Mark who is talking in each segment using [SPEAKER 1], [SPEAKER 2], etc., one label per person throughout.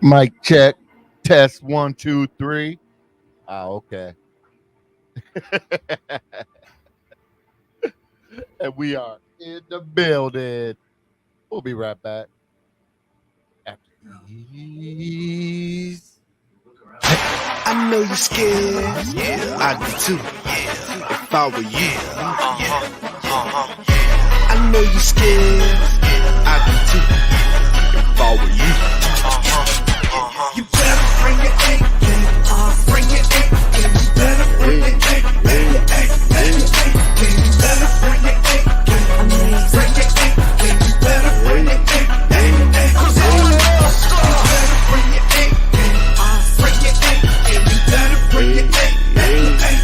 [SPEAKER 1] Mic check. Test 1, 2, 3. Oh, okay. And we are in the building. We'll be right back after these.
[SPEAKER 2] I know you're scared. Yeah, I do too. If I were you, I know you're scared. I do too. If I were you, you better bring your A game. Bring your A game. You better bring your A game. Bring your A game. You better bring your A game. Bring your A game. You better bring your A game. 'Cause all I know is you better bring your A game. Bring your A game. You better bring your A game.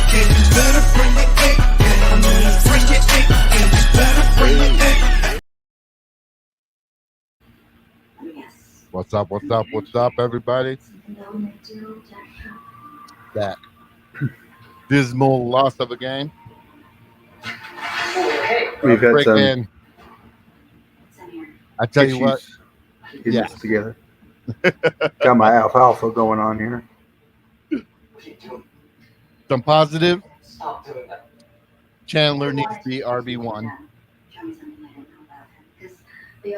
[SPEAKER 2] You better bring your A game. Bring your A game. You better bring your A game.
[SPEAKER 1] What's up? What's up? What's up, everybody? That dismal loss of a game.
[SPEAKER 3] We've had some
[SPEAKER 1] Freaking. I tell you what.
[SPEAKER 3] issues getting
[SPEAKER 1] Yes.
[SPEAKER 3] this together. Got my alfalfa going on here.
[SPEAKER 1] Some positive. Chandler needs to be RB1.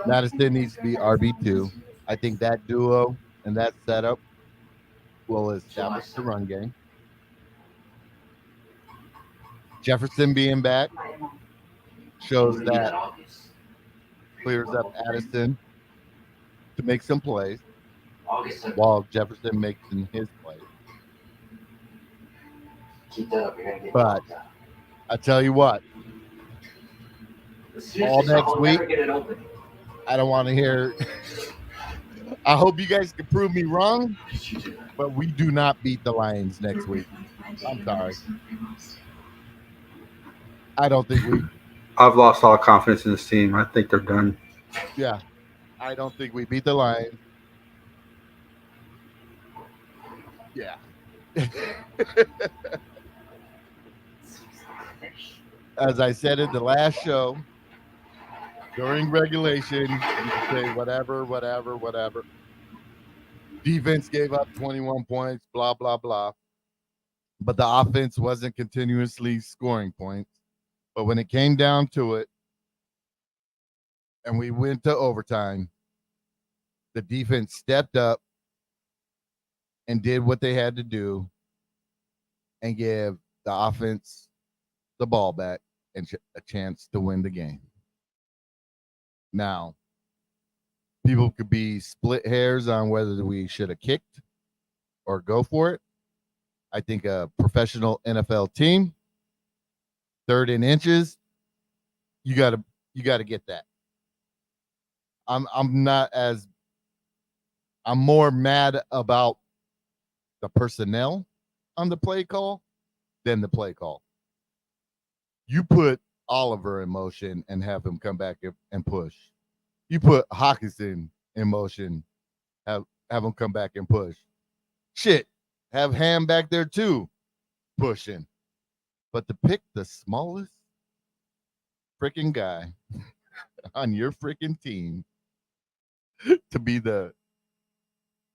[SPEAKER 1] Madison needs to be RB2. I think that duo and that setup will establish the run game. Jefferson being back shows that clears up Addison to make some plays while Jefferson makes in his plays. But I tell you what, all next week, I don't want to hear. I hope you guys can prove me wrong, but we do not beat the Lions next week. I'm sorry. I don't think we.
[SPEAKER 3] I've lost all confidence in this team. I think they're done.
[SPEAKER 1] Yeah, I don't think we beat the Lions. Yeah. As I said in the last show, during regulation, you can say whatever. Defense gave up 21 points, blah, blah, blah. But the offense wasn't continuously scoring points. But when it came down to it, and we went to overtime, the defense stepped up and did what they had to do and gave the offense the ball back and a chance to win the game. Now, people could be split hairs on whether we should have kicked or go for it. I think a professional NFL team, 3rd and inches, you gotta get that. I'm more mad about the personnel on the play call than the play call. You put Oliver in motion and have him come back and push. You put Hawkinson in motion, have him come back and push. Shit, have Ham back there too, pushing. But to pick the smallest freaking guy on your freaking team to be the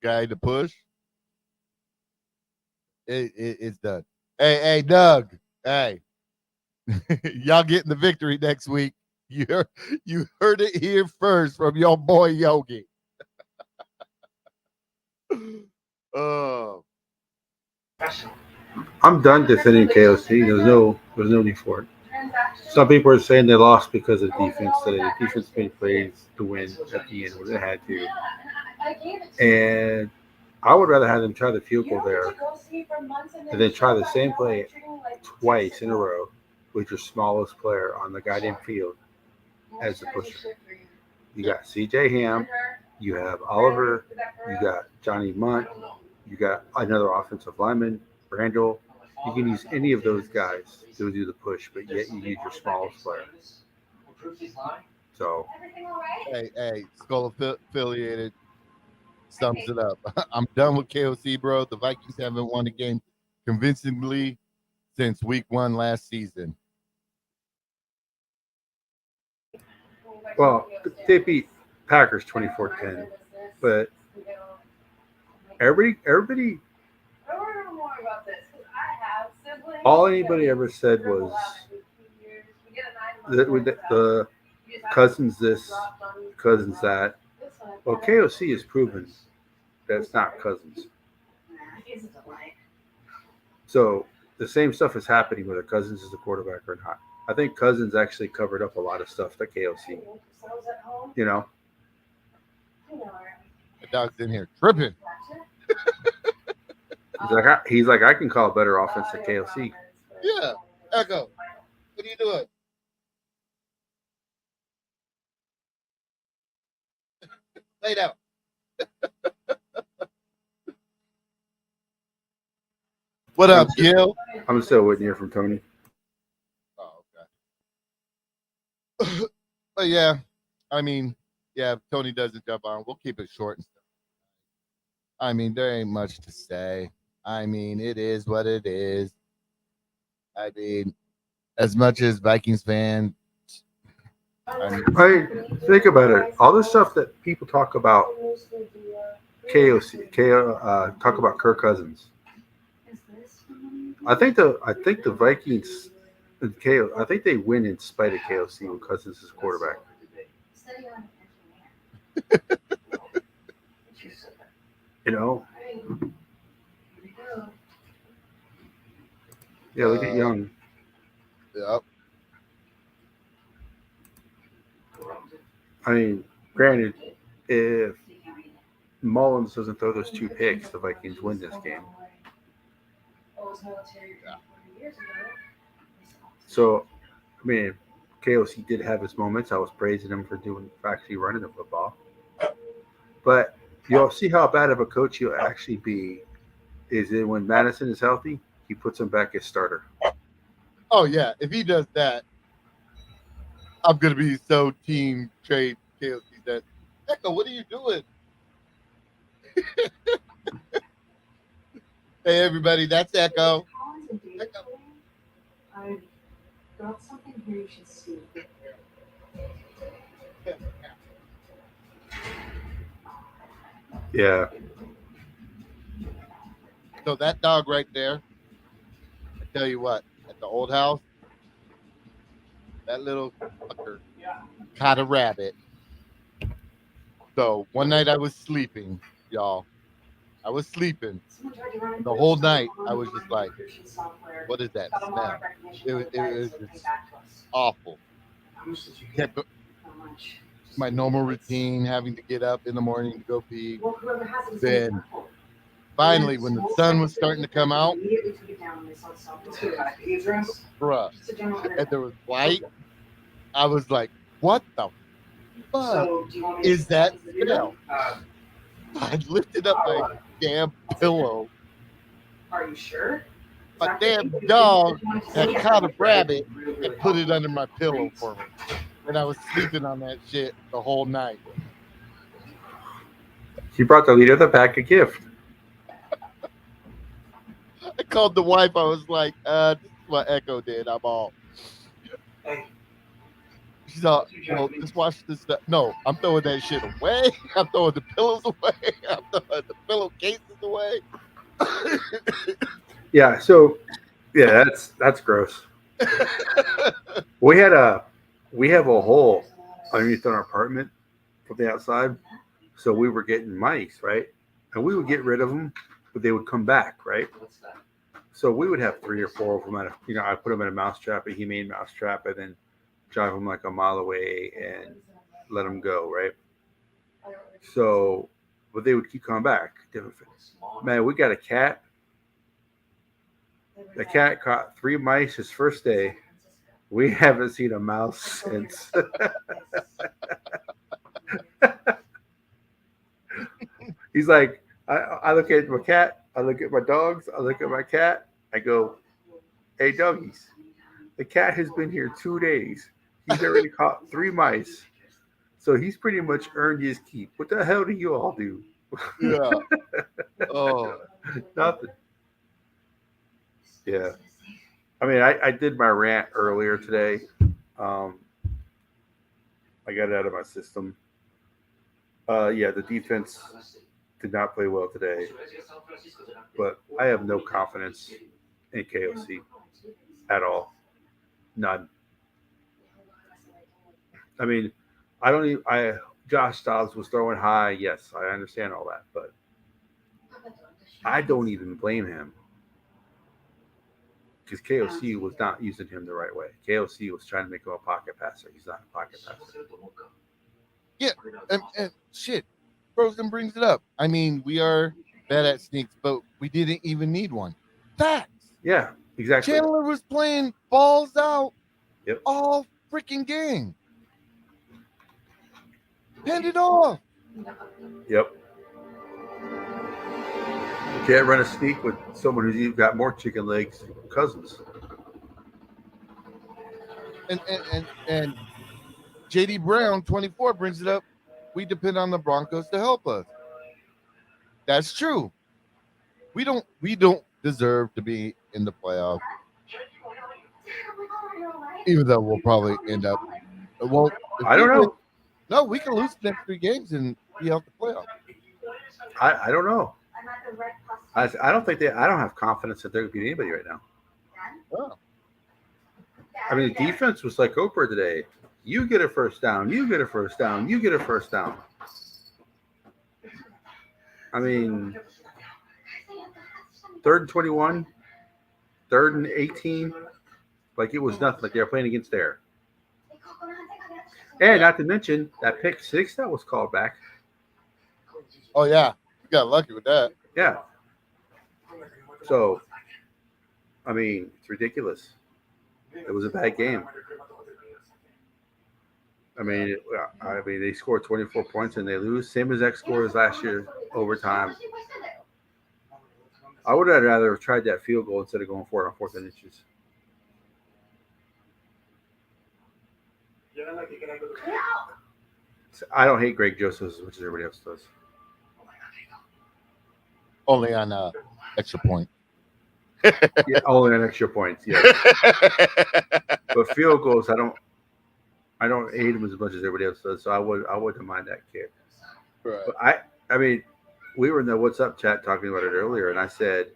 [SPEAKER 1] guy to push, it's done. Hey, Doug. Hey, y'all getting the victory next week. You heard it here first from your boy Yogi. Oh,
[SPEAKER 3] I'm done defending KOC. There's no need for it. Some people are saying they lost because of defense. So the defense made plays to win at the end when they had to. And I would rather have them try the field goal there than then try the same play twice in a row with your smallest player on the goddamn field as the pusher. You got CJ Ham, you have Oliver, you got Johnny Munt, you got another offensive lineman, Randall. You can use any of those guys to do the push, but yet you need your smallest player. So,
[SPEAKER 1] hey, Skull affiliated sums it up. I'm done with KOC, bro. The Vikings haven't won a game convincingly since week 1 last season.
[SPEAKER 3] well, they beat Packers 24-10, but everybody. All anybody ever said was that with the cousins this, cousins that. Well, KOC has proven that it's not cousins. So the same stuff is happening whether Cousins is the quarterback or not. I think Cousins actually covered up a lot of stuff that KOC. You know,
[SPEAKER 1] The dog's in here tripping.
[SPEAKER 3] he's like I can call a better offense than KOC.
[SPEAKER 1] Yeah. Echo, what are you doing? Lay down. What up, Gil?
[SPEAKER 3] I'm still waiting here from Tony.
[SPEAKER 1] Oh, okay. But yeah, I mean, yeah, if Tony doesn't jump on, we'll keep it short and stuff. I mean, there ain't much to say. I mean, it is what it is. I mean, as much as Vikings fan, I mean,
[SPEAKER 3] I think about it. All the stuff that people talk about KOC, talk about Kirk Cousins. I think the Vikings and KO. I think they win in spite of KOC when Cousins is quarterback. You know. Yeah, look at Young.
[SPEAKER 1] yep.
[SPEAKER 3] I mean, granted, if Mullins doesn't throw those 2 picks, the Vikings win this game. So, I mean, KOC did have his moments. I was praising him for actually running the football. But you'll see how bad of a coach he'll actually be is that when Madison is healthy, he puts him back as starter.
[SPEAKER 1] Oh yeah, if he does that, I'm gonna be so team trade KOC that Echo, what are you doing? Hey everybody, that's Echo. Echo.
[SPEAKER 4] I've got something here you should see.
[SPEAKER 3] Yeah.
[SPEAKER 1] So that dog right there, I tell you what, at the old house, that little fucker caught a rabbit. So one night I was sleeping, y'all. I was sleeping. The whole night I was just like, what is that smell? It was just awful. Kept my normal routine, having to get up in the morning to go pee. Then finally, when the sun was starting to come out, bruh, and there was light, I was like, what the fuck is that smell? I lifted up my damn pillow.
[SPEAKER 4] Are you sure?
[SPEAKER 1] My damn dog had caught a rabbit and put it under my pillow for me. And I was sleeping on that shit the whole night.
[SPEAKER 3] He brought the leader the back a gift.
[SPEAKER 1] I called the wife. I was like, this is what Echo did. I'm all. She's all, well, just watch this stuff. No, I'm throwing that shit away. I'm throwing the pillows away. I'm throwing the pillowcases away.
[SPEAKER 3] Yeah, so yeah, that's gross. We have a hole underneath our apartment from the outside, so we were getting mice, right? And we would get rid of them, but they would come back, right? So we would have 3 or 4 of them at I put them in a mouse trap, a humane mouse trap, and then drive them like a mile away and let them go, right? So, but they would keep coming back. Man, we got a cat. The cat caught 3 mice his first day. We haven't seen a mouse since. He's like, I look at my cat, I look at my dogs, I look at my cat. I go, hey, doggies, the cat has been here 2 days. He's already caught 3 mice. So he's pretty much earned his keep. What the hell do you all do?
[SPEAKER 1] Yeah. Oh.
[SPEAKER 3] Nothing. Yeah. I mean, I did my rant earlier today. I got it out of my system. Yeah, the did not play well today, but I have no confidence in KOC at all. None. I mean, I don't even. Josh Dobbs was throwing high. Yes, I understand all that, but I don't even blame him because KOC was not using him the right way. KOC was trying to make him a pocket passer. He's not a pocket passer.
[SPEAKER 1] Yeah, and shit, Frozen brings it up. I mean, we are bad at sneaks, but we didn't even need one. Facts.
[SPEAKER 3] Yeah, exactly.
[SPEAKER 1] Chandler was playing balls out
[SPEAKER 3] Yep.
[SPEAKER 1] all freaking game. Hand it off.
[SPEAKER 3] Yep. You can't run a sneak with someone who's got more chicken legs than Cousins.
[SPEAKER 1] And JD Brown 24 brings it up. We depend on the Broncos to help us. That's true. We don't deserve to be in the playoff. Even though we'll probably end up. Well,
[SPEAKER 3] I don't know.
[SPEAKER 1] No, we can lose the next 3 games and be out the playoff.
[SPEAKER 3] I don't know. I don't think I don't have confidence that they're going to beat anybody right now.
[SPEAKER 1] Oh.
[SPEAKER 3] I mean, the defense was like Oprah today. You get a first down. You get a first down. You get a first down. I mean, 3rd and 21, 3rd and 18. Like it was nothing. Like they were playing against air. And not to mention that pick 6 that was called back.
[SPEAKER 1] Oh yeah, you got lucky with that.
[SPEAKER 3] Yeah. So, I mean, it's ridiculous. It was a bad game. I mean, they scored 24 points and they lose, same exact score as last year, overtime. I would have rather have tried that field goal instead of going for it on 4th and inches. I don't hate Greg Joseph as much as everybody else does.
[SPEAKER 1] Only on extra point.
[SPEAKER 3] Yeah, only on extra points. Yeah. But field goals, I don't hate him as much as everybody else does. So I wouldn't mind that kick.
[SPEAKER 1] Right.
[SPEAKER 3] But I mean, we were in the What's Up chat talking about it earlier, and I said,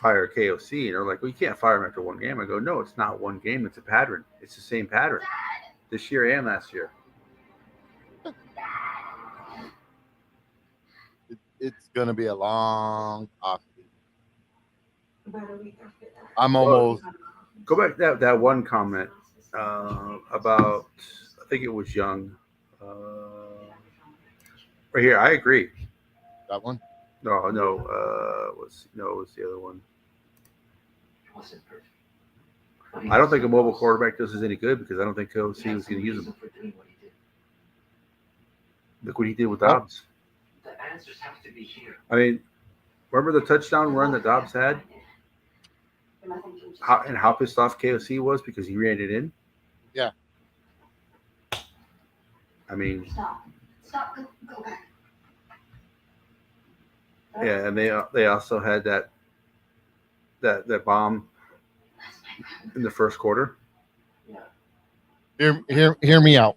[SPEAKER 3] fire KOC, and they're like, well, you can't fire him after 1 game. I go, no, it's not 1 game. It's a pattern. It's the same pattern this year and last year.
[SPEAKER 1] It's gonna be a long off season. I'm almost.
[SPEAKER 3] Go back to that one comment about, I think it was Young. Right here, I agree.
[SPEAKER 1] That one?
[SPEAKER 3] No, it was the other one. I don't think a mobile quarterback does us any good because I don't think KOC was going to use him. Look what he did with Dobbs. I mean, remember the touchdown run that Dobbs had? How pissed off KOC was because he ran it in?
[SPEAKER 1] Yeah.
[SPEAKER 3] I mean,
[SPEAKER 4] Stop. Go back.
[SPEAKER 3] yeah, and they also had that bomb in the first quarter.
[SPEAKER 1] Hear me out.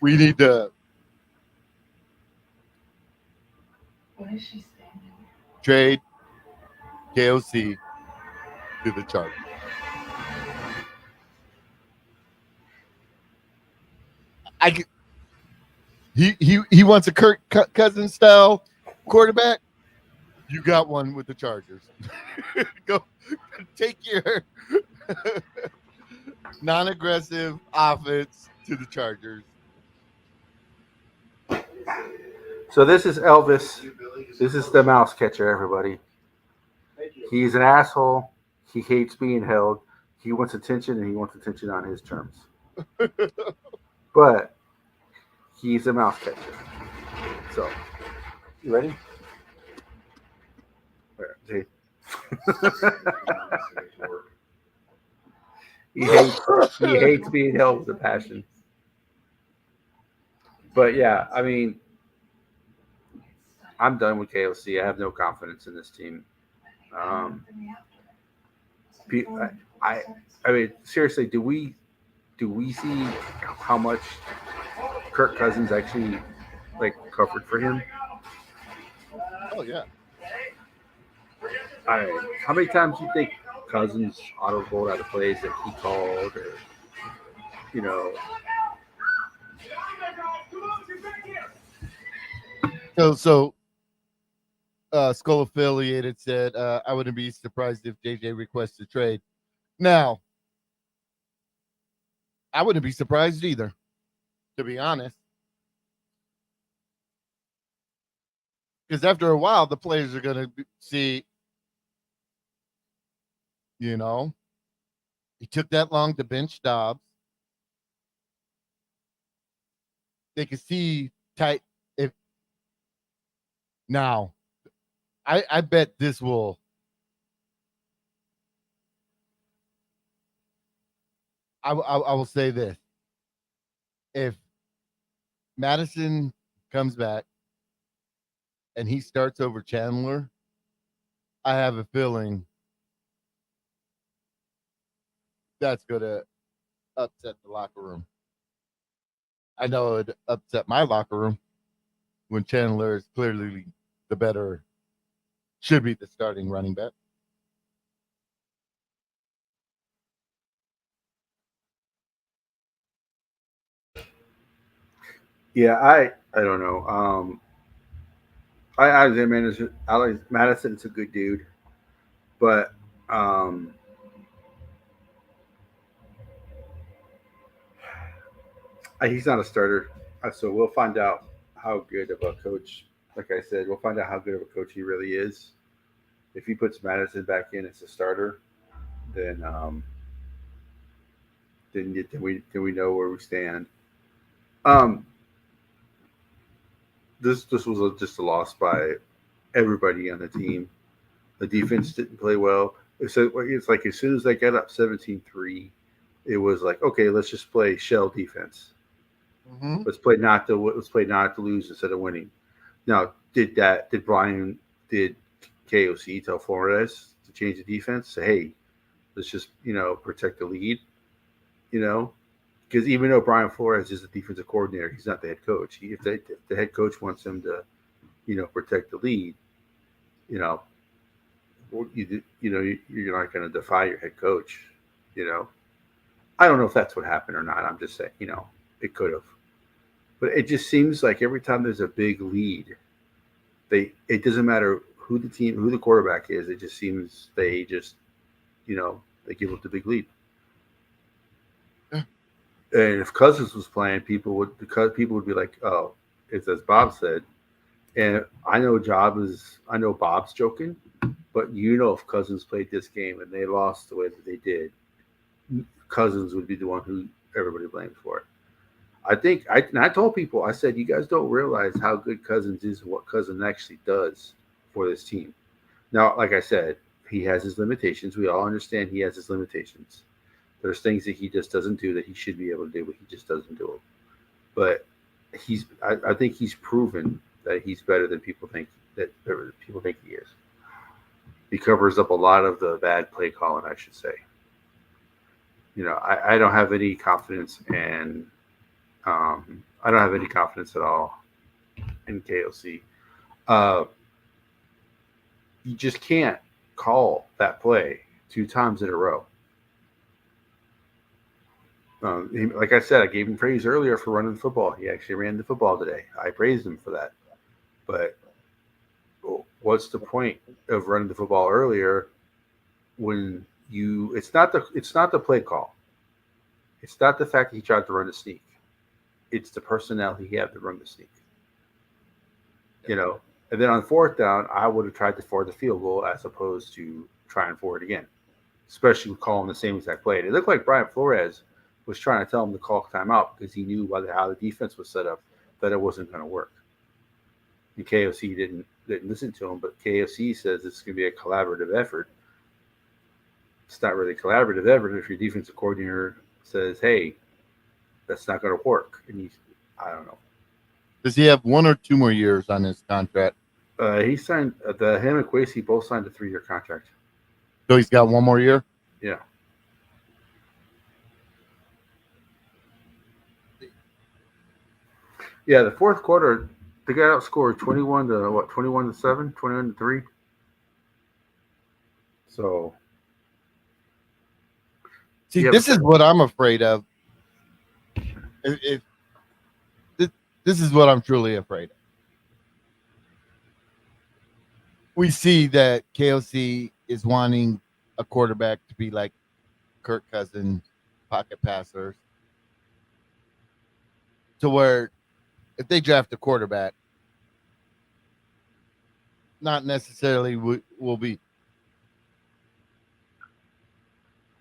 [SPEAKER 1] We need to trade KOC to the Chargers. He wants a Kirk Cousins style quarterback. You got one with the Chargers. Go take your non-aggressive offense to the Chargers.
[SPEAKER 3] So this is Elvis. This is the mouse catcher, everybody. He's an asshole. He hates being held. He wants attention, and he wants attention on his terms. But he's a mouse catcher. So, you ready? See? he hates being held with a passion. But yeah, I mean, I'm done with KOC. I have no confidence in this team. I mean, seriously, do we see how much Kirk Cousins actually like covered for him?
[SPEAKER 1] Oh yeah.
[SPEAKER 3] How many times do you think Cousins auto rolled out of plays that he called, or you know?
[SPEAKER 1] So Skull Affiliated said, I wouldn't be surprised if JJ requests a trade. Now, I wouldn't be surprised either, to be honest. Because after a while, the players are going to see, you know, he took that long to bench Dobbs. They can see tight. If now, I bet this will. I will say this: if Madison comes back and he starts over Chandler, I have a feeling that's going to upset the locker room. I know it upset my locker room when Chandler is clearly the better, should be the starting running back.
[SPEAKER 3] Yeah, I don't know. I think Madison's a good dude, but um, he's not a starter. So we'll find out how good of a coach. Like I said, we'll find out how good of a coach he really is. If he puts Madison back in as a starter, then then we know where we stand. Um, this was just a loss by everybody on the team. The defense didn't play well. It's like as soon as they got up 17-3, it was like, okay, let's just play shell defense.
[SPEAKER 1] Mm-hmm.
[SPEAKER 3] Let's play not to lose instead of winning. Now, did KOC tell Flores to change the defense? Say, hey, let's just protect the lead. Because even though Brian Flores is the defensive coordinator, he's not the head coach. If the head coach wants him to, protect the lead, you know, you're not going to defy your head coach. You know, I don't know if that's what happened or not. I'm just saying, it could have, but it just seems like every time there's a big lead, it doesn't matter who the quarterback is. It just seems they they give up the big lead.
[SPEAKER 1] Yeah.
[SPEAKER 3] And if Cousins was playing, people would be like, oh, it's as Bob said. And I know Bob's joking, but if Cousins played this game and they lost the way that they did, Cousins would be the one who everybody blames for it. I told people, I said, you guys don't realize how good Cousins is and what Cousins actually does for this team. Now, like I said, he has his limitations. We all understand he has his limitations. There's things that he just doesn't do that he should be able to do, but he just doesn't do them. But I think he's proven that he's better than people think he is. He covers up a lot of the bad play calling, I should say. I don't have any confidence in. I don't have any confidence at all in KOC. You just can't call that play 2 times in a row. Like I said, I gave him praise earlier for running the football. He actually ran the football today. I praised him for that. But what's the point of running the football earlier when it's not the play call. It's not the fact that he tried to run the sneak. It's the personnel he had to run the sneak. And then on 4th down, I would have tried to forward the field goal as opposed to trying for it again, especially with calling the same exact play. And it looked like Brian Flores was trying to tell him to call timeout because he knew how the defense was set up that it wasn't going to work. And KOC didn't listen to him, but KOC says it's going to be a collaborative effort. It's not really a collaborative effort if your defensive coordinator says, hey, that's not going to work. And I don't know.
[SPEAKER 1] Does he have 1 or 2 more years on his contract?
[SPEAKER 3] He signed him and Kwesi both signed a 3-year contract.
[SPEAKER 1] So he's got 1 more year?
[SPEAKER 3] Yeah. Yeah, the fourth quarter, they got outscored 21-7, 21-3. So
[SPEAKER 1] See,
[SPEAKER 3] yeah,
[SPEAKER 1] this is what I'm afraid of. If this, this is what I'm truly afraid of. We see that KOC is wanting a quarterback to be like Kirk Cousins, pocket passers, to where if they draft a quarterback, not necessarily will be.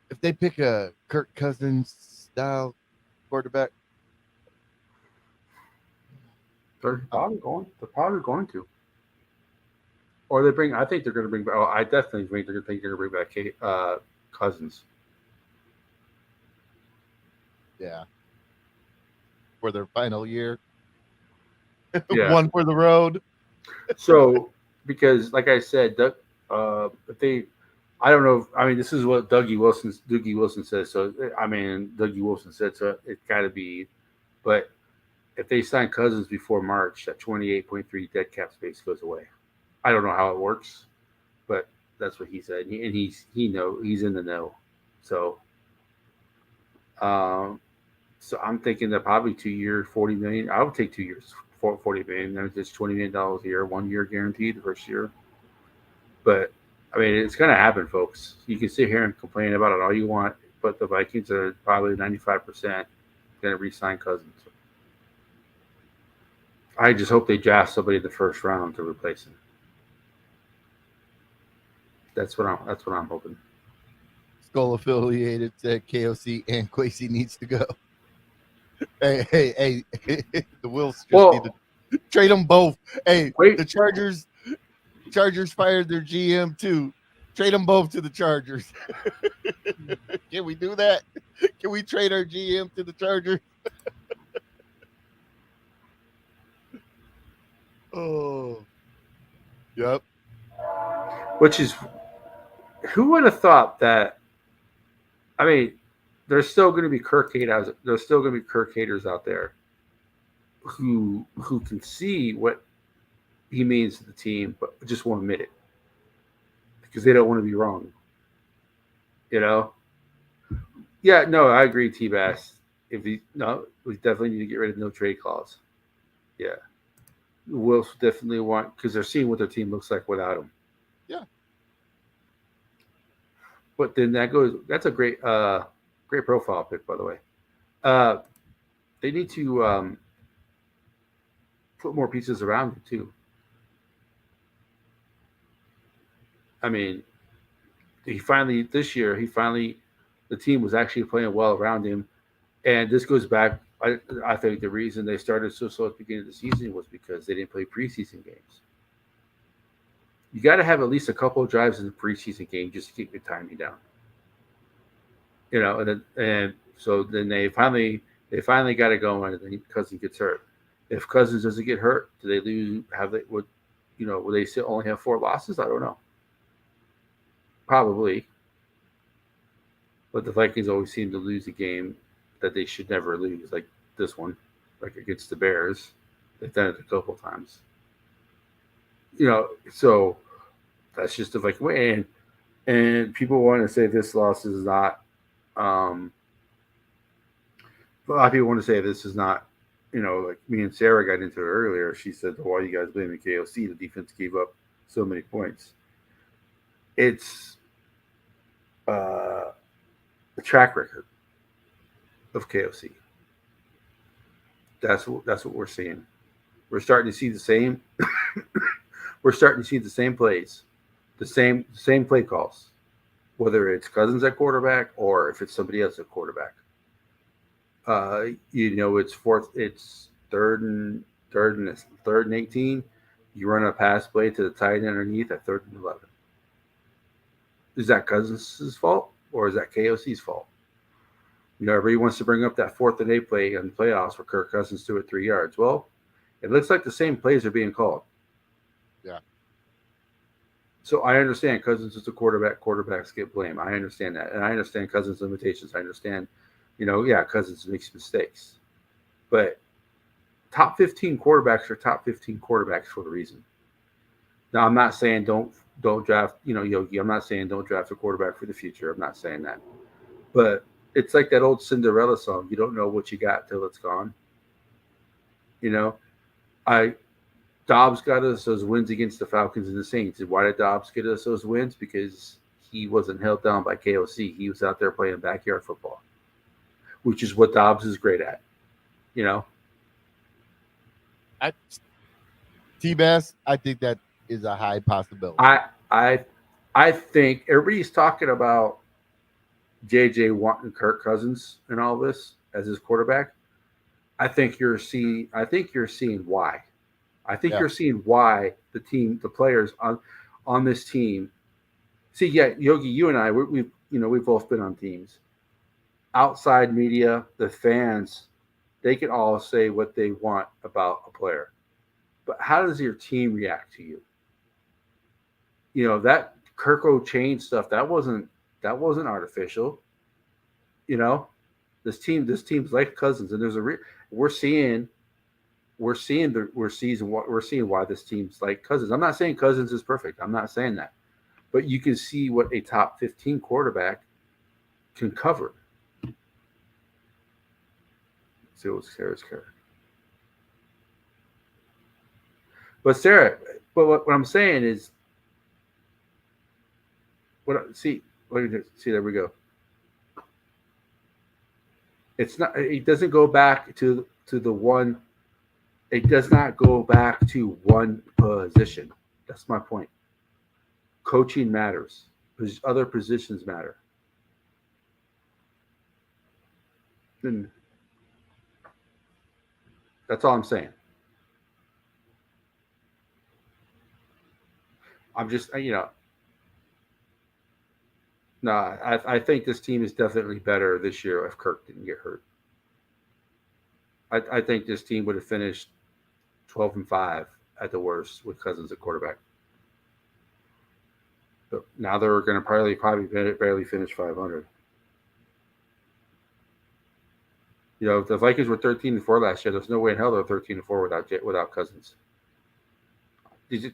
[SPEAKER 1] If they pick a Kirk Cousins style quarterback,
[SPEAKER 3] they're probably going. They're probably going to. Or they bring. I think they're going to bring back. Oh, I definitely think they're going to bring back Cousins.
[SPEAKER 1] yeah, for their final year,
[SPEAKER 3] Yeah.
[SPEAKER 1] one for the road.
[SPEAKER 3] So because, like I said, if they, I don't know. I mean, this is what Dougie Wilson says. So I mean, Dougie Wilson said so. It's got to be. But if they sign Cousins before March, that 28.3 dead cap space goes away. I don't know how it works, but that's what he said, and he's in the know. So, um, so I'm thinking that probably 2 years, 40 million. I would take 2 years, 40 million. That's just $20 million a year, 1 year guaranteed the first year. But I mean, it's going to happen, folks. You can sit here and complain about it all you want, but the Vikings are probably 95% going to re-sign Cousins. I just hope they draft somebody in the first round to replace him. That's what I'm hoping.
[SPEAKER 1] Skull affiliated said KOC and Quasi needs to go. Hey, the Wills just need
[SPEAKER 3] Well,
[SPEAKER 1] to trade them both. Hey,
[SPEAKER 3] wait,
[SPEAKER 1] the Chargers fired their GM too. Trade them both to the Chargers. Can we do that? Can we trade our GM to the Chargers? Oh, yep.
[SPEAKER 3] which is who would have thought that? I mean, there's still going to be There's still going to be Kirk haters out there who can see what he means to the team, but just won't admit it because they don't want to be wrong. You know? Yeah, no, I agree, T Bass. If he no, we definitely need to get rid of no trade clause. Yeah, Wills definitely want because they're seeing what their team looks like without him.
[SPEAKER 1] Yeah.
[SPEAKER 3] But then that goes. That's a great profile pick, by the way. Uh, they need to put more pieces around him too. I mean, he finally this year the team was actually playing well around him, and this goes back. I think the reason they started so slow at the beginning of the season was because they didn't play preseason games. You got to have at least a couple of drives in the preseason game just to keep your timing down. And so then they finally got it going, and then Cousins gets hurt. If Cousins doesn't get hurt, do they lose? Will they still only have 4 losses? I don't know. Probably, but the Vikings always seem to lose a game that they should never lose, like this one, like against the Bears. They've done it a couple times. So that's just the Viking way. And people want to say this loss is not. A lot of people want to say this is not. Like me and Sarah got into it earlier. She said, "Why are you guys blaming KOC? The defense gave up so many points." It's the track record of KOC. That's what we're seeing. We're starting to see the same. We're starting to see the same plays, the same play calls, whether it's Cousins at quarterback or if it's somebody else at quarterback. It's third and 18. You run a pass play to the tight end underneath at 3rd and 11. Is that Cousins' fault or is that KOC's fault? Everybody wants to bring up that 4th and 8 play in the playoffs where Kirk Cousins threw it 3 yards. Well, it looks like the same plays are being called.
[SPEAKER 1] Yeah.
[SPEAKER 3] So I understand Cousins is a quarterback. Quarterbacks get blamed. I understand that. And I understand Cousins' limitations. I understand, Cousins makes mistakes. But top 15 quarterbacks are top 15 quarterbacks for a reason. Now, I'm not saying don't draft, Yogi. I'm not saying don't draft a quarterback for the future. I'm not saying that. But it's like that old Cinderella song. You don't know what you got till it's gone. I Dobbs got us those wins against the Falcons and the Saints. And why did Dobbs get us those wins? Because he wasn't held down by KOC. He was out there playing backyard football, which is what Dobbs is great at.
[SPEAKER 1] T-Bass, I think that is a high possibility.
[SPEAKER 3] I think everybody's talking about JJ wanting Kirk Cousins and all this as his quarterback. I think you're seeing why. I think you're seeing why the players on this team. See, Yogi, you and I, we've both been on teams. Outside media, the fans, they can all say what they want about a player, but how does your team react to you? That Kirko chain stuff, that wasn't artificial. This team's like Cousins, and there's we're seeing why this team's like Cousins. I'm not saying Cousins is perfect. I'm not saying that, but you can see what a top 15 quarterback can cover. Let's see what Sarah's character. But Sarah, what I'm saying is, see, there we go. It's not. It doesn't go back to the one. It does not go back to one position. That's my point. Coaching matters. Other positions matter. And that's all I'm saying. I'm just, no, I think this team is definitely better this year if Kirk didn't get hurt. I think this team would have finished 12-5 at the worst with Cousins at quarterback. But now they're going to probably barely finish 500. The Vikings were 13-4 last year. There's no way in hell they're 13-4 without Cousins.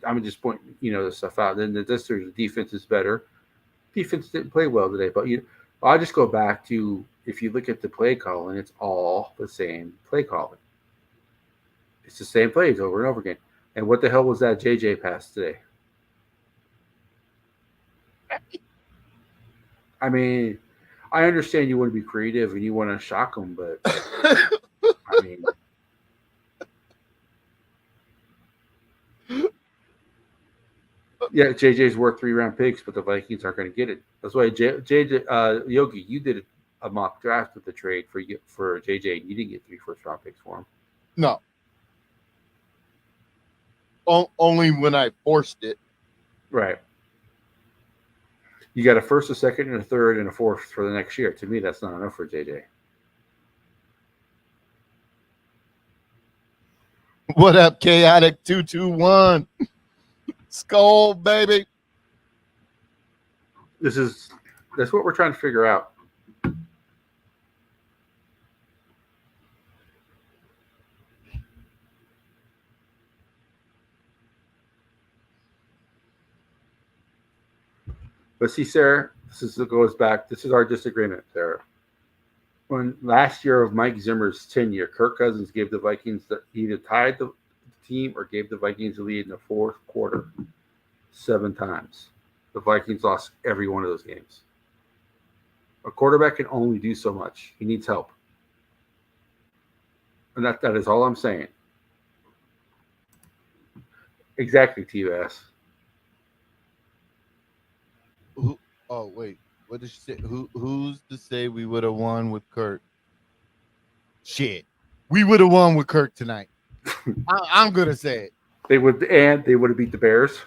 [SPEAKER 3] I'm just pointing, this stuff out. Then the defense is better. Defense didn't play well today, but I'll just go back to, if you look at the play calling, it's all the same play calling. It's the same plays over and over again. And what the hell was that JJ pass today? I mean, I understand you want to be creative and you want to shock them, but I mean, yeah, JJ's worth 3-round picks, but the Vikings aren't going to get it. That's why JJ Yogi, you did a mock draft with the trade for JJ, and you didn't get 3 first-round picks for him.
[SPEAKER 1] No, only when I forced it.
[SPEAKER 3] Right. You got a first, a second, and a third, and a fourth for the next year. To me, that's not enough for JJ.
[SPEAKER 1] What up, Chaotic 221? Skull, baby.
[SPEAKER 3] That's what we're trying to figure out. But see, Sarah, this is our disagreement, Sarah. When last year of Mike Zimmer's tenure, Kirk Cousins gave the Vikings either tied the team or gave the Vikings the lead in the fourth quarter 7 times. The Vikings lost every one of those games. A quarterback can only do so much. He needs help. And that is all I'm saying. Exactly, T-Bass.
[SPEAKER 1] Oh, wait. What did she say? Who's to say we would have won with Kirk? Shit. We would have won with Kirk tonight. I'm going to say it.
[SPEAKER 3] They would have beat the Bears.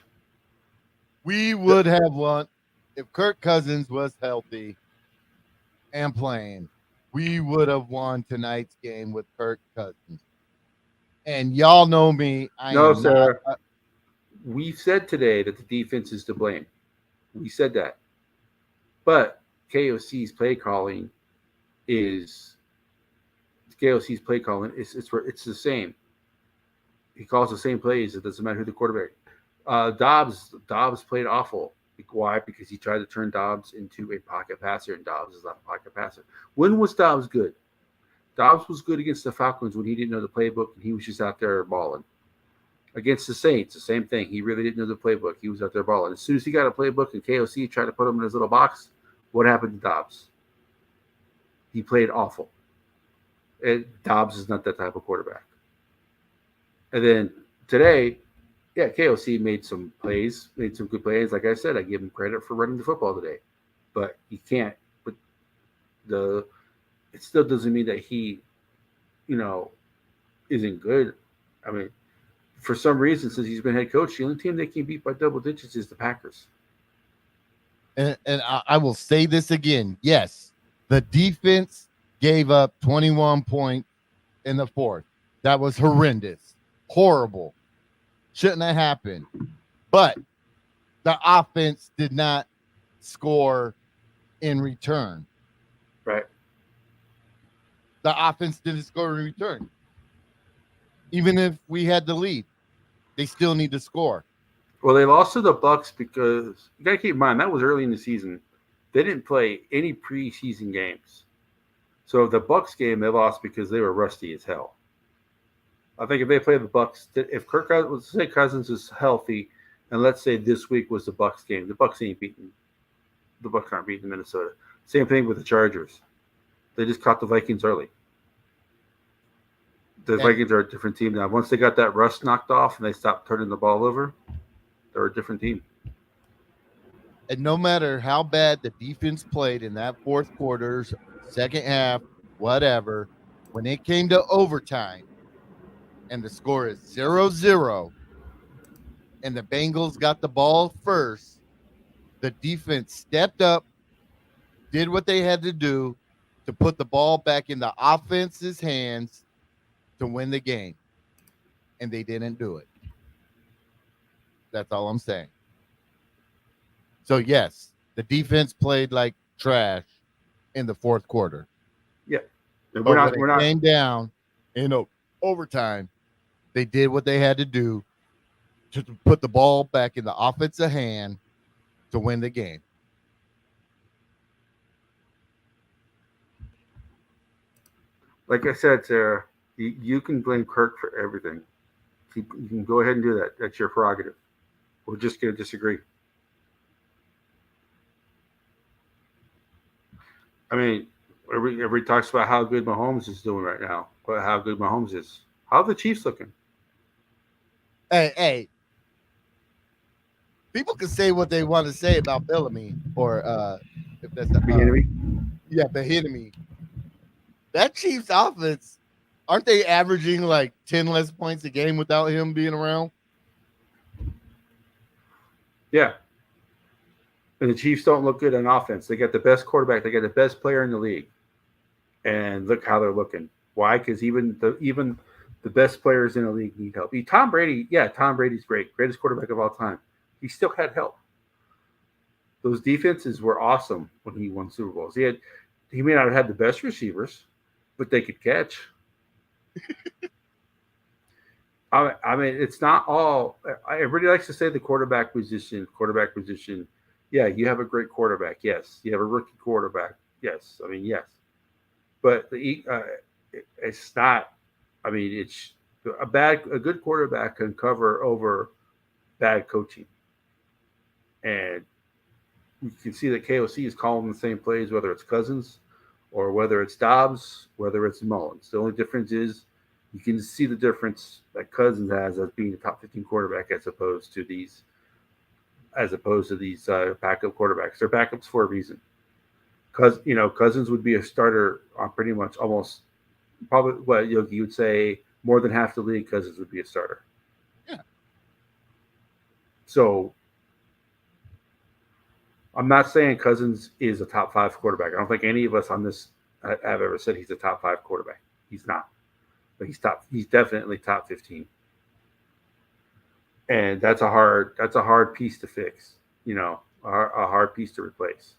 [SPEAKER 1] We would have won if Kirk Cousins was healthy and playing. We would have won tonight's game with Kirk Cousins. And y'all know me.
[SPEAKER 3] Sir. We said today that the defense is to blame. We said that. But KOC's play calling is the same. He calls the same plays. It doesn't matter who the quarterback. Dobbs played awful. Why? Because he tried to turn Dobbs into a pocket passer, and Dobbs is not a pocket passer. When was Dobbs good? Dobbs was good against the Falcons when he didn't know the playbook and he was just out there balling. Against the Saints, the same thing. He really didn't know the playbook. He was out there balling. As soon as he got a playbook and KOC tried to put him in his little box, what happened to Dobbs? He played awful. And Dobbs is not that type of quarterback. And then today, yeah, KOC made some plays, made some good plays. Like I said, I give him credit for running the football today. But he can't. But it still doesn't mean that he, isn't good. I mean, for some reason, since he's been head coach, the only team they can beat by double digits is the Packers.
[SPEAKER 1] And I will say this again. Yes, the defense gave up 21 points in the fourth. That was horrendous. Horrible. Shouldn't have happened. But the offense did not score in return.
[SPEAKER 3] Right.
[SPEAKER 1] The offense didn't score in return. Even if we had the lead, they still need to score.
[SPEAKER 3] Well, they lost to the Bucks because you got to keep in mind that was early in the season. They didn't play any preseason games. So the Bucks game they lost because they were rusty as hell. I think if they play the Bucks, if Kirk Cousins, say Cousins is healthy, and let's say this week was the Bucks game, the Bucks ain't beating. The Bucks aren't beating Minnesota. Same thing with the Chargers. They just caught the Vikings early. The Vikings are a different team now. Once they got that rust knocked off and they stopped turning the ball over, they're a different team.
[SPEAKER 1] And no matter how bad the defense played in that fourth quarter, second half, whatever, when it came to overtime and the score is 0-0 and the Bengals got the ball first, the defense stepped up, did what they had to do to put the ball back in the offense's hands to win the game. And they didn't do it. That's all I'm saying. So, yes, the defense played like trash in the fourth quarter.
[SPEAKER 3] Yeah.
[SPEAKER 1] But when it came down in overtime, they did what they had to do to put the ball back in the offensive hand to win the game.
[SPEAKER 3] Like I said, Sarah, you can blame Kirk for everything. You can go ahead and do that. That's your prerogative. We're just going to disagree. I mean, everybody talks about how good Mahomes is doing right now, but how good Mahomes is. How are the Chiefs looking?
[SPEAKER 1] Hey. People can say what they want to say about Bellamy or if that's the
[SPEAKER 3] enemy.
[SPEAKER 1] Yeah, Bahitami. That Chiefs offense, aren't they averaging like 10 less points a game without him being around?
[SPEAKER 3] Yeah. And the Chiefs don't look good on offense. They got the best quarterback. They got the best player in the league. And look how they're looking. Why? Because even the best players in the league need help. Tom Brady's great. Greatest quarterback of all time. He still had help. Those defenses were awesome when he won Super Bowls. He may not have had the best receivers, but they could catch. I mean, it's not all. Everybody likes to say the quarterback position. Yeah, you have a great quarterback. Yes, you have a rookie quarterback. Yes, I mean yes, but it's not. I mean, it's a good quarterback can cover over bad coaching, and you can see that KOC is calling the same plays, whether it's Cousins or whether it's Dobbs, whether it's Mullins. The only difference is you can see the difference that Cousins has as being a top 15 quarterback as opposed to these backup quarterbacks. They're backups for a reason. Because Cousins would be a starter on pretty much almost probably what you would say more than half the league. Cousins would be a starter.
[SPEAKER 1] Yeah.
[SPEAKER 3] So I'm not saying Cousins is a top 5 quarterback. I don't think any of us on this have ever said he's a top 5 quarterback. He's not. But he's definitely top 15. And that's a hard piece to fix, a hard piece to replace.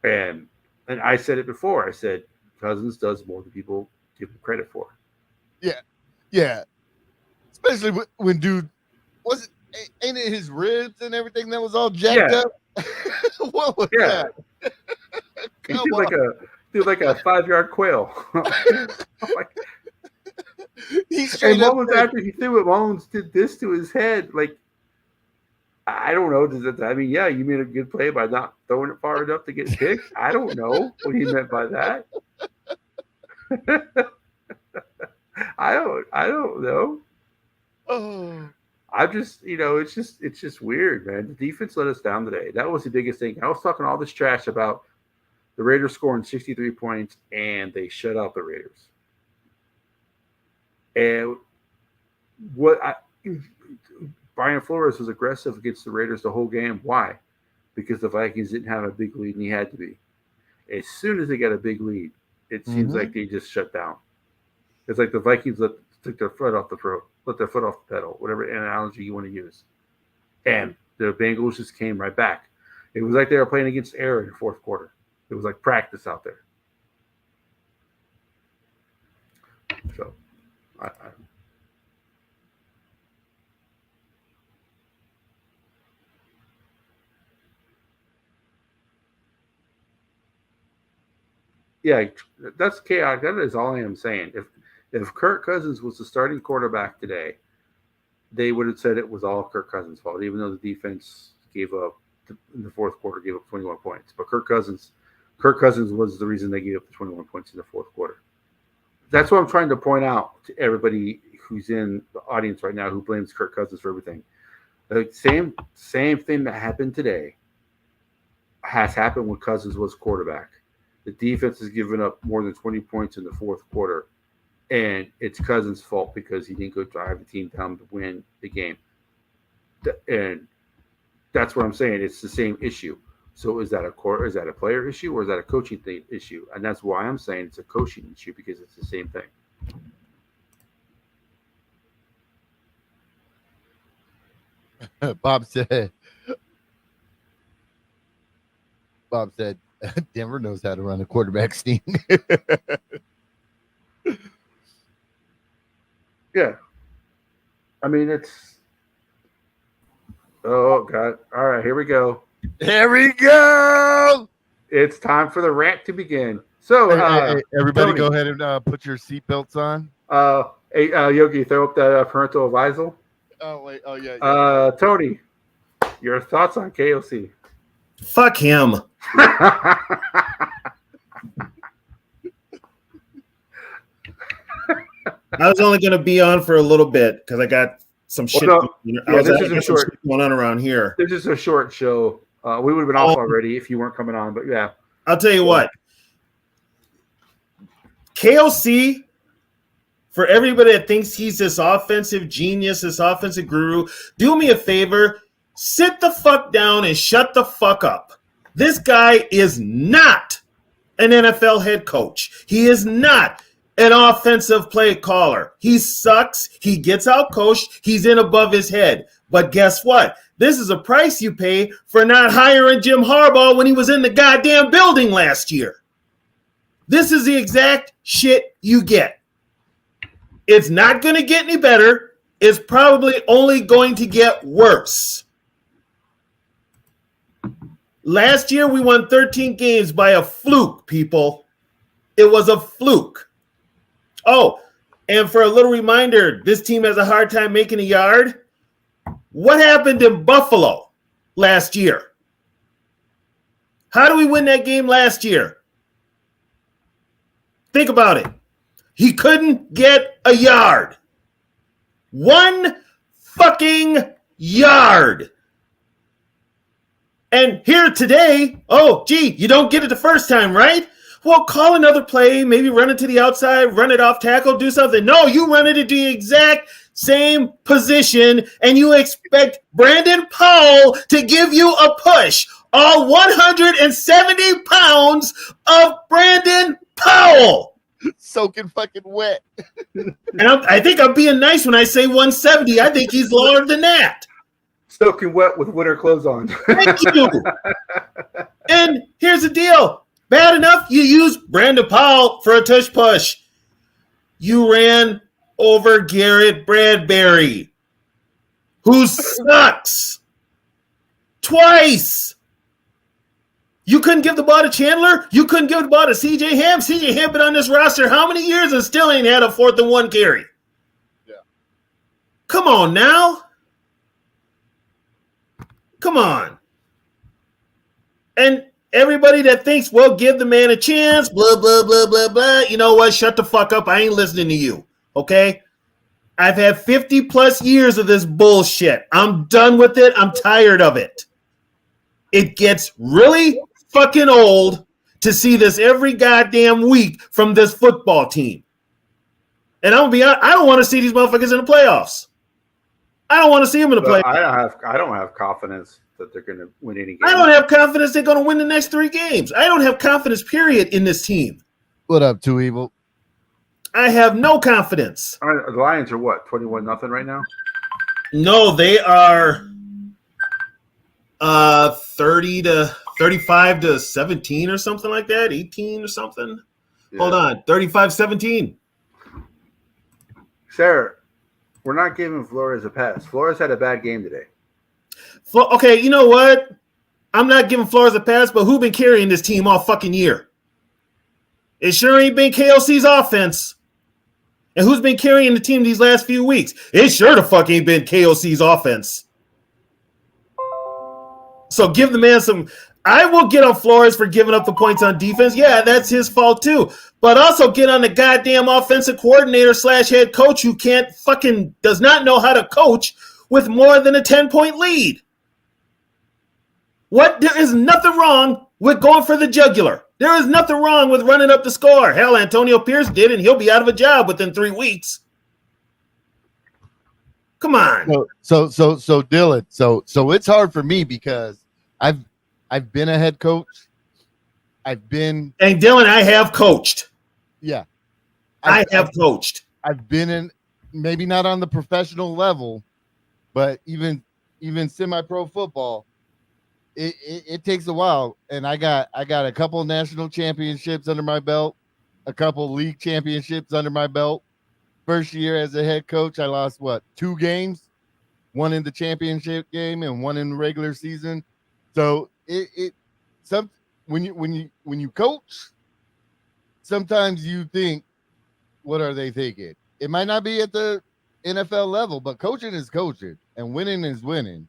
[SPEAKER 3] And I said it before. I said Cousins does more than people give him credit for.
[SPEAKER 1] Yeah. Especially when dude ain't it his ribs and everything that was all jacked up? What was that?
[SPEAKER 3] He threw like a 5-yard quail.
[SPEAKER 1] He straight
[SPEAKER 3] And
[SPEAKER 1] up
[SPEAKER 3] moments
[SPEAKER 1] said,
[SPEAKER 3] after he threw it, Mullins did this to his head. Like, I don't know. Yeah, you made a good play by not throwing it far enough to get picked. I don't know what he meant by that. I don't know.
[SPEAKER 1] oh.
[SPEAKER 3] I just, it's just weird, man. The defense let us down today. That was the biggest thing. I was talking all this trash about the Raiders scoring 63 points, and they shut out the Raiders. And Brian Flores was aggressive against the Raiders the whole game. Why? Because the Vikings didn't have a big lead, and he had to be. As soon as they got a big lead, it seems like they just shut down. It's like the Vikings took their foot off the throat, let their foot off the pedal, whatever analogy you want to use. And the Bengals just came right back. It was like they were playing against air in the fourth quarter. It was like practice out there. So, yeah, that's chaotic. That is all I am saying. If Kirk Cousins was the starting quarterback today, they would have said it was all Kirk Cousins' fault, even though the defense gave up in the fourth quarter, gave up 21 points. But Kirk Cousins was the reason they gave up the 21 points in the fourth quarter. That's what I'm trying to point out to everybody who's in the audience right now who blames Kirk Cousins for everything. The same thing that happened today has happened when Cousins was quarterback. The defense has given up more than 20 points in the fourth quarter, and it's Cousins' fault because he didn't go drive the team down to win the game. And that's what I'm saying. It's the same issue. So is that a player issue or is that a coaching issue? And that's why I'm saying it's a coaching issue because it's the same thing.
[SPEAKER 1] Bob said, Denver knows how to run a quarterback sting.
[SPEAKER 3] Yeah. I mean, it's. Oh, God. All right, here we go.
[SPEAKER 1] Here we go.
[SPEAKER 3] It's time for the rant to begin. So,
[SPEAKER 1] hey, everybody,
[SPEAKER 3] Tony,
[SPEAKER 1] go ahead and put your seatbelts on.
[SPEAKER 3] Hey, Yogi, throw up that parental advisal.
[SPEAKER 1] Oh, wait. Oh, yeah.
[SPEAKER 3] Tony, your thoughts on KOC?
[SPEAKER 5] Fuck him. I was only going to be on for a little bit because I got some shit.
[SPEAKER 3] This is a short
[SPEAKER 5] going on around here.
[SPEAKER 3] This is a short show. We would have been off already if you weren't coming on, but yeah.
[SPEAKER 5] I'll tell you what. KOC, for everybody that thinks he's this offensive genius, this offensive guru, do me a favor. Sit the fuck down and shut the fuck up. This guy is not an NFL head coach. He is not an offensive play caller. He sucks. He gets out coached. He's in above his head. But guess what? This is a price you pay for not hiring Jim Harbaugh when he was in the goddamn building last year. This is the exact shit you get. It's not going to get any better. It's probably only going to get worse. Last year, we won 13 games by a fluke, people. It was a fluke. Oh, and for a little reminder, this team has a hard time making a yard. What happened in Buffalo last year? How do we win that game last year? Think about it. He couldn't get a yard. One fucking yard. And here today, oh, gee, you don't get it the first time, right? Well, call another play, maybe run it to the outside, run it off tackle, do something. No, you run it at the exact same position, and you expect Brandon Powell to give you a push. All 170 pounds of Brandon Powell.
[SPEAKER 1] Soaking fucking wet.
[SPEAKER 5] And I think I'm being nice when I say 170. I think he's lower than that.
[SPEAKER 3] Soaking wet with winter clothes on.
[SPEAKER 5] Thank you. And here's the deal. Bad enough you used Brandon Powell for a tush push. You ran over Garrett Bradbury, who sucks twice. You couldn't give the ball to Chandler. You couldn't give the ball to C.J. Ham. C.J. Ham been on this roster how many years and still ain't had a 4th and 1 carry?
[SPEAKER 1] Yeah.
[SPEAKER 5] Come on now. Come on. And everybody that thinks, well, give the man a chance, blah, blah, blah, blah, blah. You know what? Shut the fuck up. I ain't listening to you. Okay? I've had 50 plus years of this bullshit. I'm done with it. I'm tired of it. It gets really fucking old to see this every goddamn week from this football team. And I'm gonna be honest, I don't want to see these motherfuckers in the playoffs. I don't want to see them in the playoffs.
[SPEAKER 3] I don't have confidence that they're going to win any game.
[SPEAKER 5] I don't have confidence they're going to win the next 3 games. I don't have confidence, period, in this team.
[SPEAKER 1] What up, Too Evil?
[SPEAKER 5] I have no confidence.
[SPEAKER 3] All right, the Lions are what, 21-0 right now?
[SPEAKER 5] No, they are 35 to 17 or something like that, 18 or something. Yeah. Hold on, 35-17.
[SPEAKER 3] Sarah, we're not giving Flores a pass. Flores had a bad game today.
[SPEAKER 5] Okay, you know what? I'm not giving Flores a pass, but who been carrying this team all fucking year? It sure ain't been KLC's offense. And who's been carrying the team these last few weeks? It sure the fuck ain't been KOC's offense. So give the man some. I will get on Flores for giving up the points on defense. Yeah, that's his fault too. But also get on the goddamn offensive coordinator / head coach who does not know how to coach with more than a 10-point lead. There is nothing wrong with going for the jugular. There is nothing wrong with running up the score. Hell, Antonio Pierce did, and he'll be out of a job within 3 weeks. Come on.
[SPEAKER 1] So Dylan. So it's hard for me because I've been a head coach. And
[SPEAKER 5] Dylan, I have coached.
[SPEAKER 1] Yeah.
[SPEAKER 5] I have coached.
[SPEAKER 1] I've been in, maybe not on the professional level, but even semi-pro football. It takes a while, and I got a couple of national championships under my belt, a couple league championships under my belt. First year as a head coach, I lost 2 games, one in the championship game and one in the regular season. So when you coach, sometimes you think, what are they thinking? It might not be at the NFL level, but coaching is coaching and winning is winning.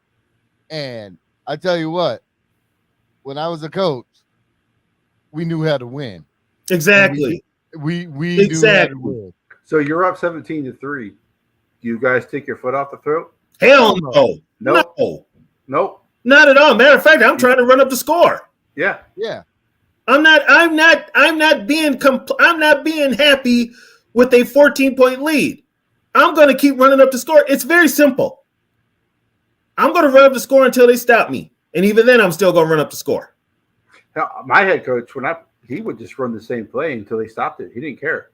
[SPEAKER 1] And I tell you what, when I was a coach, we knew how to win.
[SPEAKER 5] Exactly.
[SPEAKER 1] We knew how to win.
[SPEAKER 3] So you're up 17-3. Do you guys take your foot off the throat?
[SPEAKER 5] Hell no.
[SPEAKER 3] Nope.
[SPEAKER 5] Not at all. Matter of fact, I'm trying to run up the score.
[SPEAKER 3] Yeah.
[SPEAKER 5] I'm not being happy with a 14-point lead. I'm going to keep running up the score. It's very simple. I'm going to run up the score until they stop me. And even then, I'm still going to run up the score.
[SPEAKER 3] Now, my head coach, he would just run the same play until they stopped it. He didn't care.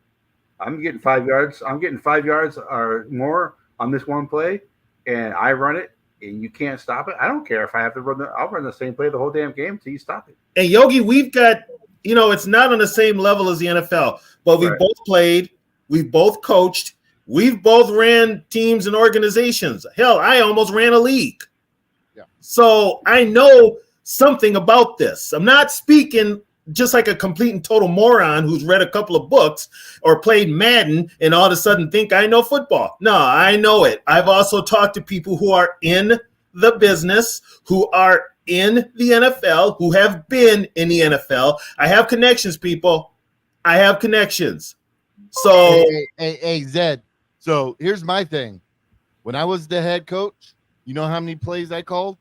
[SPEAKER 3] I'm getting 5 yards. I'm getting 5 yards or more on this one play, and I run it, and you can't stop it. I don't care if I have to I'll run the same play the whole damn game until you stop it.
[SPEAKER 5] And Yogi, we've got, it's not on the same level as the NFL, but we both played, we've both coached, we've both ran teams and organizations. Hell, I almost ran a league. Yeah. So I know something about this. I'm not speaking just like a complete and total moron who's read a couple of books or played Madden and all of a sudden think I know football. No, I know it. I've also talked to people who are in the business, who are in the NFL, who have been in the NFL. I have connections, people. I have connections. So,
[SPEAKER 1] hey, Zed. So here's my thing. When I was the head coach, you know how many plays I called?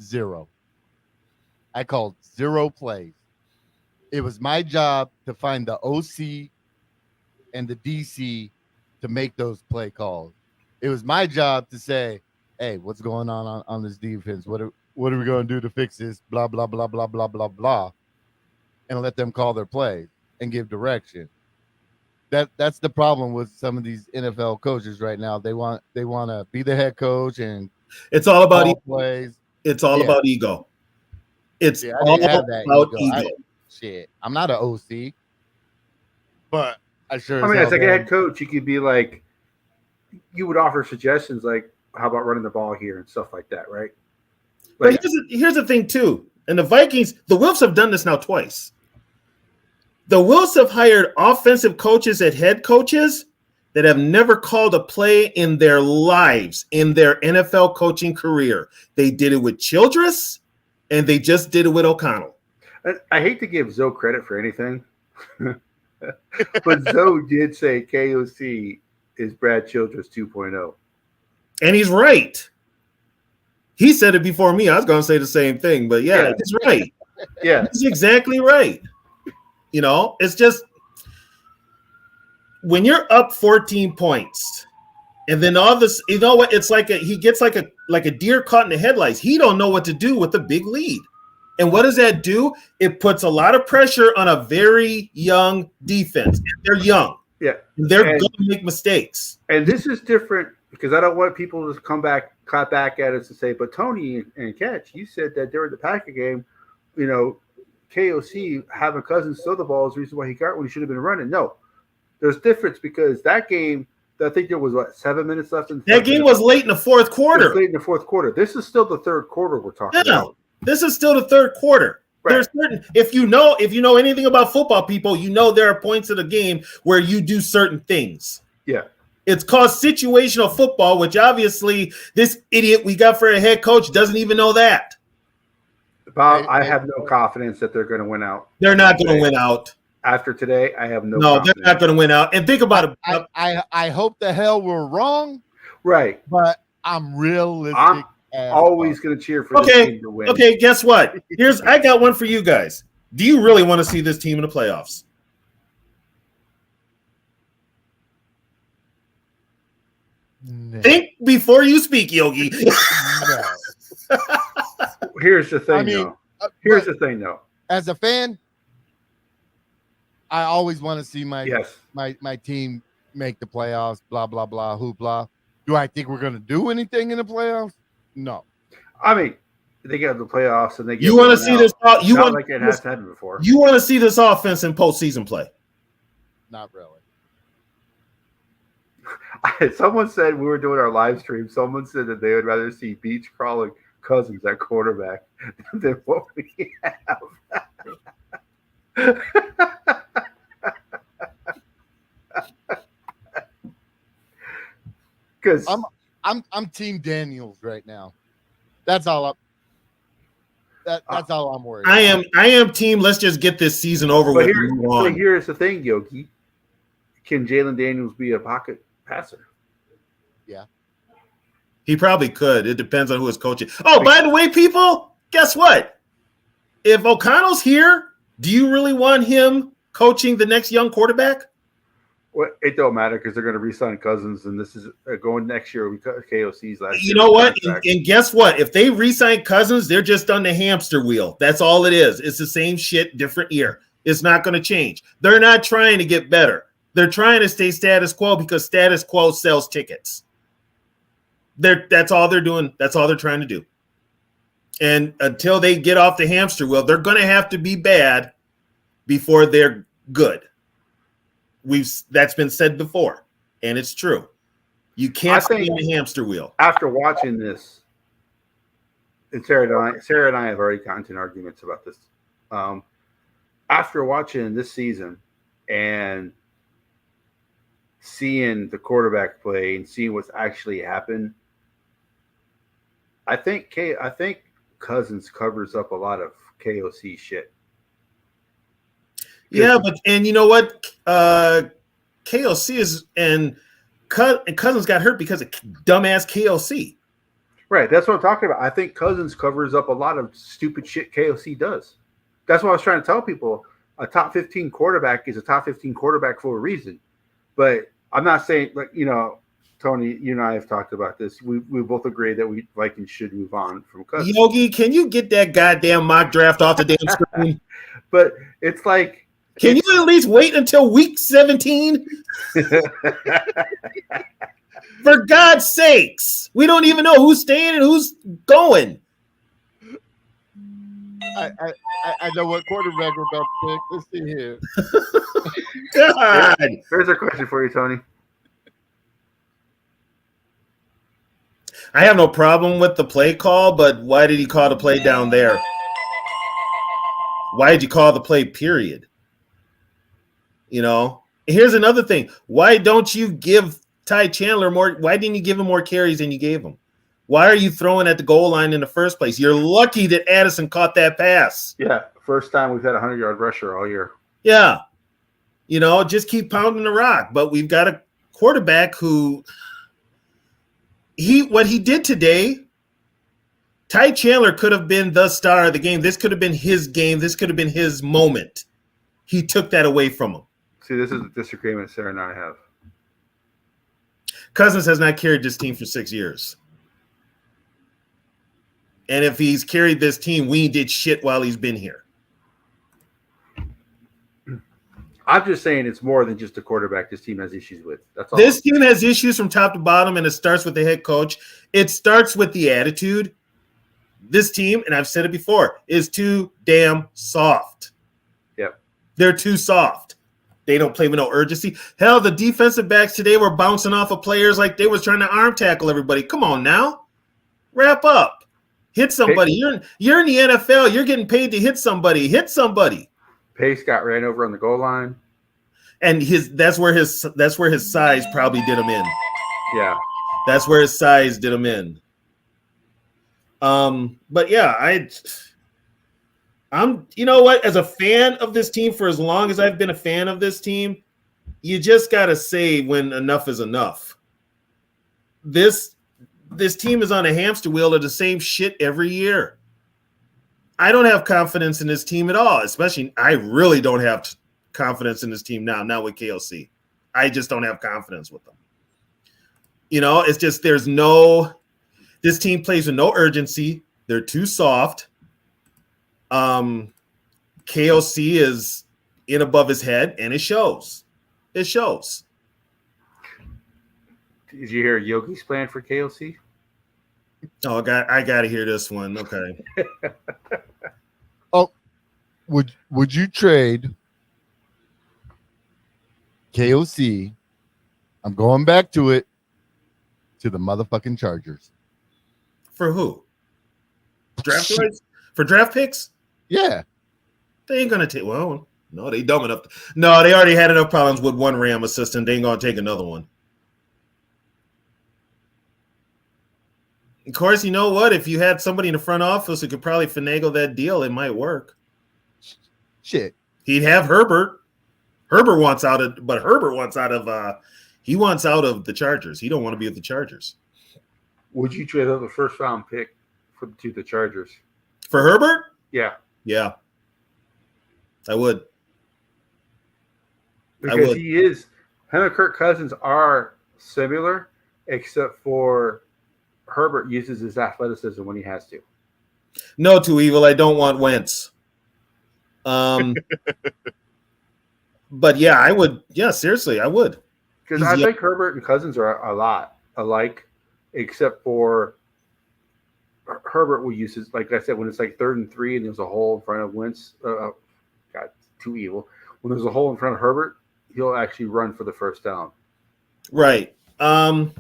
[SPEAKER 1] 0. I called 0 plays. It was my job to find the OC and the DC to make those play calls. It was my job to say, hey, what's going on this defense? What are we going to do to fix this? Blah, blah, blah, blah, blah, blah, blah. And let them call their plays and give direction. That's the problem with some of these NFL coaches right now. They want to be the head coach and
[SPEAKER 5] it's all about
[SPEAKER 1] plays.
[SPEAKER 5] It's all about ego. It's all about ego.
[SPEAKER 1] Shit, I'm not an OC, but I sure
[SPEAKER 3] I
[SPEAKER 1] as
[SPEAKER 3] mean,
[SPEAKER 1] hell
[SPEAKER 3] as like a
[SPEAKER 1] can.
[SPEAKER 3] head coach, you could be like, you would offer suggestions like, how about running the ball here and stuff like that, right?
[SPEAKER 5] But
[SPEAKER 3] Like,
[SPEAKER 5] here's the thing too. And the Vikings, the Wolves have done this now twice. The Wolves have hired offensive coaches at head coaches that have never called a play in their lives, in their NFL coaching career. They did it with Childress, and they just did it with O'Connell.
[SPEAKER 3] I hate to give Zoe credit for anything, but Zoe did say KOC is Brad Childress 2.0.
[SPEAKER 5] And he's right. He said it before me. I was going to say the same thing, but yeah, he's right.
[SPEAKER 3] Yeah.
[SPEAKER 5] He's exactly right. You know, it's just when you're up 14 points, and then all this, you know what? It's like he gets like a deer caught in the headlights. He don't know what to do with a big lead. And what does that do? It puts a lot of pressure on a very young defense. They're young.
[SPEAKER 3] Yeah.
[SPEAKER 5] They're going to make mistakes.
[SPEAKER 3] And this is different because I don't want people to clap back at us and say, but Tony and Catch, you said that during the Packer game, you know, KOC having Cousins throw the ball is the reason why he got when he should have been running. No, there's difference because that game, I think there was 7 minutes left in
[SPEAKER 5] that game was late in the fourth quarter.
[SPEAKER 3] Late in the fourth quarter. This is still the third quarter we're talking about.
[SPEAKER 5] This is still the third quarter. Right. There's certain if you know anything about football, people, you know there are points of the game where you do certain things.
[SPEAKER 3] Yeah.
[SPEAKER 5] It's called situational football, which obviously this idiot we got for a head coach doesn't even know that.
[SPEAKER 3] Bob, I have no confidence that they're going to win out.
[SPEAKER 5] They're not going to win out.
[SPEAKER 3] After today, I have no
[SPEAKER 5] confidence. They're not going to win out. And think about it.
[SPEAKER 1] I hope the hell we're wrong.
[SPEAKER 3] Right.
[SPEAKER 1] But I'm realistic.
[SPEAKER 3] I'm always going to cheer for this team to win.
[SPEAKER 5] Okay, guess what? I got one for you guys. Do you really want to see this team in the playoffs? No. Think before you speak, Yogi.
[SPEAKER 1] No.
[SPEAKER 3] Here's the thing, though. Here's the thing, though.
[SPEAKER 1] As a fan, I always want to see my team make the playoffs, blah, blah, blah, hoopla. Do I think we're going to do anything in the playoffs? No.
[SPEAKER 3] I mean, they get the playoffs and they get.
[SPEAKER 5] You want to see this? You want
[SPEAKER 3] like it has happened before.
[SPEAKER 5] You want to see this offense in postseason play?
[SPEAKER 1] Not really.
[SPEAKER 3] Someone said we were doing our live stream. Someone said that they would rather see Beach crawling Cousins at quarterback than what we have. Because
[SPEAKER 1] I'm Team Daniels right now. That's all. That's all I'm worried about.
[SPEAKER 5] I am team. Let's just get this season over with.
[SPEAKER 3] Here's the thing, Yogi. Can Jalen Daniels be a pocket passer?
[SPEAKER 1] Yeah.
[SPEAKER 5] He probably could. It depends on who is coaching. Oh, by the way, people, guess what? If O'Connell's here, do you really want him coaching the next young quarterback?
[SPEAKER 3] Well, it don't matter because they're going to re-sign Cousins, and this is going next year. We cut KOC's last year.
[SPEAKER 5] You know what? And guess what? If they re-sign Cousins, they're just on the hamster wheel. That's all it is. It's the same shit, different year. It's not going to change. They're not trying to get better. They're trying to stay status quo because status quo sells tickets. That's all they're doing. That's all they're trying to do. And until they get off the hamster wheel, they're going to have to be bad before they're good. That's been said before, and it's true. You can't stay in the hamster wheel.
[SPEAKER 3] After watching this, and Sarah and I have already gotten into arguments about this. After watching this season and seeing the quarterback play and seeing what's actually happened, I think Cousins covers up a lot of KOC shit.
[SPEAKER 5] Yeah, and you know what? KOC is and Cousins got hurt because of dumbass KOC.
[SPEAKER 3] Right, that's what I'm talking about. I think Cousins covers up a lot of stupid shit KOC does. That's what I was trying to tell people. A top 15 quarterback is a top 15 quarterback for a reason. But I'm not saying, like, you know, Tony, you and I have talked about this. We both agree that Vikings should move on from Cousins.
[SPEAKER 5] Yogi, can you get that goddamn mock draft off the damn screen?
[SPEAKER 3] But it's like,
[SPEAKER 5] can you at least wait until week 17? For God's sakes. We don't even know who's staying and who's going.
[SPEAKER 1] I know what quarterback we're about to pick. Let's see here.
[SPEAKER 5] God.
[SPEAKER 3] Here's a question for you, Tony.
[SPEAKER 5] I have no problem with the play call, but why did he call the play down there? Why did you call the play, period? You know, here's another thing. Why don't you give Ty Chandler more? Why didn't you give him more carries than you gave him? Why are you throwing at the goal line in the first place? You're lucky that Addison caught that pass.
[SPEAKER 3] Yeah, first time we've had a 100-yard rusher all year.
[SPEAKER 5] Yeah. You know, just keep pounding the rock. But we've got a quarterback who what he did today, Ty Chandler could have been the star of the game. This could have been his game. This could have been his moment. He took that away from him.
[SPEAKER 3] See, this is a disagreement Sarah and I have.
[SPEAKER 5] Cousins has not carried this team for 6 years. And if he's carried this team, we did shit while he's been here.
[SPEAKER 3] I'm just saying it's more than just a quarterback this team has issues with. That's all.
[SPEAKER 5] This team has issues from top to bottom, and it starts with the head coach. It starts with the attitude. This team, and I've said it before, is too damn soft.
[SPEAKER 3] Yep.
[SPEAKER 5] They're too soft. They don't play with no urgency. Hell, the defensive backs today were bouncing off of players like they was trying to arm tackle everybody. Come on now. Wrap up. Hit somebody. You're in the NFL. You're getting paid to hit somebody. Hit somebody.
[SPEAKER 3] Pace got ran over on the goal line.
[SPEAKER 5] And that's where his size probably did him in.
[SPEAKER 3] Yeah.
[SPEAKER 5] That's where his size did him in. But yeah, I'm you know what, as a fan of this team, for as long as I've been a fan of this team, you just gotta say when enough is enough. This team is on a hamster wheel of the same shit every year. I don't have confidence in this team at all, especially I really don't have confidence in this team now, not with KLC. I just don't have confidence with them. You know, it's just this team plays with no urgency. They're too soft. KLC is in above his head, and it shows. It shows.
[SPEAKER 3] Did you hear Yogi's plan for KLC?
[SPEAKER 5] Oh, I got to hear this one. Okay.
[SPEAKER 1] Oh, would you trade KOC? I'm going back to it, to the motherfucking Chargers.
[SPEAKER 5] For who? Draft rights? For draft picks?
[SPEAKER 1] Yeah.
[SPEAKER 5] They ain't gonna take. Well, no, they dumb enough. No, they already had enough problems with one Ram assistant. They ain't gonna take another one. Of course, you know what? If you had somebody in the front office who could probably finagle that deal, it might work.
[SPEAKER 1] Shit.
[SPEAKER 5] He'd have Herbert. Herbert wants out of he wants out of the Chargers. He don't want to be with the Chargers.
[SPEAKER 3] Would you trade up a first-round pick to the Chargers?
[SPEAKER 5] For Herbert?
[SPEAKER 3] Yeah.
[SPEAKER 5] Yeah. I would.
[SPEAKER 3] Because him and Kirk Cousins are similar, except for Herbert uses his athleticism when he has to.
[SPEAKER 5] No, too evil. I don't want Wentz. But yeah, I would. Yeah, seriously, I would.
[SPEAKER 3] Because I think Herbert and Cousins are a lot alike, except for Herbert will use his, like I said, when it's like 3rd and 3 and there's a hole in front of Wentz. God, too evil. When there's a hole in front of Herbert, he'll actually run for the first down.
[SPEAKER 5] Right.
[SPEAKER 3] Because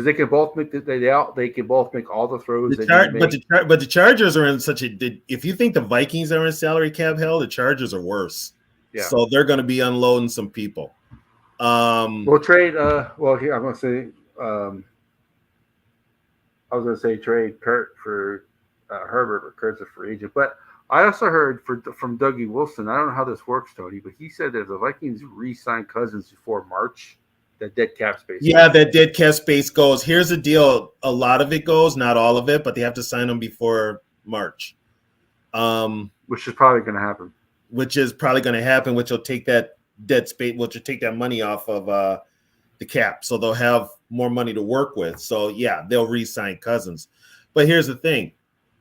[SPEAKER 3] they can both make they can both make all the throws.
[SPEAKER 5] But the Chargers are in such a. If you think the Vikings are in salary cap hell, the Chargers are worse.
[SPEAKER 3] Yeah.
[SPEAKER 5] So they're going to be unloading some people.
[SPEAKER 3] We'll trade. Here I'm going to say. I was going to say trade Kurt for Herbert, but Kurt's a free agent. But I also heard from Dougie Wilson. I don't know how this works, Tony, but he said that if the Vikings re-sign Cousins before March, that dead cap space.
[SPEAKER 5] Yeah, that dead cap space goes. Here's the deal: a lot of it goes, not all of it, but they have to sign them before March.
[SPEAKER 3] Which is probably going to happen.
[SPEAKER 5] Which will take that dead space, which will take that money off of the cap, so they'll have more money to work with. So yeah, they'll re-sign Cousins. But here's the thing: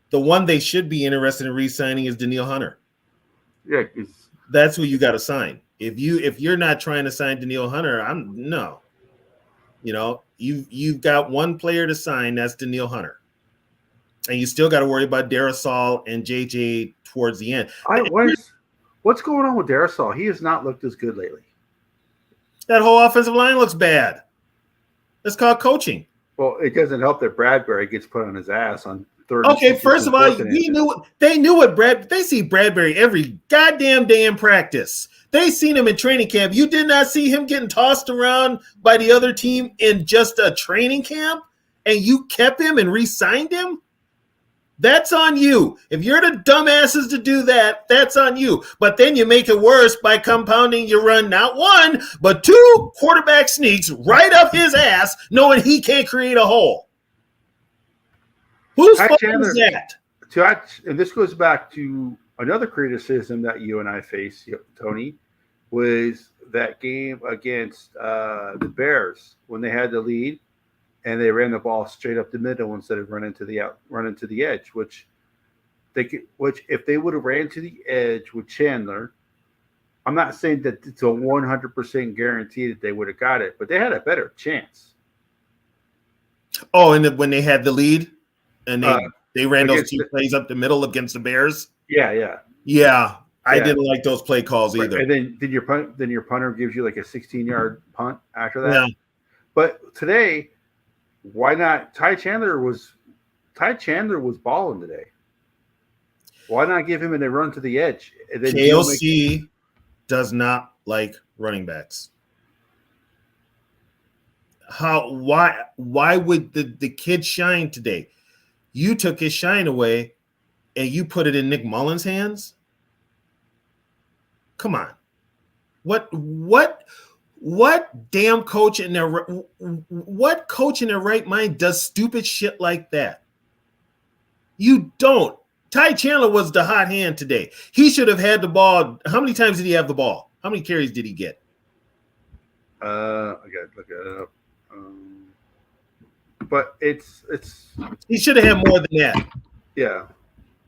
[SPEAKER 5] the one they should be interested in re-signing is Danielle Hunter.
[SPEAKER 3] Yeah,
[SPEAKER 5] that's who you got to sign. If you're not trying to sign Danielle Hunter, no. You know, you've got one player to sign. That's Danielle Hunter. And you still got to worry about Darasol and JJ towards the end.
[SPEAKER 3] What's going on with Darasol? He has not looked as good lately.
[SPEAKER 5] That whole offensive line looks bad. That's called coaching.
[SPEAKER 3] Well, it doesn't help that Bradbury gets put on his ass on third.
[SPEAKER 5] Okay, first of all, they knew what they see Bradbury every goddamn day in practice. They seen him in training camp. You did not see him getting tossed around by the other team in just a training camp, and you kept him and re-signed him? That's on you. If you're the dumbasses to do that, that's on you. But then you make it worse by compounding your run, not one, but two quarterback sneaks right up his ass, knowing he can't create a hole. Whose fault is that?
[SPEAKER 3] And this goes back to another criticism that you and I face, Tony, was that game against the Bears when they had the lead. And they ran the ball straight up the middle instead of running to the edge, which if they would have ran to the edge with Chandler, I'm not saying that it's a 100% guarantee that they would have got it, but they had a better chance.
[SPEAKER 5] Oh, and when they had the lead, and they ran those two plays up the middle against the Bears.
[SPEAKER 3] Yeah.
[SPEAKER 5] I didn't like those play calls either.
[SPEAKER 3] And then your punter gives you like a 16-yard punt after that.
[SPEAKER 5] Yeah.
[SPEAKER 3] But today, why not? Ty Chandler was balling today. Why not give him a run to the edge? And then
[SPEAKER 5] KOC does not like running backs. Why would the kid shine today? You took his shine away and you put it in Nick Mullins' hands? Come on. What damn coach in their right mind does stupid shit like that? You don't. Ty Chandler was the hot hand today. He should have had the ball. How many times did he have the ball? How many carries did he get?
[SPEAKER 3] I got to look it up. But it's
[SPEAKER 5] he should have had more than that.
[SPEAKER 3] Yeah.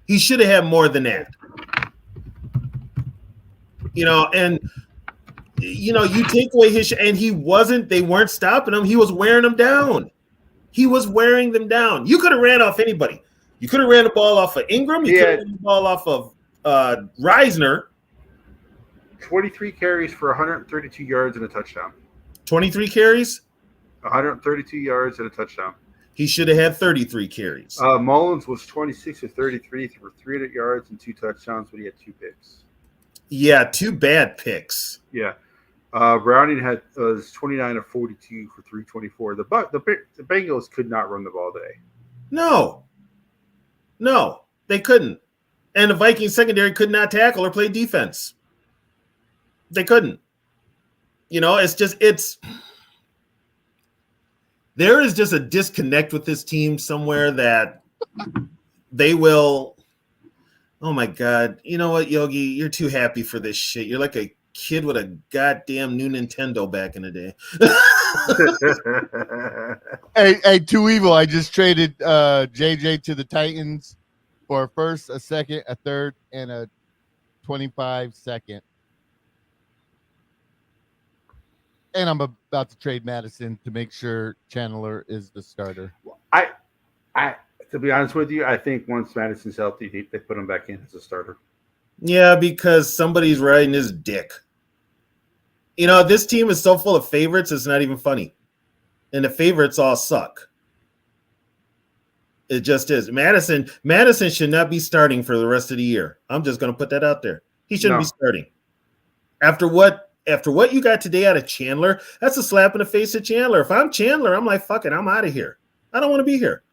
[SPEAKER 5] He should have had more than that. You take away his and they weren't stopping him. He was wearing them down. He was wearing them down. You could have ran off anybody. You could have ran the ball off of Ingram. You could have ran the ball off of Reisner.
[SPEAKER 3] 23 carries for 132 yards and a touchdown.
[SPEAKER 5] 23 carries?
[SPEAKER 3] 132 yards and a touchdown.
[SPEAKER 5] He should have had 33 carries.
[SPEAKER 3] Mullins was 26 of 33 for 300 yards and 2 touchdowns, but he had 2 picks.
[SPEAKER 5] Yeah, 2 bad picks.
[SPEAKER 3] Yeah. Browning was 29 of 42 for 324. The Bengals could not run the ball today. No, they couldn't. And the Vikings secondary could not tackle or play defense. They couldn't. There is just a disconnect with this team somewhere that they will. Oh my God. You know what, Yogi? You're too happy for this shit. You're like a kid with a goddamn new Nintendo back in the day.
[SPEAKER 1] Hey, Too Evil. I just traded JJ to the Titans for a first, a second, a third, and a 25-second. And I'm about to trade Madison to make sure Chandler is the starter.
[SPEAKER 3] To be honest with you, I think once Madison's healthy, they put him back in as a starter.
[SPEAKER 5] Yeah, because somebody's riding his dick. This team is so full of favorites, it's not even funny. And the favorites all suck. It just is. Madison should not be starting for the rest of the year. I'm just going to put that out there. He shouldn't be starting. After what you got today out of Chandler, that's a slap in the face of Chandler. If I'm Chandler, I'm like, fuck it, I'm out of here. I don't want to be here.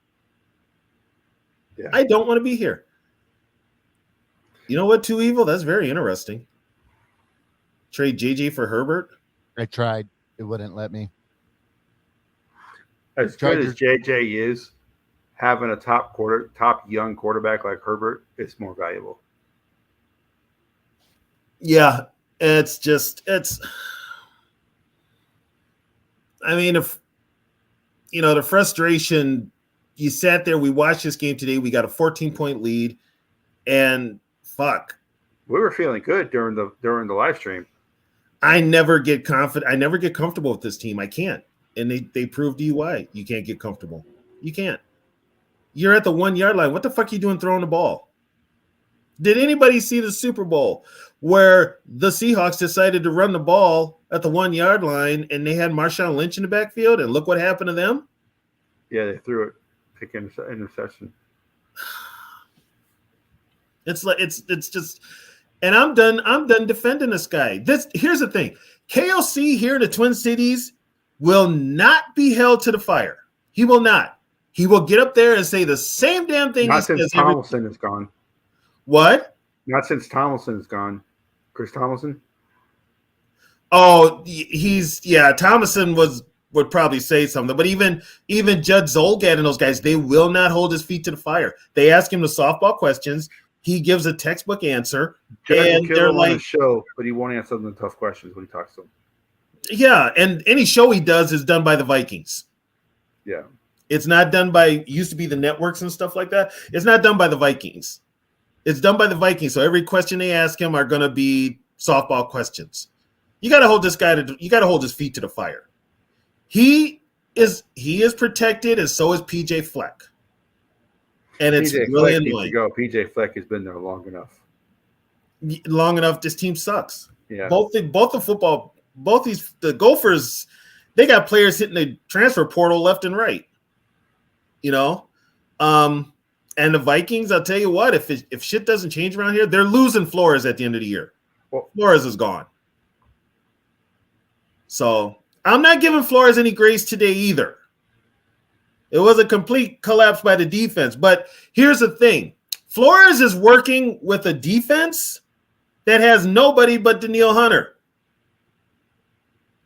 [SPEAKER 5] Yeah. I don't want to be here. You know what, Too Evil? That's very interesting. Trade JJ for Herbert?
[SPEAKER 1] I tried. It wouldn't let me.
[SPEAKER 3] As good as JJ is, having a top young quarterback like Herbert is more valuable.
[SPEAKER 5] Yeah, the frustration. You sat there, we watched this game today, we got a 14-point lead, and fuck.
[SPEAKER 3] We were feeling good during the live stream.
[SPEAKER 5] I never get confident. I never get comfortable with this team. I can't. And they proved to you why you can't get comfortable. You can't. you're at the 1 yard line. What the fuck are you doing throwing the ball? Did anybody see the Super Bowl where the Seahawks decided to run the ball at the 1 yard line and they had Marshawn Lynch in the backfield and look what happened to them?
[SPEAKER 3] Yeah, they threw it. Pick interception.
[SPEAKER 5] It's like it's just, and I'm done defending this guy. Here's the thing. KOC here in the Twin Cities will not be held to the fire. He will not. He will get up there and say the same damn thing.
[SPEAKER 3] Not since Tomlinson is gone.
[SPEAKER 5] What?
[SPEAKER 3] Not since Tomlinson is gone. Chris Tomlinson?
[SPEAKER 5] Oh, Tomlinson would probably say something, but even Judd Zolgad and those guys, they will not hold his feet to the fire. They ask him the softball questions. He gives a textbook answer, and they're like,
[SPEAKER 3] on show, but he won't answer the tough questions when he talks to them.
[SPEAKER 5] Yeah, and any show he does is done by the Vikings.
[SPEAKER 3] Yeah,
[SPEAKER 5] it's not done by used to be the networks and stuff like that. It's not done by the Vikings. It's done by the Vikings. So every question they ask him are going to be softball questions. You got to hold this guy you got to hold his feet to the fire. He is protected, and so is PJ Fleck. And it's
[SPEAKER 3] PJ
[SPEAKER 5] really
[SPEAKER 3] Fleck
[SPEAKER 5] annoying.
[SPEAKER 3] needs to go. PJ Fleck has been there long enough.
[SPEAKER 5] This team sucks.
[SPEAKER 3] Yeah.
[SPEAKER 5] Both the Gophers, they got players hitting the transfer portal left and right. You know? And the Vikings, I'll tell you what, if shit doesn't change around here, they're losing Flores at the end of the year.
[SPEAKER 3] Well,
[SPEAKER 5] Flores is gone. So I'm not giving Flores any grace today either. It was a complete collapse by the defense. But here's the thing. Flores is working with a defense that has nobody but Daniil Hunter.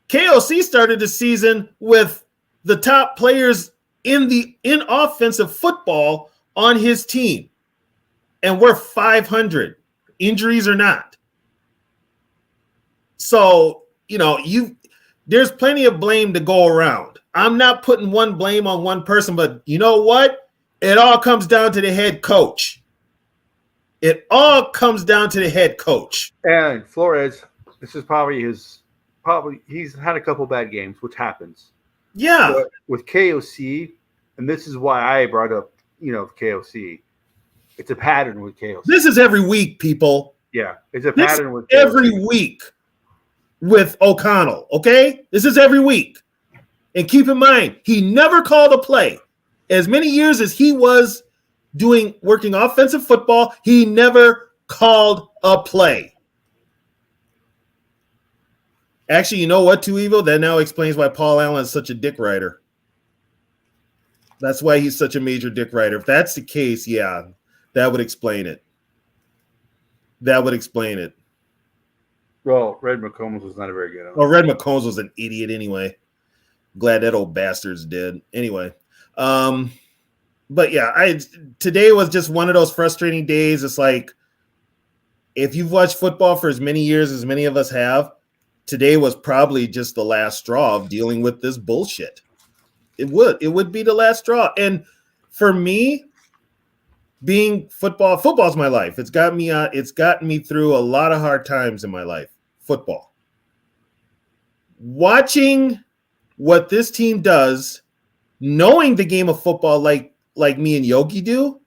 [SPEAKER 5] KOC started the season with the top players in offensive football on his team. And we're 500, injuries or not. So, there's plenty of blame to go around. I'm not putting one blame on one person, but you know what? It all comes down to the head coach. It all comes down to the head coach.
[SPEAKER 3] And Flores, this is he's had a couple bad games, which happens.
[SPEAKER 5] Yeah.
[SPEAKER 3] But with KOC, and this is why I brought up, KOC. It's a pattern with KOC.
[SPEAKER 5] This is every week, people.
[SPEAKER 3] Yeah, it's a pattern with KOC.
[SPEAKER 5] Every week with O'Connell, okay? This is every week. And keep in mind, he never called a play. As many years as he was working offensive football, he never called a play. Actually, you know what, Too Evil? That now explains why Paul Allen is such a dick rider. That's why he's such a major dick rider. If that's the case, yeah, that would explain it. That would explain it.
[SPEAKER 3] Well, Red McCombs was not a very good one.
[SPEAKER 5] Oh, Red McCombs was an idiot anyway. Glad that old bastard's dead. Anyway. But yeah, today was just one of those frustrating days. It's like, if you've watched football for as many years as many of us have, today was probably just the last straw of dealing with this bullshit. It would be the last straw. And for me, being football's my life. It's gotten me through a lot of hard times in my life. Football. Watching what this team does, knowing the game of football like me and Yogi do,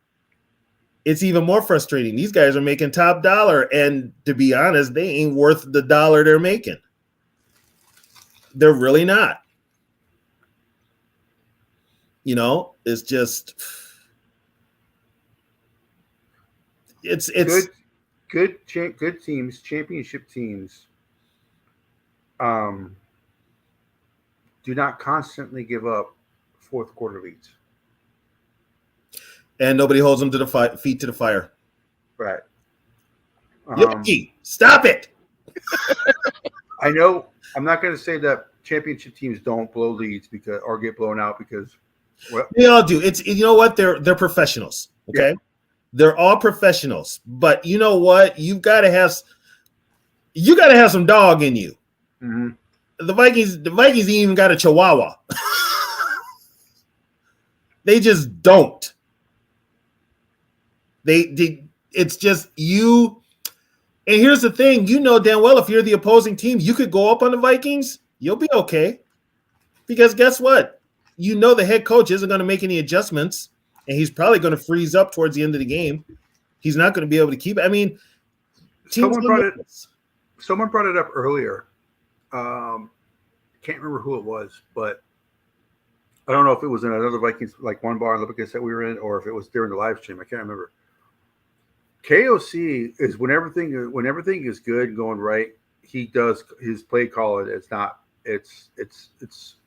[SPEAKER 5] it's even more frustrating. These guys are making top dollar, and to be honest, they ain't worth the dollar they're making. They're really not. It's just it's
[SPEAKER 3] good teams, championship teams, do not constantly give up fourth quarter leads,
[SPEAKER 5] and nobody holds them to the feet to the fire.
[SPEAKER 3] Right.
[SPEAKER 5] Yogi, stop it.
[SPEAKER 3] I know I'm not going to say that championship teams don't blow leads or get blown out because
[SPEAKER 5] they all do. You know what? They're professionals. Okay. Yeah. They're all professionals, but you know what? You got to have some dog in you.
[SPEAKER 3] Mm-hmm.
[SPEAKER 5] The Vikings even got a Chihuahua. They just don't. It's just you. And here's the thing, damn well, if you're the opposing team, you could go up on the Vikings. You'll be okay. Because guess what? The head coach isn't going to make any adjustments. and he's probably going to freeze up towards the end of the game. He's not going to be able to keep it. I mean,
[SPEAKER 3] Someone brought it up earlier. Can't remember who it was, but I don't know if it was in another Vikings, like one bar in Olympics that we were in, or if it was during the live stream. I can't remember. KOC is when everything is good and going right, he does his play calling. It's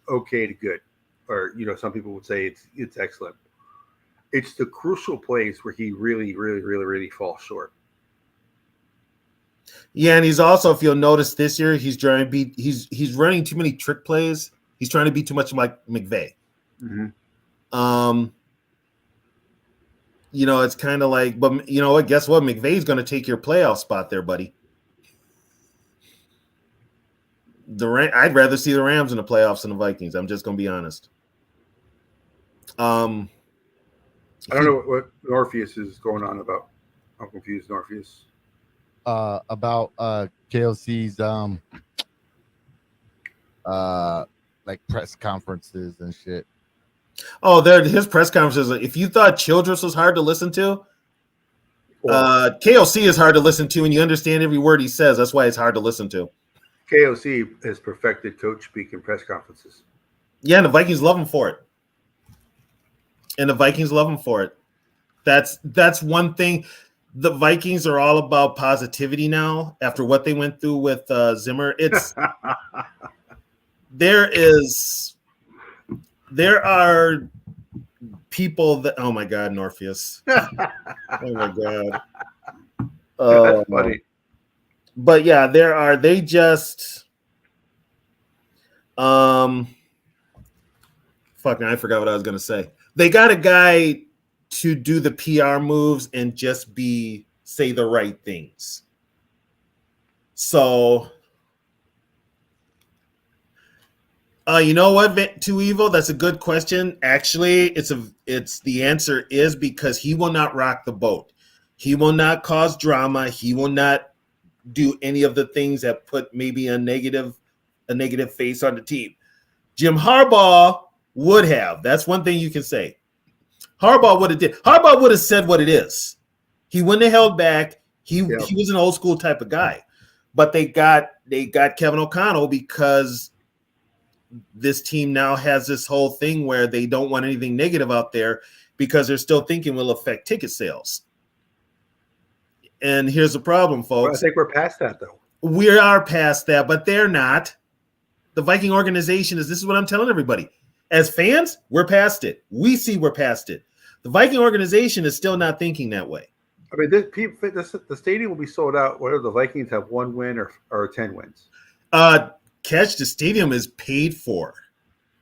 [SPEAKER 3] okay to good, or some people would say it's excellent. It's the crucial plays where he really falls short.
[SPEAKER 5] Yeah, and he's also, if you'll notice this year, he's running too many trick plays. He's trying to be too much like McVay.
[SPEAKER 3] Mm-hmm.
[SPEAKER 5] It's kind of like, but you know what? Guess what? McVay's going to take your playoff spot there, buddy. I'd rather see the Rams in the playoffs than the Vikings. I'm just going to be honest.
[SPEAKER 3] I don't know what Morpheus is going on about. I'm confused, Morpheus.
[SPEAKER 1] About KOC's like press conferences and shit.
[SPEAKER 5] Oh, his press conferences. If you thought Childress was hard to listen to, KOC is hard to listen to, and you understand every word he says. That's why it's hard to listen to.
[SPEAKER 3] KOC has perfected coach speak in press conferences.
[SPEAKER 5] Yeah, and the Vikings love him for it. That's one thing. The Vikings are all about positivity now after what they went through with Zimmer. There are people that, oh my God, Morpheus. Oh my God.
[SPEAKER 3] That's funny.
[SPEAKER 5] But yeah, they just fucking, I forgot what I was gonna say. They got a guy to do the PR moves and just say the right things. So you know what, Too Evil? That's a good question. Actually, it's the answer is because he will not rock the boat. He will not cause drama. He will not do any of the things that put maybe a negative face on the team. Jim Harbaugh would have. That's one thing you can say. Harbaugh would have said what it is. He wouldn't have held back. He was an old school type of guy. But they got Kevin O'Connell because this team now has this whole thing where they don't want anything negative out there because they're still thinking will affect ticket sales. And here's the problem, folks.
[SPEAKER 3] Well, I think we're past that, though.
[SPEAKER 5] We are past that, but they're not. The Viking organization this is what I'm telling everybody. As fans, we're past it. We see we're past it. The Viking organization is still not thinking that way.
[SPEAKER 3] I mean, the stadium will be sold out whether the Vikings have 1 win or 10 wins.
[SPEAKER 5] Catch, the stadium is paid for.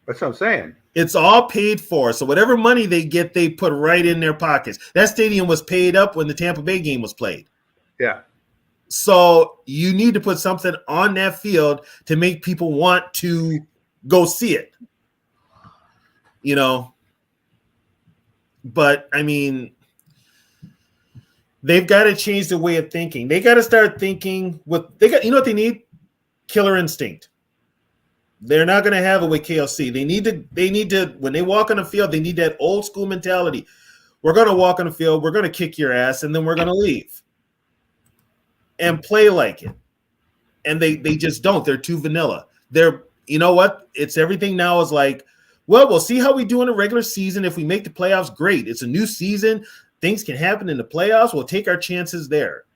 [SPEAKER 3] That's what I'm saying.
[SPEAKER 5] It's all paid for. So whatever money they get, they put right in their pockets. That stadium was paid up when the Tampa Bay game was played.
[SPEAKER 3] Yeah. So
[SPEAKER 5] you need to put something on that field to make people want to go see it. But I mean, they've got to change the way of thinking. They got to start thinking you know what they need? Killer instinct. They're not going to have it with KLC. They need to, when they walk on the field, they need that old school mentality. We're going to walk on the field, we're going to kick your ass, and then we're going to leave. And play like it. And they just don't. They're too vanilla. You know what? It's everything now is like, well, we'll see how we do in the regular season. If we make the playoffs, great. It's a new season. Things can happen in the playoffs. We'll take our chances there.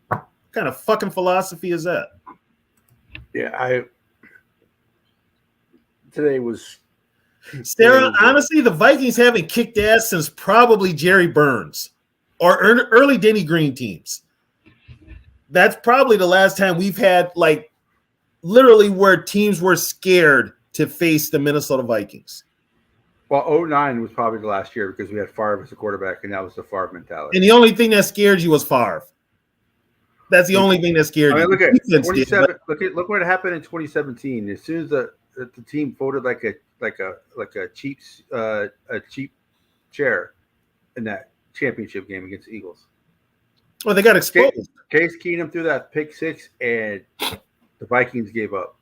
[SPEAKER 5] What kind of fucking philosophy is that?
[SPEAKER 3] Yeah, today was
[SPEAKER 5] Sarah, honestly, the Vikings haven't kicked ass since probably Jerry Burns or early Denny Green teams. That's probably the last time we've had, like, literally where teams were scared to face the Minnesota Vikings.
[SPEAKER 3] Well, 2009 was probably the last year because we had Favre as a quarterback, and that was the Favre mentality.
[SPEAKER 5] And the only thing that scared you was Favre. That's the only thing that scared you.
[SPEAKER 3] Look at 27. Look what happened in 2017. As soon as the team folded like a cheap chair in that championship game against the Eagles.
[SPEAKER 5] Well, they got exposed.
[SPEAKER 3] Case Keenum threw that pick six, and the Vikings gave up.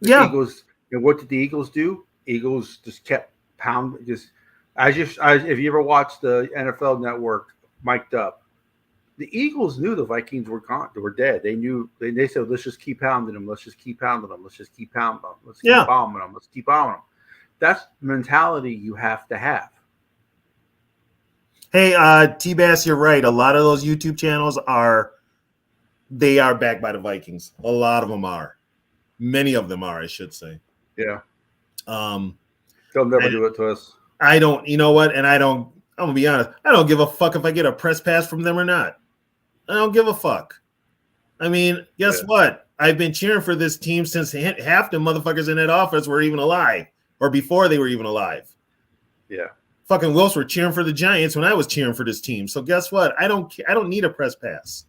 [SPEAKER 3] Eagles. And what did the Eagles do? Eagles just kept pounding. If you ever watched the NFL Network, mic'd up, the Eagles knew the Vikings were gone. They were dead. They knew. They said, "Let's just keep pounding them. Let's just keep pounding them. Let's just keep pounding them. Let's keep bombing them. Let's keep bombing them." That's the mentality you have to have.
[SPEAKER 5] Hey, T-Bass, you're right. A lot of those YouTube channels are backed by the Vikings. A lot of them are. Many of them are, I should say.
[SPEAKER 3] Yeah.
[SPEAKER 5] They'll
[SPEAKER 3] never do it to us.
[SPEAKER 5] I don't. You know what? And I'm gonna be honest. I don't give a fuck if I get a press pass from them or not. I don't give a fuck. I mean, guess what? I've been cheering for this team since half the motherfuckers in that office were even alive, or before they were even alive.
[SPEAKER 3] Yeah.
[SPEAKER 5] Fucking Wills were cheering for the Giants when I was cheering for this team. So guess what? I don't need a press pass.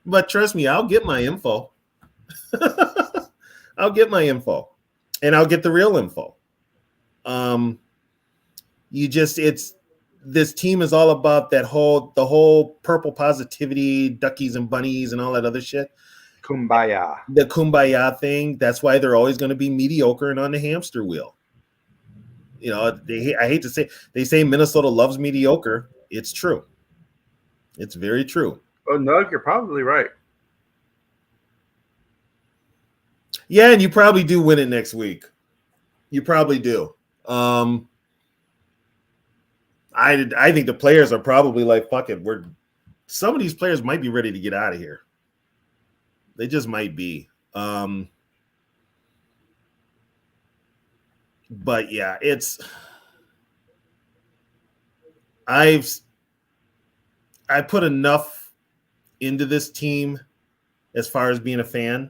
[SPEAKER 5] But trust me, I'll get my info. I'll get my info, and I'll get the real info. This team is all about the whole purple positivity, duckies and bunnies and all that other shit.
[SPEAKER 3] Kumbaya.
[SPEAKER 5] The kumbaya thing. That's why they're always going to be mediocre and on the hamster wheel. You know, I hate to say, they say Minnesota loves mediocre. It's true. It's very true.
[SPEAKER 3] Oh, no, you're probably right.
[SPEAKER 5] Yeah, and you probably do win it next week. You probably do. I think the players are probably like, fuck it. Some of these players might be ready to get out of here. They just might be. But yeah, I put enough into this team as far as being a fan.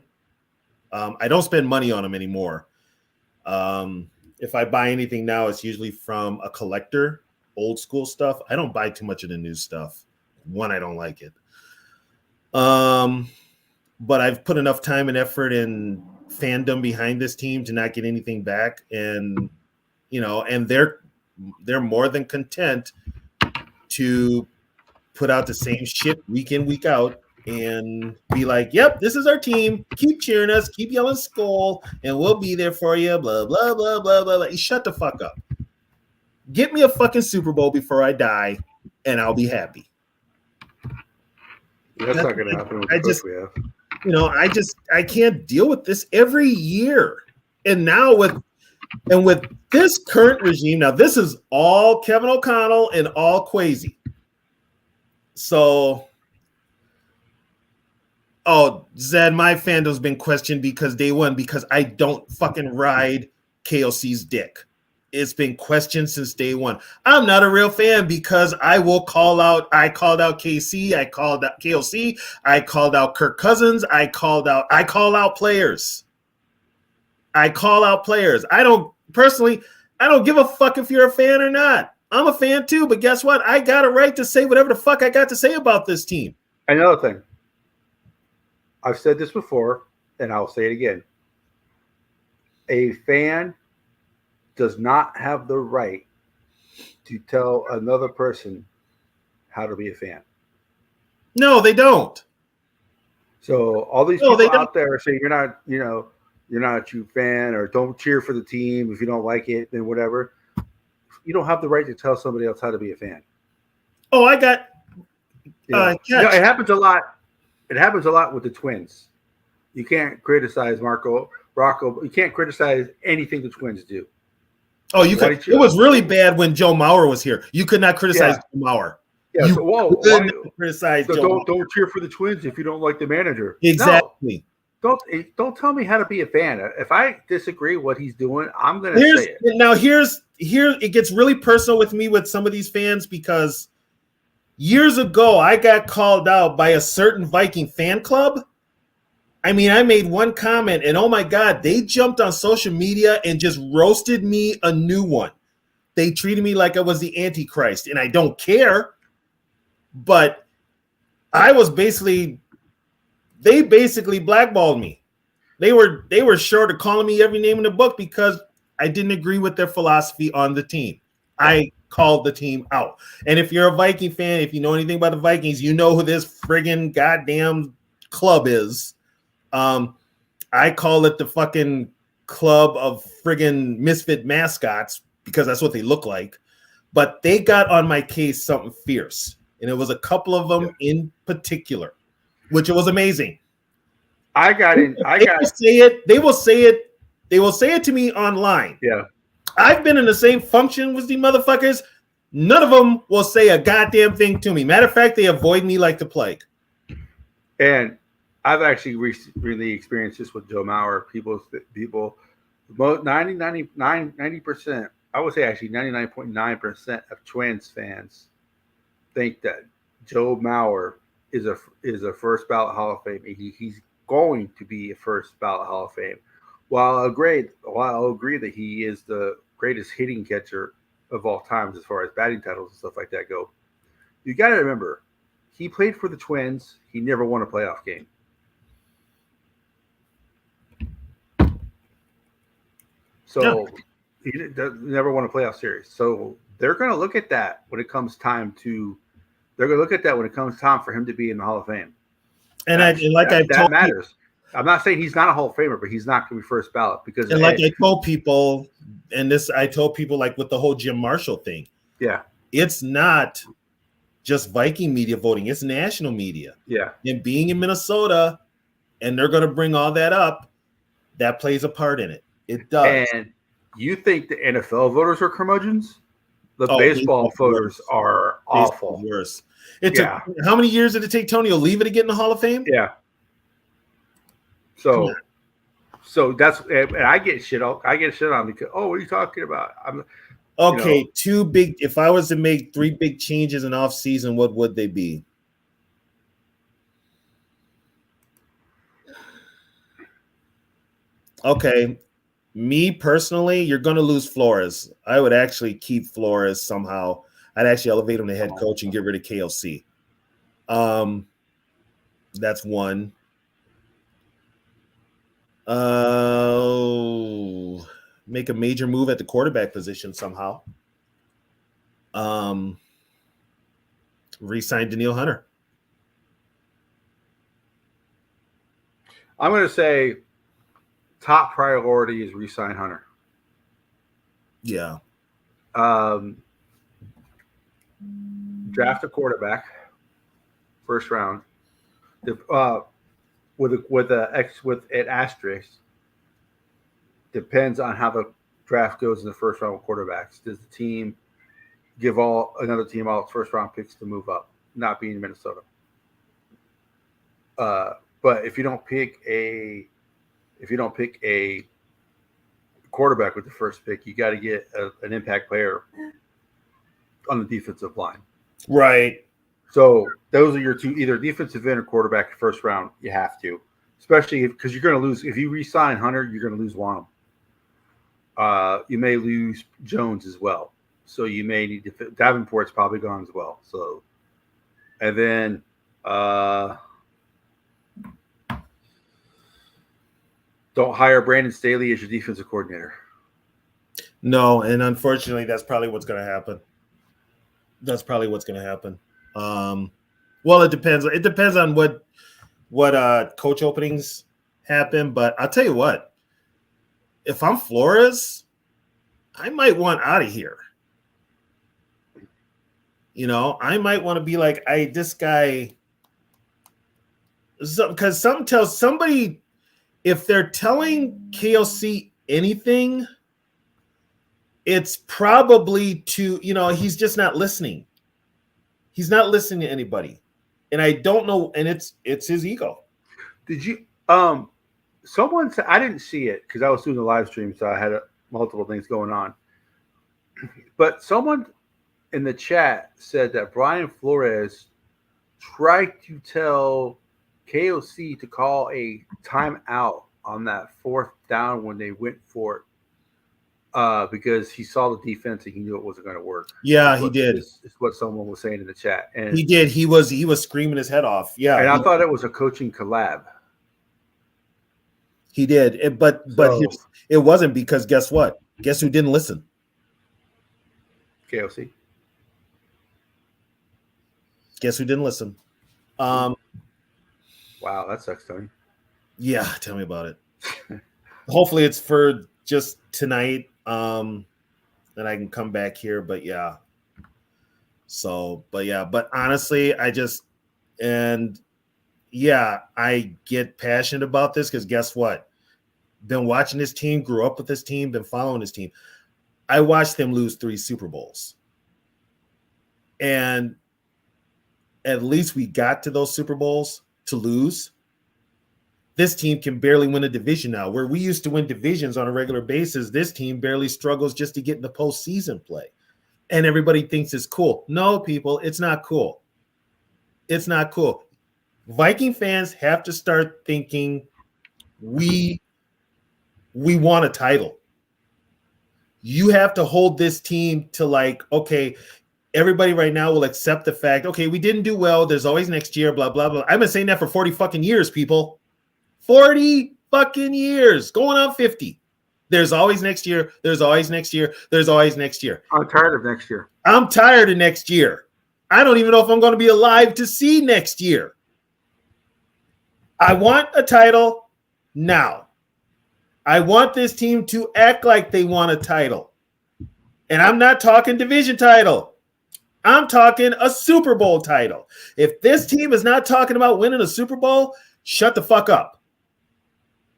[SPEAKER 5] I don't spend money on them anymore. If I buy anything now, it's usually from a collector, old school stuff. I don't buy too much of the new stuff. One, I don't like it. But I've put enough time and effort and fandom behind this team to not get anything back. And, you know, and they're more than content to put out the same shit week in, week out and be like, yep, this is our team. Keep cheering us, keep yelling Skull, and we'll be there for you, blah, blah, blah, blah, blah, blah. You shut the fuck up. Get me a fucking Super Bowl before I die, and I'll be happy.
[SPEAKER 3] That's not going to happen with the coach we have.
[SPEAKER 5] You know, I can't deal with this every year. And now with this current regime, now this is all Kevin O'Connell and all Kwesi. So, Zed, my fandom's been questioned because day one, because I don't fucking ride KOC's dick. It's been questioned since day one. I'm not a real fan because I called out KC, I called out KOC, I called out Kirk Cousins, I call out players. I don't give a fuck if you're a fan or not. I'm a fan too, but guess what? I got a right to say whatever the fuck I got to say about this team.
[SPEAKER 3] Another thing. I've said this before, and I'll say it again. A fan does not have the right to tell another person how to be a fan.
[SPEAKER 5] No, they don't.
[SPEAKER 3] So all these people out there saying you're not a true fan, or don't cheer for the team if you don't like it, then whatever. You don't have the right to tell somebody else how to be a fan.
[SPEAKER 5] Oh, I got.
[SPEAKER 3] It happens a lot. It happens a lot with the Twins. You can't criticize Rocco. You can't criticize anything the Twins do.
[SPEAKER 5] Oh, you could. It was really bad when Joe Mauer was here. You could not criticize Joe Mauer.
[SPEAKER 3] Yeah,
[SPEAKER 5] you
[SPEAKER 3] could
[SPEAKER 5] not criticize
[SPEAKER 3] so
[SPEAKER 5] Joe.
[SPEAKER 3] Don't cheer for the Twins if you don't like the manager.
[SPEAKER 5] Exactly.
[SPEAKER 3] No, don't tell me how to be a fan. If I disagree with what he's doing, I'm going to say it.
[SPEAKER 5] Now here it gets really personal with me with some of these fans, because years ago I got called out by a certain Viking fan club. I mean, I made one comment and oh my God, they jumped on social media and just roasted me a new one. They treated me like I was the Antichrist, and I don't care. But they basically blackballed me. They were short of calling me every name in the book because I didn't agree with their philosophy on the team. I called the team out. And if you're a Viking fan, if you know anything about the Vikings, you know who this friggin' goddamn club is. I call it the fucking club of friggin' misfit mascots because that's what they look like. but they got on my case something fierce, and it was a couple of them in particular, which was amazing.
[SPEAKER 3] I got.
[SPEAKER 5] They will say it. They will say it. They will say it to me online.
[SPEAKER 3] Yeah.
[SPEAKER 5] I've been in the same function with these motherfuckers. None of them will say a goddamn thing to me. Matter of fact, they avoid me like the plague.
[SPEAKER 3] And I've actually really experienced this with Joe Mauer. People, 90%, I would say actually 99.9% of Twins fans think that Joe Mauer is a first ballot Hall of Fame. He's going to be a first ballot Hall of Fame. While I'll agree that he is the greatest hitting catcher of all times as far as batting titles and stuff like that go, you got to remember, he played for the Twins. He never won a playoff game. So he never won a playoff series. So they're going to look at that when it comes time for him to be in the Hall of Fame.
[SPEAKER 5] And that
[SPEAKER 3] matters. I'm not saying he's not a Hall of Famer, but he's not going to be first ballot because.
[SPEAKER 5] And like I told people, I told people like with the whole Jim Marshall thing.
[SPEAKER 3] Yeah,
[SPEAKER 5] it's not just Viking media voting; it's national media.
[SPEAKER 3] Yeah,
[SPEAKER 5] and being in Minnesota, and they're going to bring all that up. That plays a part in it. It does.
[SPEAKER 3] And you think the NFL voters are curmudgeons? The baseball voters are awful.
[SPEAKER 5] Worse. It took how many years did it take Tony Oliva to get in the Hall of Fame?
[SPEAKER 3] Yeah. So that's and I get shit on because what are you talking about?
[SPEAKER 5] Two big. If I was to make 3 big changes in off season, what would they be? Okay, me personally, you're going to lose Flores. I would actually keep Flores somehow. I'd actually elevate him to head coach and get rid of KLC. That's one. Make a major move at the quarterback position somehow. Re-sign Daniil Hunter.
[SPEAKER 3] I'm going to say top priority is re-sign Hunter.
[SPEAKER 5] Yeah.
[SPEAKER 3] Draft a quarterback, first round. With an asterisk, depends on how the draft goes in the first round with quarterbacks. Does the team give another team all its first round picks to move up? Not being Minnesota. But if you don't pick a quarterback with the first pick, you got to get an impact player on the defensive line.
[SPEAKER 5] Right.
[SPEAKER 3] So those are your two, either defensive end or quarterback first round. You have to, especially because you're going to lose. If you re-sign Hunter, you're going to lose one of them. You may lose Jones as well. So you may need to. Davenport's probably gone as well. So, and then don't hire Brandon Staley as your defensive coordinator.
[SPEAKER 5] No, and unfortunately, that's probably what's going to happen. Well, it depends. It depends on what coach openings happen. But I'll tell you what, if I'm Flores, I might want out of here. I might want to be like, this guy, because something tells somebody, if they're telling KLC anything, it's probably to, he's just not listening. He's not listening to anybody. And I don't know. And it's his ego.
[SPEAKER 3] Did you, someone said, I didn't see it because I was doing the live stream. So I had multiple things going on, but someone in the chat said that Brian Flores tried to tell KOC to call a timeout on that 4th down when they went for it. Because he saw the defense and he knew it wasn't going to work.
[SPEAKER 5] Yeah, he did.
[SPEAKER 3] It's what someone was saying in the chat. And
[SPEAKER 5] he did. He was screaming his head off. Yeah.
[SPEAKER 3] And I thought it was a coaching collab.
[SPEAKER 5] He did. But it wasn't, because guess what? Guess who didn't listen?
[SPEAKER 3] KOC.
[SPEAKER 5] Guess who didn't listen?
[SPEAKER 3] Wow, that sucks, Tony.
[SPEAKER 5] Yeah, tell me about it. Hopefully it's for just tonight. And I can come back here, but yeah, So, but honestly, I get passionate about this because guess what? Been watching this team, grew up with this team, been following this team. I watched them lose 3 Super Bowls. And at least we got to those Super Bowls to lose. This team can barely win a division now. Where we used to win divisions on a regular basis, this team barely struggles just to get in the postseason play. And everybody thinks it's cool. No, people, it's not cool. It's not cool. Viking fans have to start thinking we want a title. You have to hold this team to like, okay, everybody right now will accept the fact, okay, we didn't do well. There's always next year, blah, blah, blah. I've been saying that for 40 fucking years, people. 40 fucking years, going on 50. There's always next year. There's always next year. There's always next year.
[SPEAKER 3] I'm tired of next year.
[SPEAKER 5] I'm tired of next year. I don't even know if I'm going to be alive to see next year. I want a title now. I want this team to act like they want a title. And I'm not talking division title. I'm talking a Super Bowl title. If this team is not talking about winning a Super Bowl, shut the fuck up.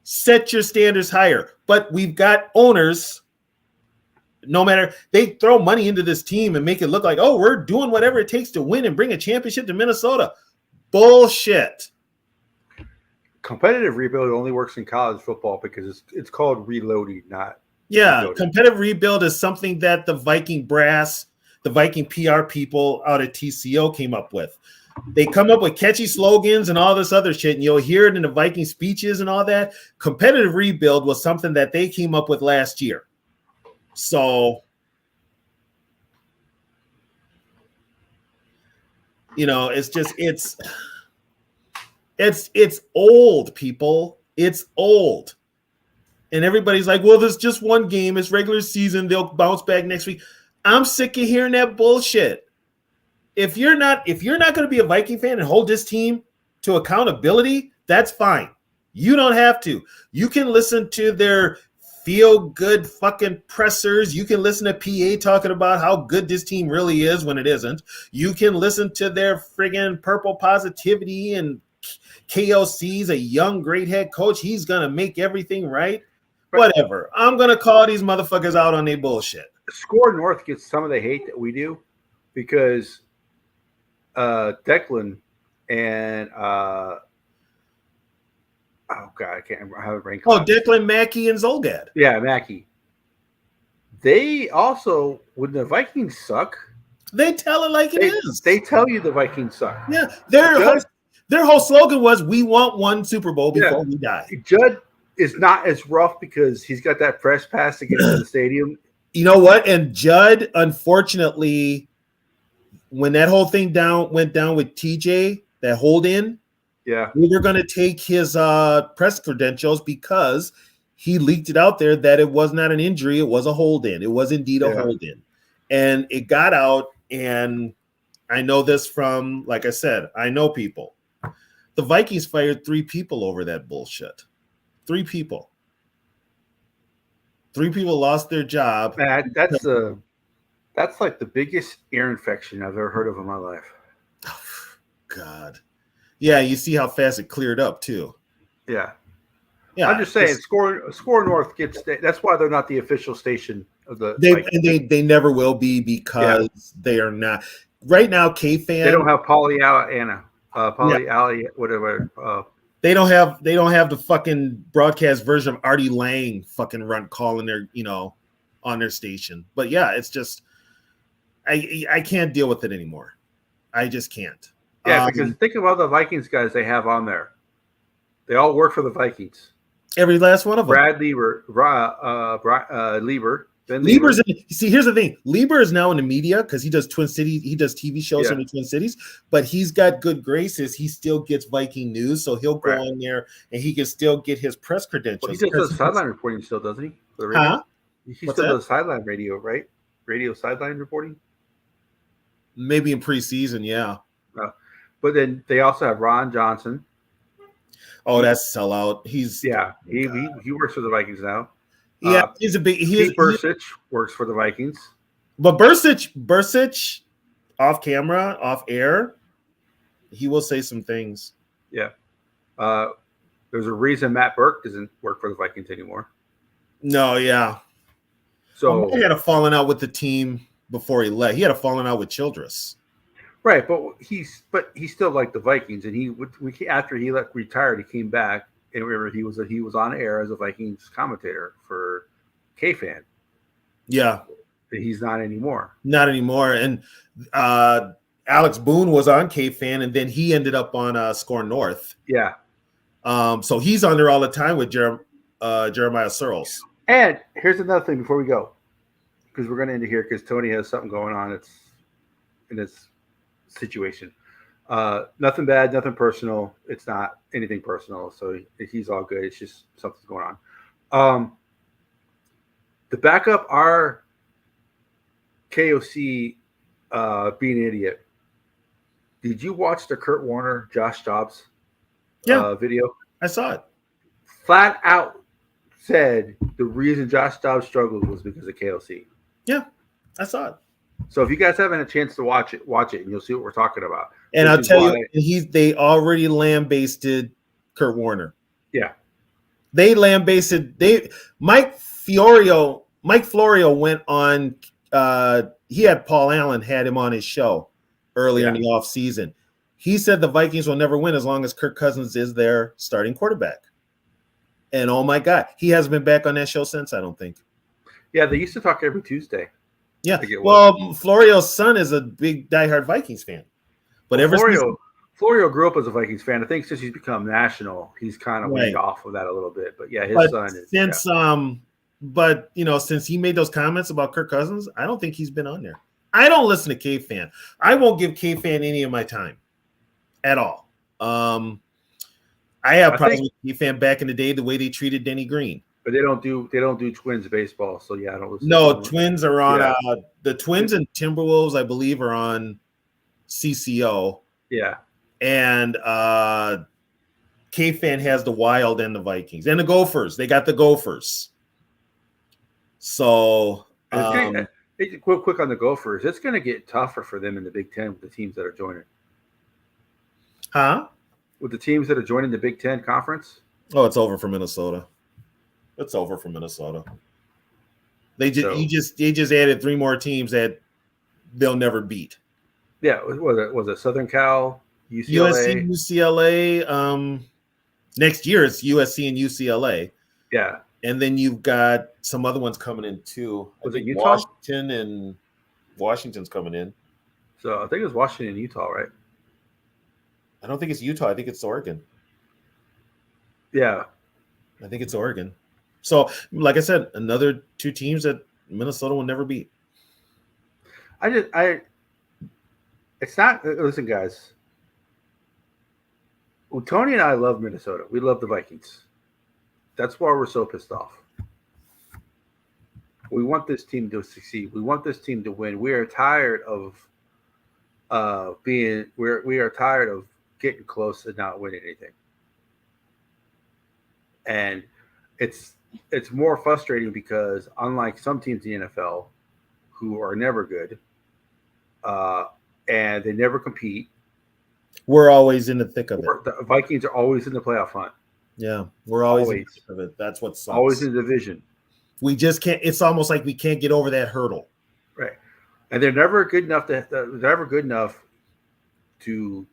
[SPEAKER 5] Set your standards higher. But we've got owners, no matter, they throw money into this team and make it look like, oh, we're doing whatever it takes to win and bring a championship to Minnesota. Bullshit.
[SPEAKER 3] Competitive rebuild only works in college football because it's called reloading, not rebuilding.
[SPEAKER 5] Competitive rebuild is something that the Viking brass, the Viking PR people out at TCO came up with. They come up with catchy slogans and all this other shit, and you'll hear it in the Viking speeches and all that. Competitive rebuild was something that they came up with last year. So, it's old, people. It's old. And everybody's like, well, there's just one game. It's regular season. They'll bounce back next week. I'm sick of hearing that bullshit. If you're not going to be a Viking fan and hold this team to accountability, that's fine. You don't have to. You can listen to their feel-good fucking pressers. You can listen to PA talking about how good this team really is when it isn't. You can listen to their friggin' purple positivity and KOC's a young, great head coach. He's going to make everything right. Whatever. I'm going to call these motherfuckers out on their bullshit.
[SPEAKER 3] Score North gets some of the hate that we do because Declan and oh god, I can't remember how it ranked.
[SPEAKER 5] Oh, Declan, Mackey, and Zolgad.
[SPEAKER 3] Yeah, Mackey. They also, when the Vikings suck,
[SPEAKER 5] they tell it like it is.
[SPEAKER 3] They tell you the Vikings suck.
[SPEAKER 5] Yeah, their whole slogan was, "We want one Super Bowl before we die."
[SPEAKER 3] Judd is not as rough because he's got that press pass to get into the stadium.
[SPEAKER 5] You know what? And Judd, unfortunately, when that whole thing went down with TJ, that hold in, we were going to take his press credentials because he leaked it out there that it was not an injury, it was a hold in. It was indeed a hold in, and it got out. And I know this from, like I said, I know people. The Vikings fired 3 people over that bullshit. 3 people. 3 people lost their job.
[SPEAKER 3] Man, that's like the biggest ear infection I've ever heard of in my life.
[SPEAKER 5] God. Yeah, you see how fast it cleared up too.
[SPEAKER 3] Yeah.
[SPEAKER 5] Yeah.
[SPEAKER 3] I'm just saying, Score North gets. That's why they're not the official station of the.
[SPEAKER 5] They never will be because they are not. Right now, K-Fan.
[SPEAKER 3] They don't have Polly whatever.
[SPEAKER 5] They don't have the fucking broadcast version of Artie Lang fucking calling their on their station. But yeah, it's just I can't deal with it anymore. I just can't.
[SPEAKER 3] Yeah, because think of all the Vikings guys they have on there. They all work for the Vikings.
[SPEAKER 5] Every last one of them.
[SPEAKER 3] Brad Lieber, Lieber.
[SPEAKER 5] Lieber's see, here's the thing. Lieber is now in the media because he does Twin Cities. He does TV shows in the Twin Cities, but he's got good graces. He still gets Viking news, so he'll go on there and he can still get his press credentials.
[SPEAKER 3] Well, he still does sideline reporting, still doesn't he? For the radio?
[SPEAKER 5] Huh?
[SPEAKER 3] He still does sideline radio, right? Radio sideline reporting.
[SPEAKER 5] Maybe in preseason, yeah.
[SPEAKER 3] But then they also have Ron Johnson.
[SPEAKER 5] Oh, that's sellout. He
[SPEAKER 3] works for the Vikings now.
[SPEAKER 5] Yeah, he's a big.
[SPEAKER 3] Pete Bursich works for the Vikings.
[SPEAKER 5] But Bursich, off camera, off air, he will say some things.
[SPEAKER 3] Yeah. There's a reason Matt Burke doesn't work for the Vikings anymore.
[SPEAKER 5] No, yeah.
[SPEAKER 3] So
[SPEAKER 5] he had a falling out with the team before he left. He had a falling out with Childress.
[SPEAKER 3] right, but he's still liked the Vikings, and after he retired, he came back, and remember he was on air as a Vikings commentator for KFan.
[SPEAKER 5] Yeah,
[SPEAKER 3] But he's not anymore.
[SPEAKER 5] not anymore. And Alex Boone was on KFan, and then he ended up on Score North.
[SPEAKER 3] Yeah.
[SPEAKER 5] So he's on there all the time with Jeremiah Searles.
[SPEAKER 3] And here's another thing before we go, because we're going to end it here because Tony has something going on. It's in this situation. Nothing bad, nothing personal. It's not anything personal, so he's all good. It's just something's going on. The backup our KOC being an idiot. Did you watch the Kurt Warner Josh Dobbs video?
[SPEAKER 5] I saw it.
[SPEAKER 3] Flat out said the reason Josh Dobbs struggled was because of KOC.
[SPEAKER 5] Yeah, I saw it.
[SPEAKER 3] So if you guys haven't had a chance to watch it, and you'll see what we're talking about.
[SPEAKER 5] And I'll tell you, they already lambasted Kurt Warner.
[SPEAKER 3] Yeah.
[SPEAKER 5] They lambasted Mike Florio went on he had Paul Allen had him on his show earlier in the offseason. He said the Vikings will never win as long as Kirk Cousins is their starting quarterback. And oh my God, he hasn't been back on that show since, I don't think.
[SPEAKER 3] Yeah, they used to talk every Tuesday.
[SPEAKER 5] Yeah. Well, Florio's son is a big diehard Vikings fan. But
[SPEAKER 3] Florio grew up as a Vikings fan. I think since he's become national, he's kind of weaned off of that a little bit. But yeah, his son is.
[SPEAKER 5] Since he made those comments about Kirk Cousins, I don't think he's been on there. I don't listen to K-Fan. I won't give K-Fan any of my time at all. I have problems with K-Fan back in the day, the way they treated Denny Green.
[SPEAKER 3] But they don't do Twins baseball, so yeah, I don't listen.
[SPEAKER 5] No, Twins are on the Twins and Timberwolves, I believe, are on CCO.
[SPEAKER 3] Yeah.
[SPEAKER 5] And K-Fan has the Wild and the Vikings. And the Gophers. They got the Gophers. So
[SPEAKER 3] quick on the Gophers. It's going to get tougher for them in the Big Ten with the teams that are joining.
[SPEAKER 5] Huh?
[SPEAKER 3] With the teams that are joining the Big Ten conference?
[SPEAKER 5] Oh, it's over for Minnesota. It's over for Minnesota. They just added 3 more teams that they'll never beat.
[SPEAKER 3] Yeah, was it Southern Cal, UCLA?
[SPEAKER 5] USC, UCLA. Next year it's USC and UCLA.
[SPEAKER 3] Yeah.
[SPEAKER 5] And then you've got some other ones coming in too.
[SPEAKER 3] Was it Utah?
[SPEAKER 5] Washington's coming in.
[SPEAKER 3] So I think it was Washington and Utah, right?
[SPEAKER 5] I don't think it's Utah. I think it's Oregon.
[SPEAKER 3] Yeah.
[SPEAKER 5] I think it's Oregon. So, like I said, another 2 teams that Minnesota will never beat.
[SPEAKER 3] It's not, listen, guys. Well, Tony and I love Minnesota. We love the Vikings. That's why we're so pissed off. We want this team to succeed. We want this team to win. We are tired of we are tired of getting close and not winning anything. And it's more frustrating because unlike some teams in the NFL who are never good, and they never compete,
[SPEAKER 5] we're always in the thick of it.
[SPEAKER 3] The Vikings are always in the playoff hunt.
[SPEAKER 5] Yeah, we're always in the thick of it. That's what sucks.
[SPEAKER 3] Always in the division.
[SPEAKER 5] We just can't. It's almost like we can't get over that hurdle.
[SPEAKER 3] Right, and they're never good enough to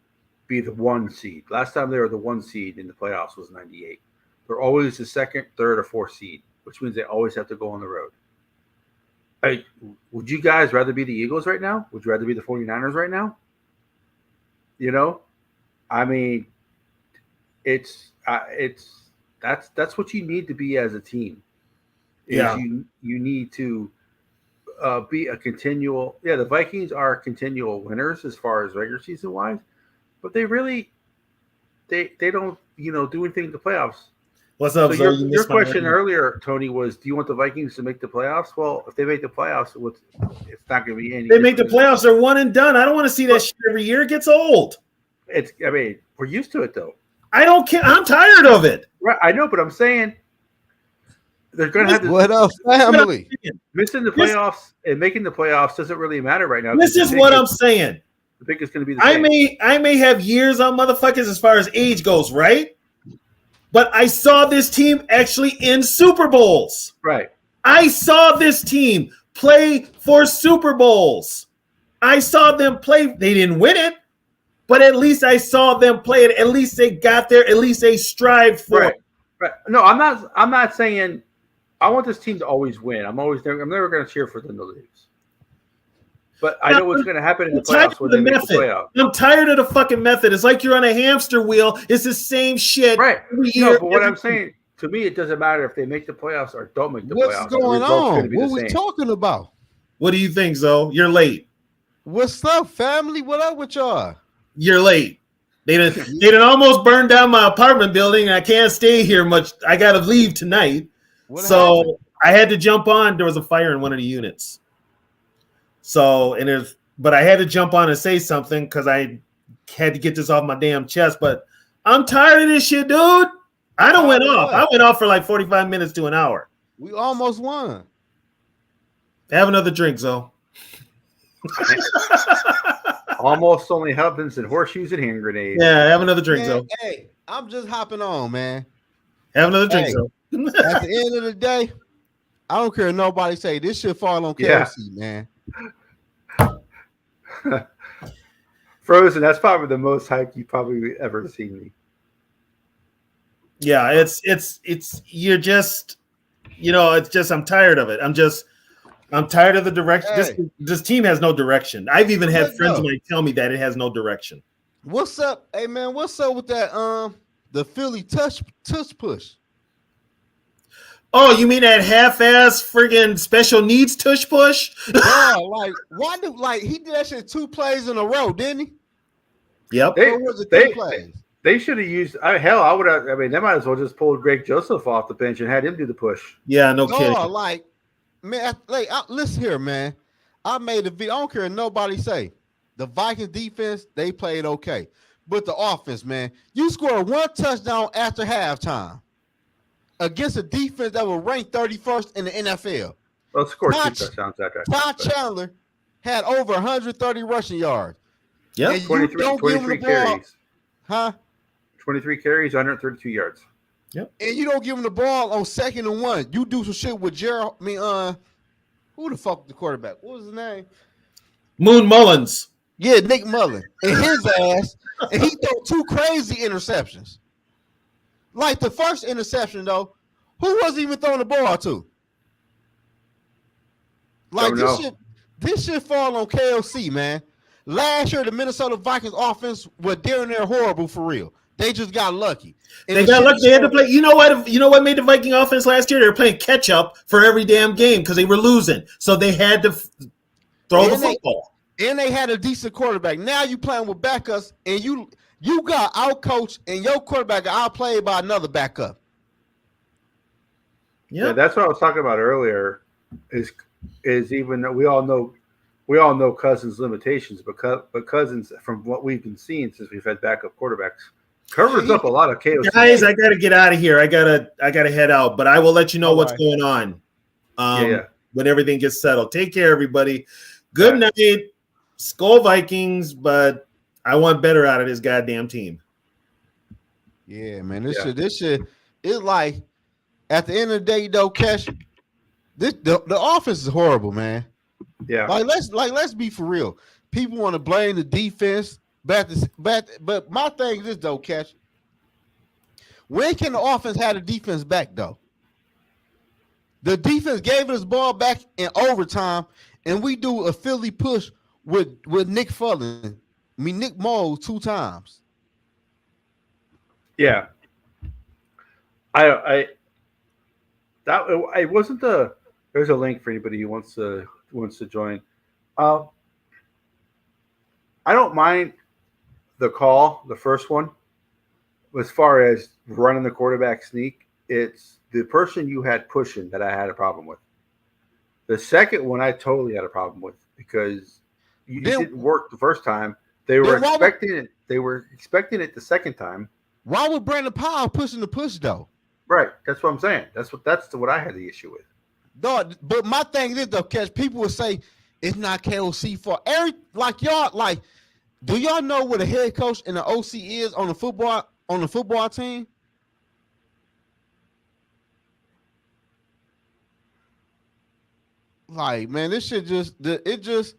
[SPEAKER 3] be the 1 seed. Last time they were the 1 seed in the playoffs was '98. They're always the 2nd, 3rd, or 4th seed, which means they always have to go on the road. Hey, would you guys rather be the Eagles right now? Would you rather be the 49ers right now? You know, I mean, that's what you need to be as a team.
[SPEAKER 5] Yeah,
[SPEAKER 3] you need to be a continual. Yeah, the Vikings are continual winners as far as regular season wise, but they really they don't do anything in the playoffs.
[SPEAKER 5] What's up?
[SPEAKER 3] So your question earlier, Tony, was do you want the Vikings to make the playoffs? Well, if they make the playoffs, it's not going to be any.
[SPEAKER 5] They make the playoffs, they're one and done. I don't want to see that shit every year. It gets old.
[SPEAKER 3] We're used to it though.
[SPEAKER 5] I don't care. I'm tired of it.
[SPEAKER 3] Right, I know, but I'm saying they're going to have to.
[SPEAKER 1] What up, family?
[SPEAKER 3] Missing the playoffs and making the playoffs doesn't really matter right now.
[SPEAKER 5] This is what I'm saying.
[SPEAKER 3] The pick is going to be the same.
[SPEAKER 5] I may have years on motherfuckers as far as age goes, right? But I saw this team actually in Super Bowls.
[SPEAKER 3] Right.
[SPEAKER 5] I saw this team play for Super Bowls. I saw them play. They didn't win it, but at least I saw them play it. At least they got there. At least they strived for it.
[SPEAKER 3] Right. No, I'm not saying I want this team to always win. I'm never going to cheer for them to lose. But I know what's going to happen in the playoffs when they make the playoffs.
[SPEAKER 5] I'm tired of the fucking method. It's like you're on a hamster wheel. It's the same shit every year.
[SPEAKER 3] No, but what I'm saying, to me, it doesn't matter if they make the playoffs or don't make the playoffs.
[SPEAKER 1] What's going on? What are we talking about?
[SPEAKER 5] What do you think, Zoe? You're late.
[SPEAKER 1] What's up, family? What up with y'all?
[SPEAKER 5] You're late. They done almost burned down my apartment building, and I can't stay here much. I got to leave tonight. What happened? I had to jump on. There was a fire in one of the units. But I had to jump on and say something because I had to get this off my damn chest. But I'm tired of this shit, dude. I done went off. I went off for like 45 minutes to an hour.
[SPEAKER 1] We almost won.
[SPEAKER 5] Have another drink, Zoe.
[SPEAKER 3] Almost only happens in horseshoes and hand grenades.
[SPEAKER 5] Yeah, have another drink, Zoe.
[SPEAKER 1] Hey, I'm just hopping on, man.
[SPEAKER 5] Have another drink, Zoe.
[SPEAKER 1] At the end of the day, I don't care if nobody say this shit fall on KFC, man.
[SPEAKER 3] Frozen, that's probably the most hype you probably ever seen me.
[SPEAKER 5] Yeah, it's you're just, it's just I'm tired of it. I'm tired of the direction. Hey. This team has no direction. I've even had friends of mine tell me that it has no direction.
[SPEAKER 1] What's up? Hey man, what's up with that the Philly touch push?
[SPEAKER 5] Oh, you mean that half-ass friggin' special needs tush push?
[SPEAKER 1] Yeah, why he did that shit 2 plays in a row, didn't he?
[SPEAKER 5] Yep.
[SPEAKER 3] They should have used I would have. I mean, they might as well just pulled Greg Joseph off the bench and had him do the push.
[SPEAKER 5] Yeah, no kidding.
[SPEAKER 1] Man, listen here, man. I made a video. I don't care what nobody say. The Vikings defense, they played okay. But the offense, man, you scored 1 touchdown after halftime against a defense that was ranked 31st in the NFL.
[SPEAKER 3] Well, scored 2 touchdowns that day.
[SPEAKER 1] Todd Chandler had over 130 rushing yards.
[SPEAKER 5] Yeah,
[SPEAKER 3] 23 carries.
[SPEAKER 1] Huh?
[SPEAKER 3] 23 carries, 132 yards.
[SPEAKER 5] Yep.
[SPEAKER 1] And you don't give him the ball on 2nd and 1. You do some shit with Gerald. I mean, who the fuck the quarterback? What was his name?
[SPEAKER 5] Moon Mullins.
[SPEAKER 1] Yeah, Nick Mullen. And his ass. And he threw 2 crazy interceptions. Like the first
[SPEAKER 3] Oh,
[SPEAKER 1] interception, though, who wasn't even throwing the ball to? Like this shit fall on KLC, man. Last year, the Minnesota Vikings offense was down there horrible for real. They just got lucky. And
[SPEAKER 5] they got lucky. They had to play. You know what made the Viking offense last year? They were playing catch up for every damn game because they were losing. So they had to throw the football.
[SPEAKER 1] And they had a decent quarterback. Now you playing with backups, and you got outcoached, and your quarterback got outplayed by another backup.
[SPEAKER 3] Yeah, that's what I was talking about earlier. Is even though we all know Cousins' limitations, but Cousins, from what we've been seeing since we've had backup quarterbacks, covers up a lot of chaos.
[SPEAKER 5] Guys, I gotta get out of here. I gotta head out, but I will let you know what's going on. When everything gets settled. Take care, everybody. Good night. Skull Vikings, but I want better out of this goddamn team.
[SPEAKER 1] Yeah, man. This shit it's like at the end of the day, though, Cash, the offense is horrible, man.
[SPEAKER 3] Yeah.
[SPEAKER 1] Let's be for real. People want to blame the defense, but my thing is this, though, Cash. When can the offense have the defense back, though? The defense gave us ball back in overtime, and we do a Philly push with Nick Moles 2 times.
[SPEAKER 3] Yeah. I wasn't there's a link for anybody who wants to join. I don't mind the call, the first one, as far as running the quarterback sneak. It's the person you had pushing that I had a problem with. The second one I totally had a problem with because it didn't work the first time. They were expecting it. They were expecting it the second time.
[SPEAKER 1] Why would Brandon Powell pushing the push though?
[SPEAKER 3] Right. That's what I'm saying. That's what I had the issue with.
[SPEAKER 6] Dog, but my thing is though, catch people will say it's not KOC for every like y'all like. Do y'all know what a head coach and the OC is on the football team? Like, man, this shit just KLC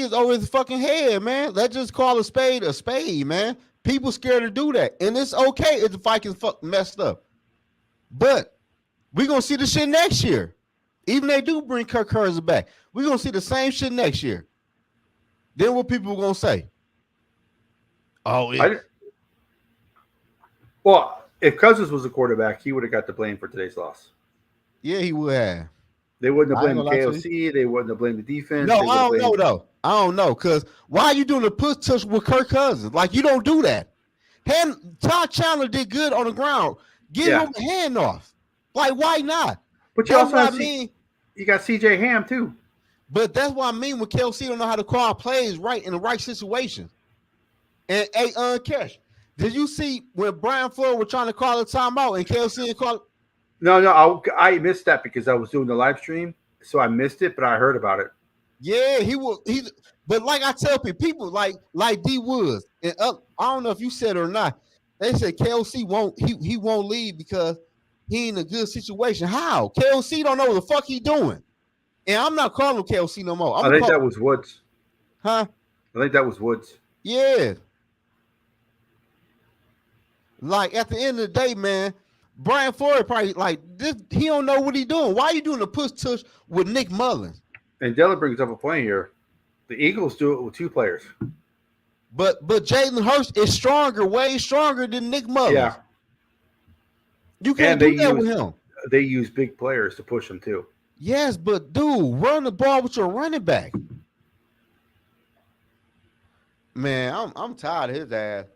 [SPEAKER 6] is over his fucking head, man. Let's just call a spade, man. People scared to do that. And it's okay if the Vikings messed up. But we're going to see the shit next year. Even if they do bring Kirk Cousins back, we're going to see the same shit next year. Then what people going to say? Oh,
[SPEAKER 3] well, if Cousins was a quarterback, he would have got the blame for today's loss.
[SPEAKER 6] Yeah, he would have.
[SPEAKER 3] They wouldn't have blamed KOC. They wouldn't have blamed the defense.
[SPEAKER 6] No, I don't know, though. I don't know. Because why are you doing a push tush with Kirk Cousins? Like, you don't do that. Todd Chandler did good on the ground. Give him a handoff. Like, why not?
[SPEAKER 3] But you also you got CJ Ham, too.
[SPEAKER 6] But that's what I mean when KLC don't know how to call plays right in the right situation. And, Cash, did you see when Brian Floyd was trying to call a timeout and KLC didn't call it?
[SPEAKER 3] No, I missed that because I was doing the live stream, so I missed it, but I heard about it.
[SPEAKER 6] Yeah, but like I tell people like D Woods, and I don't know if you said it or not. They said KLC won't leave because he in a good situation. How? KLC don't know what the fuck he doing. And I'm not calling him KLC no more.
[SPEAKER 3] I think that was Woods.
[SPEAKER 6] Huh?
[SPEAKER 3] I think that was Woods.
[SPEAKER 6] Yeah. Like at the end of the day, man, Brian Floyd probably like this. He don't know what he doing. Why are you doing the push tush with Nick Mullins?
[SPEAKER 3] And Della brings up a point here. The Eagles do it with two players.
[SPEAKER 6] But Jalen Hurts is stronger, way stronger than Nick Mullins.
[SPEAKER 3] Yeah.
[SPEAKER 6] You can't do that with him.
[SPEAKER 3] They use big players to push him too.
[SPEAKER 6] Yes, but dude, run the ball with your running back. Man, I'm tired of his ass.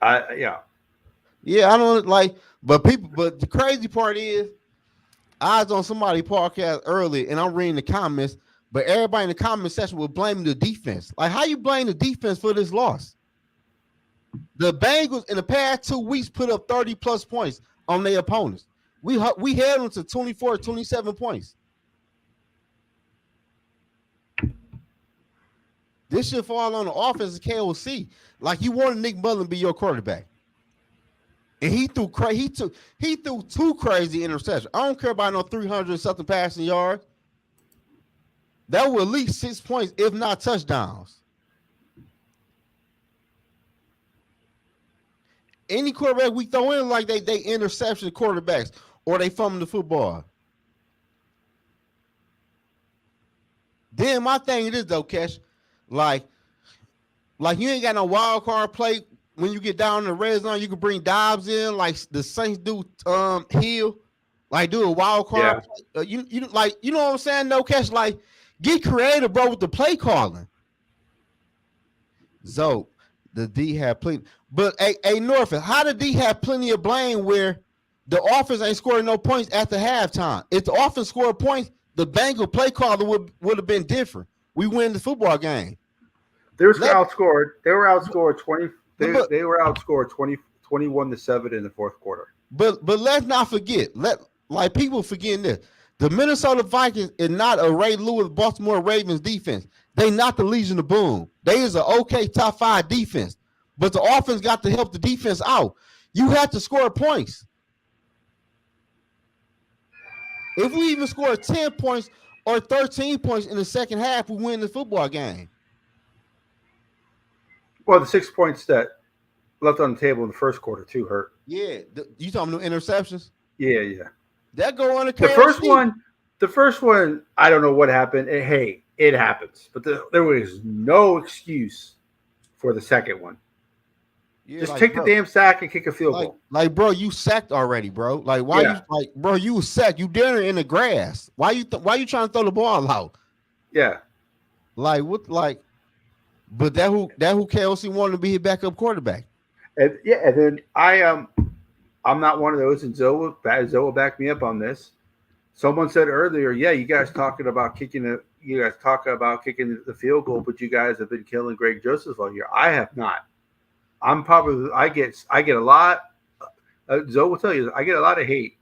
[SPEAKER 6] Yeah, I don't like, but the crazy part is, I was on somebody's podcast earlier, and I'm reading the comments, but everybody in the comment section was blaming the defense. Like, how you blame the defense for this loss? The Bengals in the past 2 weeks put up 30-plus points on their opponents. We held them to 24, 27 points. This should fall on the offense of KOC. Like, you wanted Nick Mullins to be your quarterback. And he threw 2 crazy interceptions. I don't care about no 300-something passing yards. That was at least 6 points, if not touchdowns. Any quarterback we throw in, like they interception quarterbacks or they fumble the football. Then my thing is though, Cash, like you ain't got no wild card play when you get down in the red zone. You can bring Dobbs in like the Saints do. Hill, like do a wild card.
[SPEAKER 3] Yeah.
[SPEAKER 6] You like you know what I'm saying? No, Cash, like get creative, bro, with the play calling. So the D had plenty, but hey Norfolk, how did D have plenty of blame where the offense ain't scoring no points after halftime? If the offense scored points, the Bengal play caller would have been different. We win the football game.
[SPEAKER 3] They were outscored 20. They were outscored 21-7 in the fourth quarter.
[SPEAKER 6] But let's not forget, like people forgetting this. The Minnesota Vikings is not a Ray Lewis Baltimore Ravens defense. They not the Legion of Boom. They is an okay top 5 defense. But the offense got to help the defense out. You have to score points. If we even score 10 points or 13 points in the second half, we win the football game.
[SPEAKER 3] Well, the 6 points that left on the table in the first quarter too hurt.
[SPEAKER 6] Yeah, you talking about interceptions?
[SPEAKER 3] Yeah.
[SPEAKER 6] That go on
[SPEAKER 3] the first one. I don't know what happened. Hey, it happens, but there was no excuse for the second one. Yeah, just take the damn sack and kick a field goal.
[SPEAKER 6] Like, bro, you sacked already, bro. Like, why you like, bro? You was sacked. You dinner in the grass. Why you trying to throw the ball out?
[SPEAKER 3] Yeah.
[SPEAKER 6] Like what? Like, but that who KLC wanted to be his backup quarterback.
[SPEAKER 3] And then I'm not one of those, and Zoe will back me up on this. Someone said earlier, you guys talking about kicking the field goal, but you guys have been killing Greg Joseph all year. I have not. I get a lot. Zoe will tell you I get a lot of hate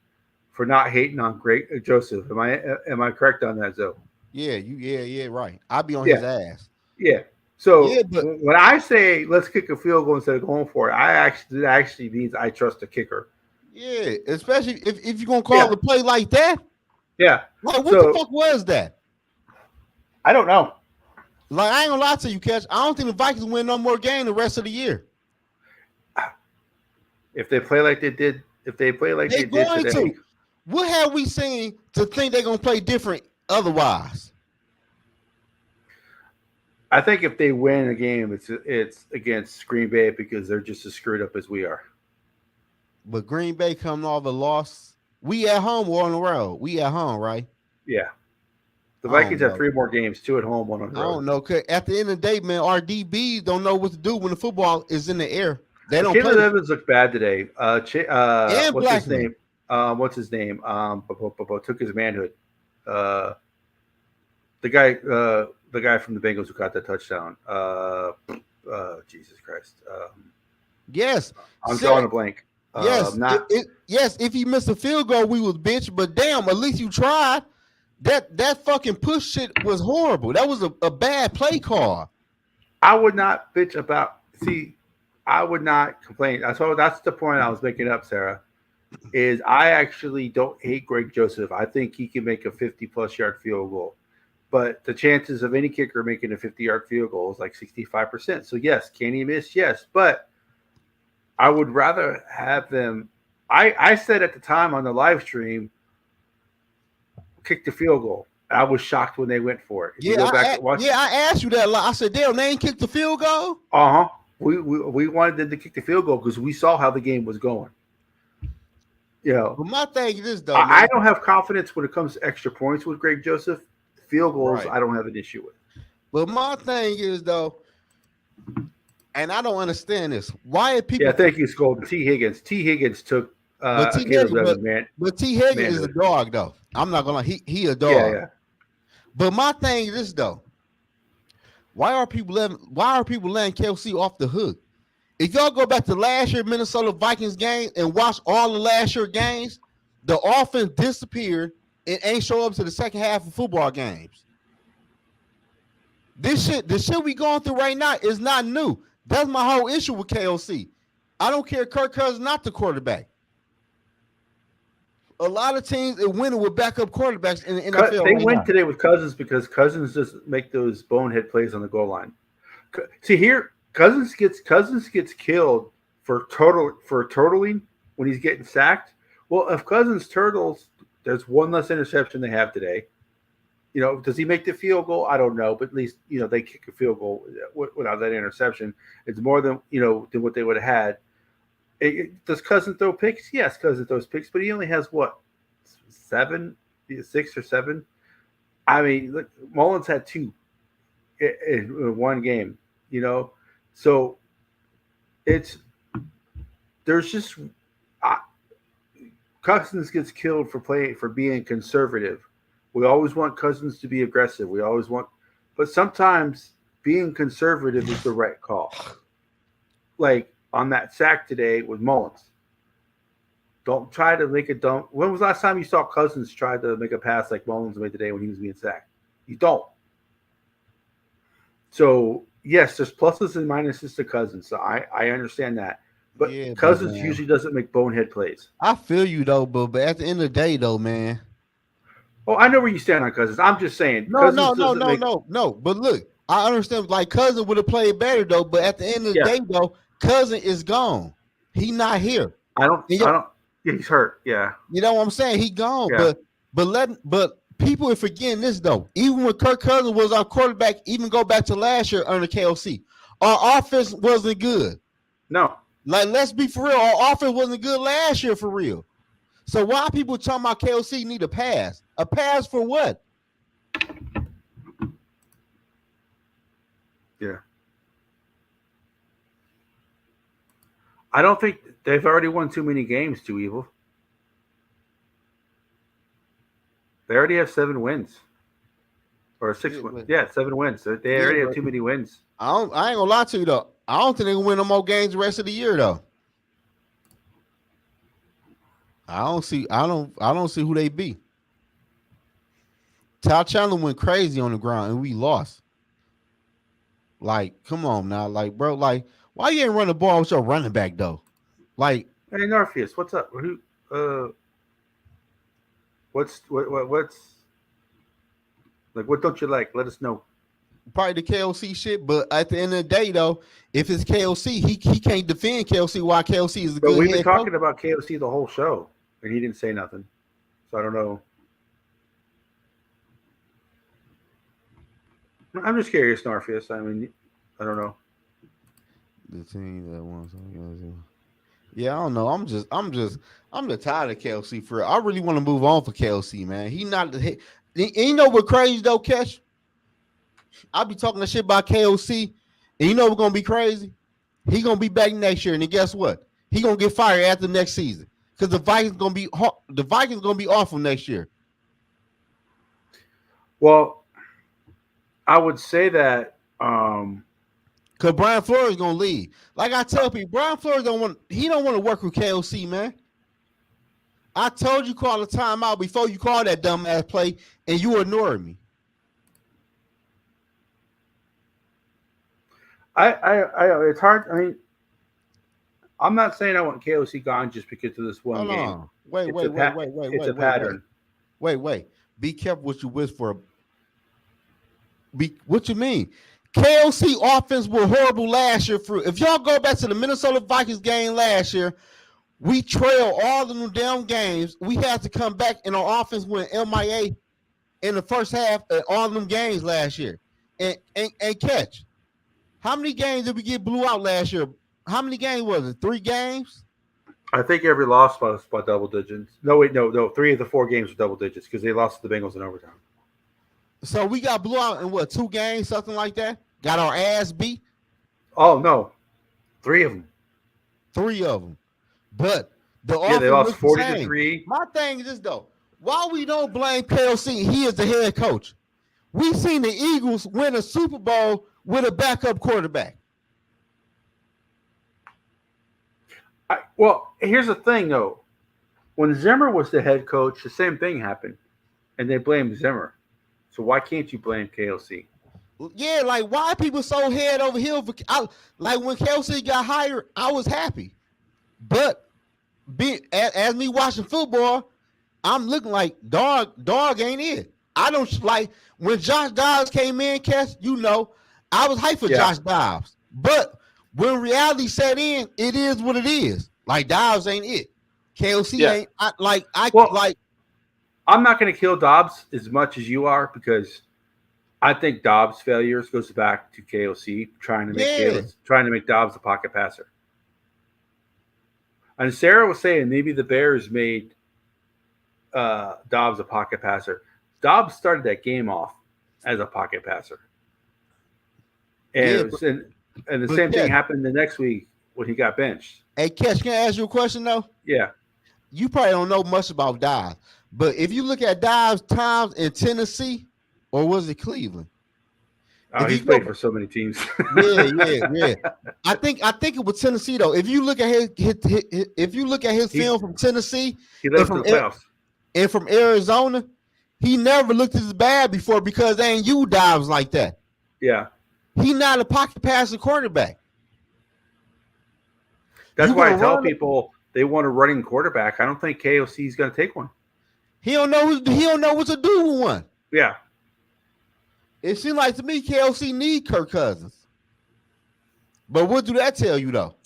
[SPEAKER 3] for not hating on Great Joseph. Am I correct on that, Zoe?
[SPEAKER 6] Yeah, right. I'll be on
[SPEAKER 3] Yeah,
[SPEAKER 6] his ass.
[SPEAKER 3] yeah. So
[SPEAKER 6] Yeah, but
[SPEAKER 3] when I say let's kick a field goal instead of going for it, it actually means I trust the kicker.
[SPEAKER 6] yeah, especially if you're gonna call
[SPEAKER 3] Yeah,
[SPEAKER 6] the play like that,
[SPEAKER 3] yeah.
[SPEAKER 6] like what the
[SPEAKER 3] So
[SPEAKER 6] fuck was that?
[SPEAKER 3] I don't know.
[SPEAKER 6] Like I ain't gonna lie to you, Catch. I don't think the Vikings win no more game the rest of the year.
[SPEAKER 3] If they play like they did, if they play like
[SPEAKER 6] They're
[SPEAKER 3] they did
[SPEAKER 6] going
[SPEAKER 3] today,
[SPEAKER 6] to. What have we seen to think they're gonna play different otherwise?
[SPEAKER 3] I think if they win a game, it's against Green Bay because they're just as screwed up as we are.
[SPEAKER 6] But Green Bay coming off a loss. We at home or on the road? We at home, right?
[SPEAKER 3] Yeah, the
[SPEAKER 6] I
[SPEAKER 3] Vikings
[SPEAKER 6] don't
[SPEAKER 3] have
[SPEAKER 6] know.
[SPEAKER 3] 3 more games, 2 at home, 1 on the
[SPEAKER 6] I
[SPEAKER 3] road.
[SPEAKER 6] don't know. 'Cause at the end of the day, man, our DBs don't know what to do when the football is in the air. They don't play.
[SPEAKER 3] Caleb Evans looked bad today.
[SPEAKER 6] And
[SPEAKER 3] What's his
[SPEAKER 6] Blackman.
[SPEAKER 3] name? Took his manhood. Uh, the guy from the Bengals who got that touchdown. Jesus Christ.
[SPEAKER 6] Yes.
[SPEAKER 3] I'm drawing a blank.
[SPEAKER 6] Yes.
[SPEAKER 3] Not
[SPEAKER 6] Yes. If he missed a field goal, we was bitch. But damn, at least you tried. That fucking push shit was horrible. That was a bad play call.
[SPEAKER 3] I would not bitch about. See, I would not complain. That's the point I was making up, Sarah. Is I actually don't hate Greg Joseph. I think he can make a 50-plus yard field goal. But the chances of any kicker making a 50-yard field goal is like 65%. So yes, can he miss? Yes. But I would rather have them. I said at the time on the live stream, kick the field goal. I was shocked when they went for it. If you go back and watch,
[SPEAKER 6] I asked you that a lot. I said, damn, they ain't kicked the field goal?
[SPEAKER 3] uh-huh. We wanted them to kick the field goal because we saw how the game was going. You know,
[SPEAKER 6] But my thing is this, though, man.
[SPEAKER 3] I don't have confidence when it comes to extra points with Greg Joseph. Field goals,
[SPEAKER 6] Right.
[SPEAKER 3] I don't have an issue with.
[SPEAKER 6] But my thing is, though, and I don't understand this. Why are people?
[SPEAKER 3] Yeah, thank you, Scold. T. Higgins. T. Higgins took
[SPEAKER 6] But T.
[SPEAKER 3] Caleb
[SPEAKER 6] Higgins,
[SPEAKER 3] Evans, man.
[SPEAKER 6] but T. Higgins is a
[SPEAKER 3] manhood.
[SPEAKER 6] dog, though. I'm not gonna lie. He a dog.
[SPEAKER 3] Yeah.
[SPEAKER 6] But my thing is this, though. Why are people letting KLC off the hook? If y'all go back to last year Minnesota Vikings game and watch all the last year games, the offense disappeared and ain't show up to the second half of football games. The shit we going through right now is not new. That's my whole issue with KLC. I don't care Kirk Cousins not the quarterback. A lot of teams are winning with backup quarterbacks in the NFL.
[SPEAKER 3] They
[SPEAKER 6] right
[SPEAKER 3] win
[SPEAKER 6] now.
[SPEAKER 3] today with Cousins because Cousins just make those bonehead plays on the goal line. See here, Cousins gets killed for turtling when he's getting sacked. Well, if Cousins turtles, there's one less interception they have today. You know, does he make the field goal? I don't know, but at least they kick a field goal without that interception. It's more than than what they would have had. Does Cousins throw picks? Yes, Cousins throws picks, but he only has what 6 or 7. I mean, look, Mullins had 2 in one game. So there's just Cousins gets killed for being conservative. We always want Cousins to be aggressive. But sometimes being conservative is the right call. Like on that sack today with Mullins. Don't try to make a dump. When was the last time you saw Cousins try to make a pass like Mullins made today when he was being sacked? You don't. So yes, there's pluses and minuses to Cousins. So I understand that. But
[SPEAKER 6] Yeah,
[SPEAKER 3] Cousins
[SPEAKER 6] man.
[SPEAKER 3] usually doesn't make bonehead plays.
[SPEAKER 6] I feel you though, but at the end of the day, though, man.
[SPEAKER 3] Oh, I know where you stand on Cousins. I'm just saying.
[SPEAKER 6] No. But look, I understand. Like Cousin would have played better though, but at the end of the day, though, Cousin is gone. He not here.
[SPEAKER 3] I don't. He's hurt. Yeah.
[SPEAKER 6] You know what I'm saying? He gone.
[SPEAKER 3] Yeah.
[SPEAKER 6] But people are forgetting this though. Even when Kirk Cousins was our quarterback, even go back to last year under KLC, our offense wasn't good.
[SPEAKER 3] No.
[SPEAKER 6] Like, let's be for real. Our offense wasn't good last year for real. So why people talking about KLC need a pass? A pass for what?
[SPEAKER 3] Yeah. I don't think they've already won too many games, too evil. They already have 7 wins. Or 6 wins. Yeah, 7 wins. They already have too many wins.
[SPEAKER 6] I ain't gonna lie to you though. I don't think they can win no more games the rest of the year though. I don't see who they be. Ty Chandler went crazy on the ground and we lost. Like, come on now, like, bro, like, why you ain't run the ball with your running back though? Like,
[SPEAKER 3] Hey, Narfius, what's up? What's like? What don't you like? Let us know.
[SPEAKER 6] probably the KOC shit, but at the end of the day, though, if it's KOC, he can't defend KOC. Why KOC is a
[SPEAKER 3] But
[SPEAKER 6] good
[SPEAKER 3] we've been
[SPEAKER 6] head coach.
[SPEAKER 3] talking about KOC the whole show, and he didn't say nothing. So I don't know. I'm just curious, Narfius. I mean, I don't know.
[SPEAKER 6] The team that wants. Yeah, I don't know. I'm just tired of KOC for real. I really want to move on for KOC, man. He not the. You know what crazy though, Kesh? I be talking the shit about KOC, and you know what's gonna be crazy? He gonna be back next year, and then guess what? He gonna get fired after next season because the Vikings gonna be awful next year.
[SPEAKER 3] Well, I would say that
[SPEAKER 6] Because Brian Flores gonna leave. Like I tell people, Brian Flores don't want to work with KOC, man. I told you call the timeout before you call that dumbass play, and you ignored me.
[SPEAKER 3] it's hard. I mean, I'm not saying I want KOC gone just because of this one game.
[SPEAKER 6] Wait,
[SPEAKER 3] It's a pattern.
[SPEAKER 6] Wait. Be careful what you wish for. What you mean? KOC offense was horrible last year. If y'all go back to the Minnesota Vikings game last year, we trailed all of them damn games. We had to come back, and our offense went MIA in the first half of all of them games last year. And catch. How many games did we get blew out last year? How many games was it? 3 games?
[SPEAKER 3] I think every loss was by double digits. No, 3 of the 4 games were double digits because they lost to the Bengals in overtime.
[SPEAKER 6] So we got blew out in what, 2 games, something like that? Got our ass beat?
[SPEAKER 3] Oh, no. 3 of them.
[SPEAKER 6] 3 of them. But the
[SPEAKER 3] they lost 40-3.
[SPEAKER 6] My thing is this, though. Why we don't blame KOC? He is the head coach. We seen the Eagles win a Super Bowl with a backup quarterback.
[SPEAKER 3] Well, here's the thing, though. When Zimmer was the head coach, the same thing happened, and they blamed Zimmer. So why can't you blame KOC?
[SPEAKER 6] Yeah, like why are people so head over heels? Like when KOC got hired, I was happy, but as me watching football, I'm looking like dog ain't it. I don't like when Josh Dobbs came in, Cass. You know, I was hyped for Josh Dobbs, but when reality set in, it is what it is. Like Dobbs ain't it. KOC ain't.
[SPEAKER 3] I'm not going to kill Dobbs as much as you are because I think Dobbs' failures goes back to KOC trying to make Dobbs a pocket passer. And Sarah was saying maybe the Bears made Dobbs a pocket passer. Dobbs started that game off as a pocket passer. And the same thing happened the next week when he got benched.
[SPEAKER 6] Hey, Catch, can I ask you a question, though?
[SPEAKER 3] Yeah.
[SPEAKER 6] You probably don't know much about Dobbs, but if you look at Dobbs' times in Tennessee, or was it Cleveland?
[SPEAKER 3] He's played for so many teams.
[SPEAKER 6] Yeah. I think it was Tennessee though. If you look at his film from Tennessee,
[SPEAKER 3] he led to the playoffs.
[SPEAKER 6] And from Arizona, he never looked as bad before because they ain't you Dobbs like that.
[SPEAKER 3] Yeah.
[SPEAKER 6] He's not a pocket passer quarterback.
[SPEAKER 3] That's why I tell people they want a running quarterback. I don't think KOC is going to take one.
[SPEAKER 6] He don't know what to do with one.
[SPEAKER 3] Yeah.
[SPEAKER 6] It seems like to me KOC need Kirk Cousins. But what do that tell you though?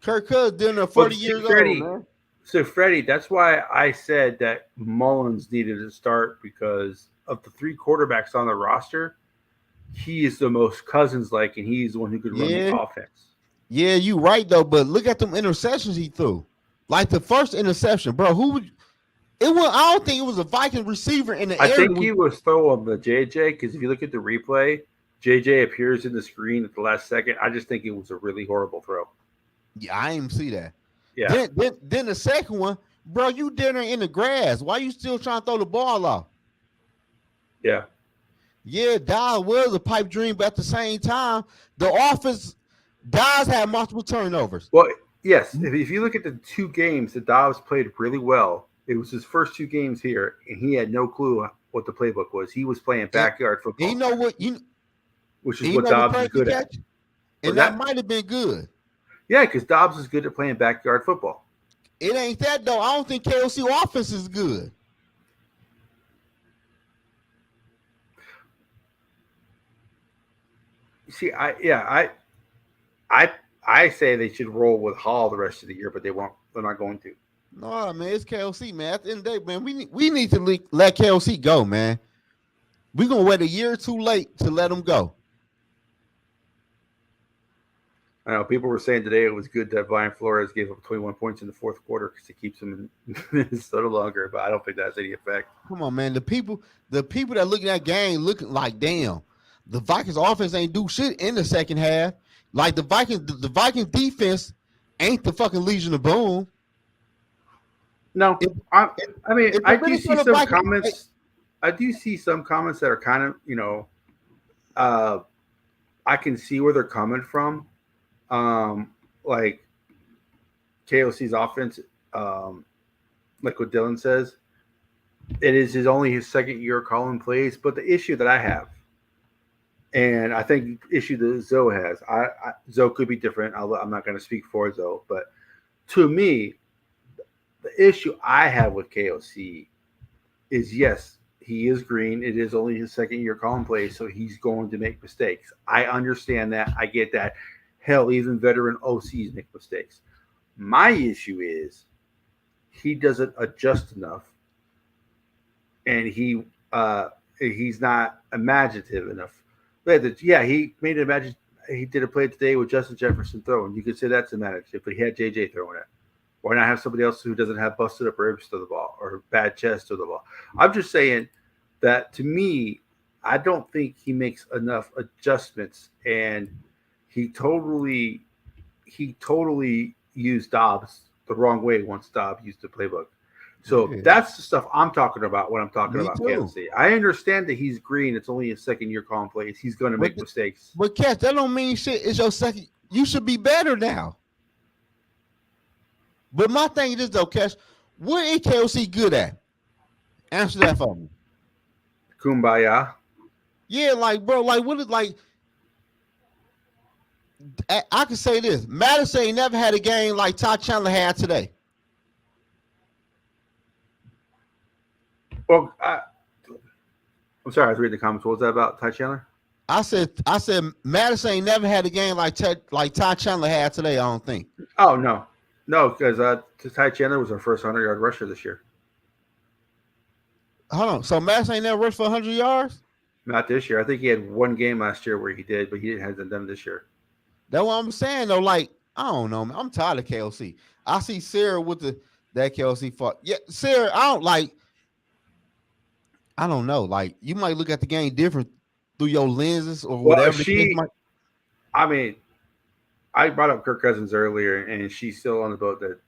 [SPEAKER 6] Kirk Cousins been there 40 years old, man.
[SPEAKER 3] So Freddie, that's why I said that Mullins needed to start because of the 3 quarterbacks on the roster, he is the most Cousins-like, and he's the one who could run the offense.
[SPEAKER 6] Yeah, you right though. But look at them interceptions he threw. Like the first interception, bro. I don't think it was a Viking receiver in the area.
[SPEAKER 3] I think he was throwing the JJ because if you look at the replay, JJ appears in the screen at the last second. I just think it was a really horrible throw.
[SPEAKER 6] Yeah, I didn't see that.
[SPEAKER 3] Yeah.
[SPEAKER 6] Then the second one, bro, you dinner in the grass. Why you still trying to throw the ball off?
[SPEAKER 3] Yeah.
[SPEAKER 6] Yeah, Dobbs was a pipe dream, but at the same time, the offense, Dobbs had multiple turnovers.
[SPEAKER 3] Well, yes. If you look at the 2 games that Dobbs played really well, it was his first 2 games here, and he had no clue what the playbook was. He was playing backyard
[SPEAKER 6] And
[SPEAKER 3] football,
[SPEAKER 6] you know what? You
[SPEAKER 3] which is
[SPEAKER 6] and you
[SPEAKER 3] what
[SPEAKER 6] know what
[SPEAKER 3] Dobbs is
[SPEAKER 6] crazy
[SPEAKER 3] good at.
[SPEAKER 6] catch?
[SPEAKER 3] Was
[SPEAKER 6] And that
[SPEAKER 3] that?
[SPEAKER 6] might have been good.
[SPEAKER 3] Yeah, because Dobbs is good at playing backyard football.
[SPEAKER 6] It ain't that though. I don't think KOC offense is good.
[SPEAKER 3] See, I say they should roll with Hall the rest of the year, but they won't. They're not going to.
[SPEAKER 6] No, man, it's KOC, man. At the end of the day, man, we need to let KOC go, man. We're gonna wait a year too late to let him go.
[SPEAKER 3] I know people were saying today it was good that Brian Flores gave up 21 points in the fourth quarter because it keeps him in Minnesota longer, but I don't think that has any effect.
[SPEAKER 6] Come on, man. The people that look at that game looking like, damn, the Vikings offense ain't do shit in the second half. Like the Vikings defense ain't the fucking Legion of Boom.
[SPEAKER 3] No, I mean,
[SPEAKER 6] if
[SPEAKER 3] I
[SPEAKER 6] the
[SPEAKER 3] do see
[SPEAKER 6] Minnesota
[SPEAKER 3] some
[SPEAKER 6] Vikings-
[SPEAKER 3] comments. I do see some comments that are kind of, I can see where they're coming from. Like KOC's offense, like what Dylan says, it is only his second year calling plays. But the issue that I have, and I think the issue that Zoe has, Zoe could be different. I'm not going to speak for Zoe, but to me, the issue I have with KOC is, yes, he is green. It is only his second year calling plays, so he's going to make mistakes. I understand that. I get that. Hell, even veteran OCs make mistakes. My issue is he doesn't adjust enough, and he's not imaginative enough. Yeah, he made an he did a play today with Justin Jefferson throwing. You could say that's imaginative, but he had JJ throwing it. Why not have somebody else who doesn't have busted up ribs to the ball or bad chest to the ball? I'm just saying that, to me, I don't think he makes enough adjustments, and he totally used Dobbs the wrong way once Dobbs used the playbook. So that's the stuff I'm talking about when I'm talking about KOC. I understand that he's green. It's only his second year calling plays. He's going to make mistakes.
[SPEAKER 6] But Catch, that don't mean shit. It's your second. You should be better now. But my thing is, though, Catch, what is KOC good at? Answer that for me.
[SPEAKER 3] Kumbaya.
[SPEAKER 6] Yeah, like, bro, like, what is, like, I can say this. Madison ain't never had a game like Ty Chandler had today.
[SPEAKER 3] Well, I'm sorry, I was reading the comments. What was that about, Ty Chandler?
[SPEAKER 6] I said Madison ain't never had a game like Ty Chandler had today, I don't think.
[SPEAKER 3] Oh, no. No, because Ty Chandler was our first 100-yard rusher this year.
[SPEAKER 6] Hold on. So Madison ain't never rushed for 100 yards?
[SPEAKER 3] Not this year. I think he had one game last year where he did, but he hasn't done this year.
[SPEAKER 6] That's what I'm saying, though. Like, I don't know, man. I'm tired of KOC. I see Sarah with that KOC fought. Yeah, Sarah, I don't know. Like, you might look at the game different through your lenses or whatever.
[SPEAKER 3] I mean, I brought up Kirk Cousins earlier, and she's still on the boat that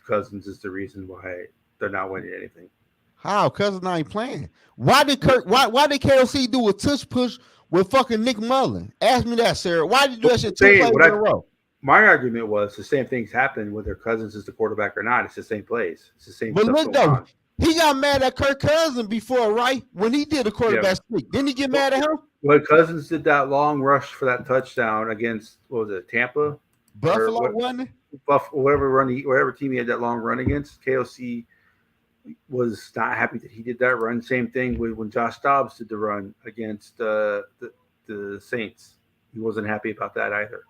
[SPEAKER 3] Cousins is the reason why they're not winning anything.
[SPEAKER 6] How? Cousins not even playing. Why did KOC do a touch push with fucking Nick Mullen? Ask me that, Sarah. Why did you do that shit 2 plays in a row?
[SPEAKER 3] My argument was the same things happen whether Cousins is the quarterback or not. It's the same plays. It's the same.
[SPEAKER 6] But look though, he got mad at Kirk Cousins before, right? When he did a quarterback sneak, didn't he get mad at him?
[SPEAKER 3] When Cousins did that long rush for that touchdown against, what was it, Tampa?
[SPEAKER 6] Buffalo, wasn't it?
[SPEAKER 3] Whatever team he had that long run against, KOC was not happy that he did that run. Same thing when Josh Dobbs did the run against the Saints. He wasn't happy about that either.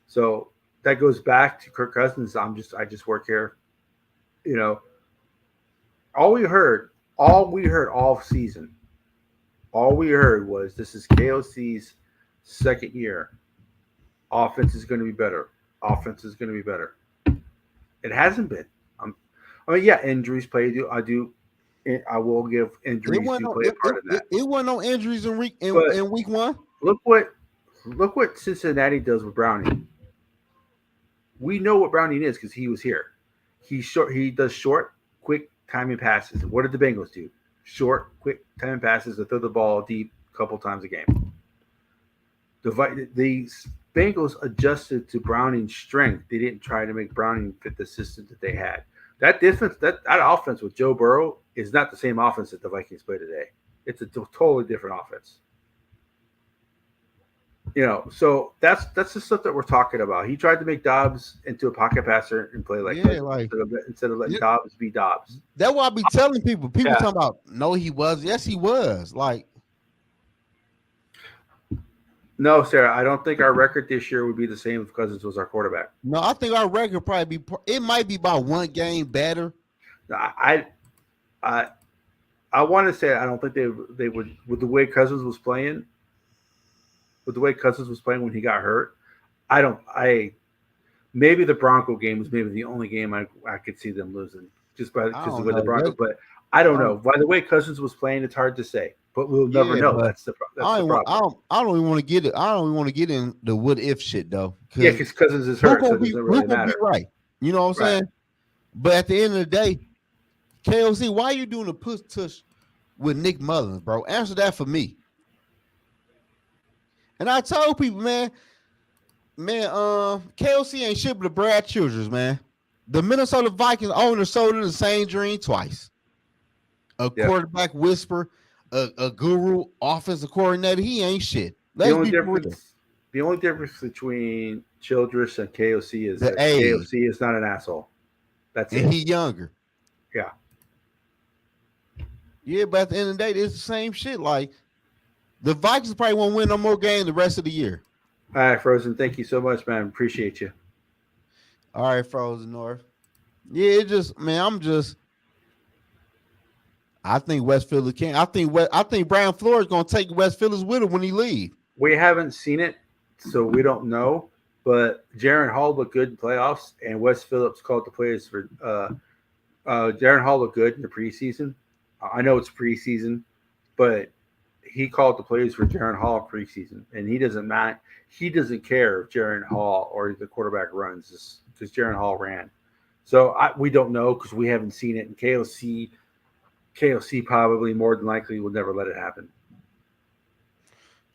[SPEAKER 3] So that goes back to Kirk Cousins. I just work here. You know, all we heard all season, all we heard was this is KOC's second year. Offense is going to be better. Offense is going to be better. It hasn't been. Injuries play. I will give injuries to play a part of that.
[SPEAKER 6] It wasn't no injuries in week one.
[SPEAKER 3] Look what Cincinnati does with Browning. We know what Browning is because he was here. He does short, quick timing passes. What did the Bengals do? short, quick 10 passes to throw the ball deep a couple times a game. The Bengals adjusted to Browning's strength. They didn't try to make Browning fit the system that they had. That defense, that offense with Joe Burrow is not the same offense that the Vikings play today. It's a totally different offense. So that's the stuff that we're talking about. He tried to make Dobbs into a pocket passer and play like instead of letting Dobbs be Dobbs.
[SPEAKER 6] That's why I be telling people. People
[SPEAKER 3] Yeah.
[SPEAKER 6] talking about no, he was. Yes, he was. Like,
[SPEAKER 3] no, Sarah, I don't think our record this year would be the same if Cousins was our quarterback.
[SPEAKER 6] no, I think our record probably be. It might be by one game better.
[SPEAKER 3] I want to say I don't think they would with the way Cousins was playing. With the way Cousins was playing when he got hurt, maybe the Bronco game was maybe the only game I could see them losing just because of the way the Broncos. But I don't know. By the way Cousins was playing, it's hard to say. But we'll never know. That's the problem.
[SPEAKER 6] I don't even want to get it. I don't even want to get in the what if shit though.
[SPEAKER 3] Yeah, because Cousins is hurt, so it doesn't really matter.
[SPEAKER 6] Be right. You know what I'm saying? But at the end of the day, KOC, why are you doing a push tush with Nick Mullins, bro? Answer that for me. And I told people, man, KOC ain't shit but the Brad Childress, man. The Minnesota Vikings owner sold in the same dream twice. A quarterback whisper, a guru, offensive coordinator. He ain't shit.
[SPEAKER 3] The only difference between Childress and KOC is that KOC is not an asshole. That's it.
[SPEAKER 6] And he younger.
[SPEAKER 3] Yeah.
[SPEAKER 6] Yeah, but at the end of the day, it's the same shit. Like, the Vikings probably won't win no more games the rest of the year.
[SPEAKER 3] All right, Frozen. Thank you so much, man. Appreciate you.
[SPEAKER 6] All right, Frozen North. Yeah, I think West Philly can. I think Brian Flores gonna take West Phillies with him when he leave.
[SPEAKER 3] We haven't seen it, so we don't know. But Jaron Hall looked good in playoffs, and Wes Phillips called the players for. Jaron Hall looked good in the preseason. I know it's preseason, but he called the plays for Jaron Hall preseason, and he doesn't care if Jaron Hall or the quarterback runs because Jaron Hall ran. So we don't know because we haven't seen it. And KOC probably more than likely will never let it happen.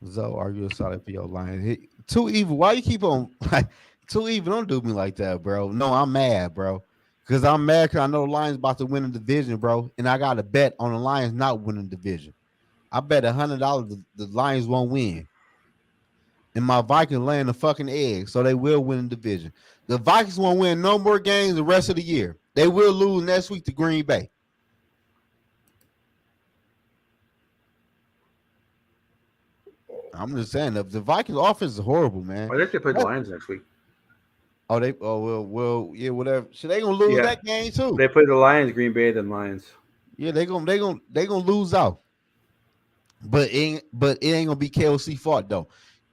[SPEAKER 6] Zoe, are you excited for your Lions? Too evil. Why you keep on like too evil? Don't do me like that, bro. No, I'm mad, bro. Because I'm mad because I know the Lions about to win the division, bro. And I got a bet on the Lions not winning the division. I bet $100 the Lions won't win. And my Vikings laying the fucking egg, so they will win the division. The Vikings won't win no more games the rest of the year. They will lose next week to Green Bay. I'm just saying, the Vikings offense is horrible, man.
[SPEAKER 3] I think they play the Lions next week.
[SPEAKER 6] Well, yeah, whatever. So they gonna lose that game too.
[SPEAKER 3] They play the Lions, Green Bay, then Lions.
[SPEAKER 6] Yeah, they gonna lose out. But it ain't gonna be KOC fault though.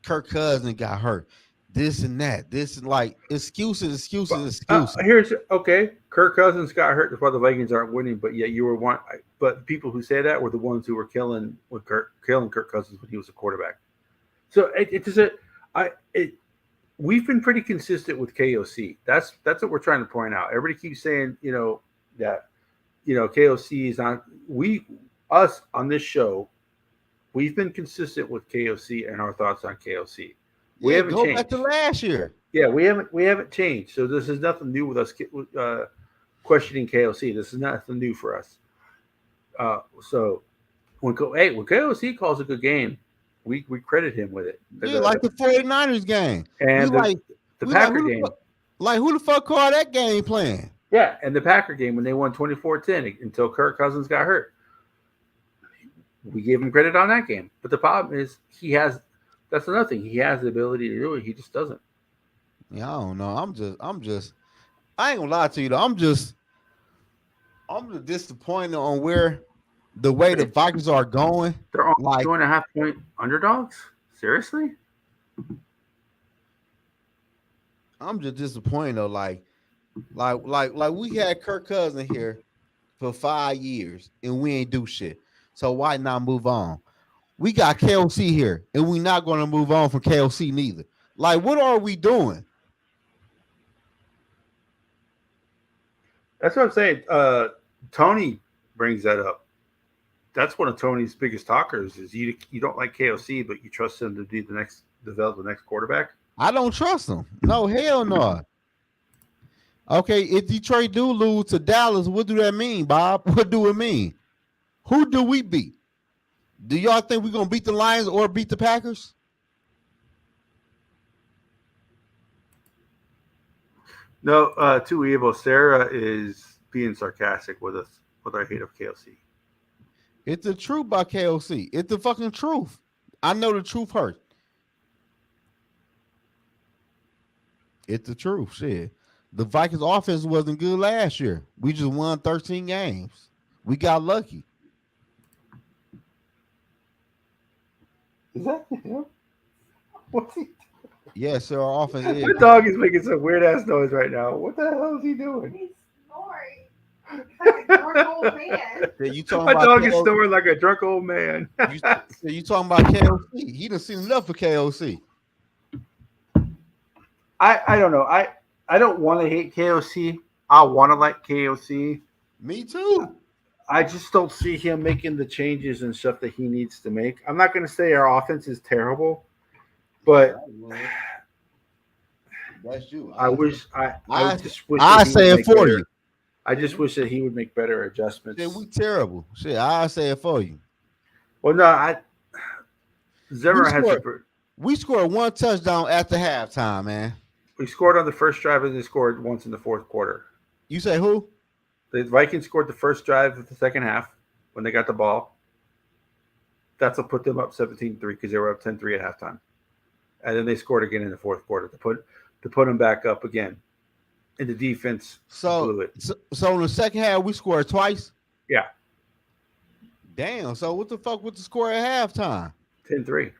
[SPEAKER 6] Kirk Cousins got hurt. This and that. This is like excuses.
[SPEAKER 3] Here's okay. Kirk Cousins got hurt. That's why the Vikings aren't winning. But yet you were one. But people who say that were the ones who were killing Kirk Cousins when he was a quarterback. So we've been pretty consistent with KOC. That's what we're trying to point out. Everybody keeps saying, that, KOC is on. Us on this show, we've been consistent with KOC and our thoughts on KOC. We haven't changed. Go
[SPEAKER 6] back to last year.
[SPEAKER 3] Yeah, we haven't changed. So this is nothing new with us questioning KOC. This is nothing new for us. So when KOC calls a good game, we credit him with it.
[SPEAKER 6] Yeah, like the 49ers game.
[SPEAKER 3] And the Packer game.
[SPEAKER 6] Who the fuck called that game playing?
[SPEAKER 3] Yeah, and the Packer game when they won 24-10 until Kirk Cousins got hurt. We gave him credit on that game. But the problem is that's another thing. He has the ability to do it. He just doesn't.
[SPEAKER 6] Yeah, I don't know. I ain't gonna lie to you though. I'm just disappointed on the way the Vikings are going.
[SPEAKER 3] They're all 2.5 point underdogs? Seriously?
[SPEAKER 6] I'm just disappointed though. Like we had Kirk Cousins here for 5 years and we ain't do shit. So why not move on? We got KOC here and we're not going to move on from KOC neither. Like, what are we doing?
[SPEAKER 3] That's what I'm saying. Tony brings that up. that's one of Tony's biggest talkers is you don't like KOC, but you trust him to be develop the next quarterback.
[SPEAKER 6] I don't trust him. No, hell no. Okay, if Detroit do lose to Dallas, what do that mean, Bob? What do it mean? Who do we beat? Do y'all think we're gonna beat the Lions or beat the Packers?
[SPEAKER 3] No, too evil. Sarah is being sarcastic with us with our hate of KOC.
[SPEAKER 6] It's the truth by KOC. It's the fucking truth. I know the truth hurts. It's the truth. Shit. The Vikings offense wasn't good last year. We just won 13 games. We got lucky.
[SPEAKER 3] Is that him? What's he?
[SPEAKER 6] Yes, sir. Our offense is.
[SPEAKER 3] My dog is making some weird ass noise right now. What the hell is he doing?
[SPEAKER 4] He's snoring. Like a drunk old man.
[SPEAKER 6] You talking
[SPEAKER 3] My
[SPEAKER 6] about
[SPEAKER 3] dog is
[SPEAKER 6] KOC?
[SPEAKER 3] snoring like a drunk old man.
[SPEAKER 6] You talking about KOC? He done seen enough for KOC.
[SPEAKER 3] I don't know. I don't want to hate KOC. I want to like KOC.
[SPEAKER 6] Me too.
[SPEAKER 3] I just don't see him making the changes and stuff that he needs to make. I'm not going to say our offense is terrible, but
[SPEAKER 6] that's you.
[SPEAKER 3] I just wish
[SPEAKER 6] I
[SPEAKER 3] that he
[SPEAKER 6] say
[SPEAKER 3] would
[SPEAKER 6] it
[SPEAKER 3] make
[SPEAKER 6] for
[SPEAKER 3] better-
[SPEAKER 6] you.
[SPEAKER 3] I just wish that he would make better adjustments.
[SPEAKER 6] Shit, we terrible. Shit, I say it for you.
[SPEAKER 3] Well, no, Zimmer has
[SPEAKER 6] We scored one touchdown after halftime, man.
[SPEAKER 3] we scored on the first drive and they scored once in the fourth quarter.
[SPEAKER 6] You say who?
[SPEAKER 3] The Vikings scored the first drive of the second half when they got the ball. That's what put them up 17-3 because they were up 10-3 at halftime. And then they scored again in the fourth quarter to put them back up again. And the defense blew it.
[SPEAKER 6] So in the second half, we scored twice?
[SPEAKER 3] Yeah.
[SPEAKER 6] Damn. So what the fuck with the score at halftime?
[SPEAKER 3] 10-3.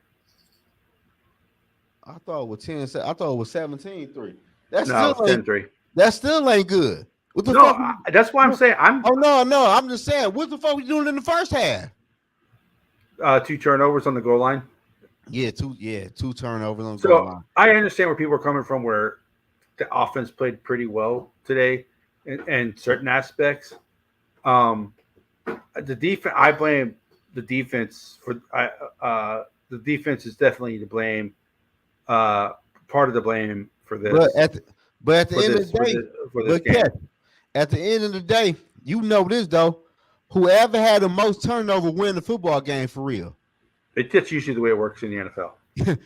[SPEAKER 6] I thought it was 10. I thought it was 17-3. That's
[SPEAKER 3] No,
[SPEAKER 6] still
[SPEAKER 3] 10-3.
[SPEAKER 6] That still ain't good. What the
[SPEAKER 3] No,
[SPEAKER 6] fuck?
[SPEAKER 3] that's why I'm saying
[SPEAKER 6] no. I'm just saying, what the fuck we doing in the first half?
[SPEAKER 3] 2 turnovers on the goal line.
[SPEAKER 6] Yeah, two turnovers on the
[SPEAKER 3] So
[SPEAKER 6] goal line.
[SPEAKER 3] I understand where people are coming from, where the offense played pretty well today in certain aspects. The defense, I blame the defense for. The defense is definitely to blame. Part of the blame for this.
[SPEAKER 6] But at the end of the day, at the end of the day, you know this though. Whoever had the most turnover win the football game for real.
[SPEAKER 3] That's usually the way it works in the NFL.
[SPEAKER 6] The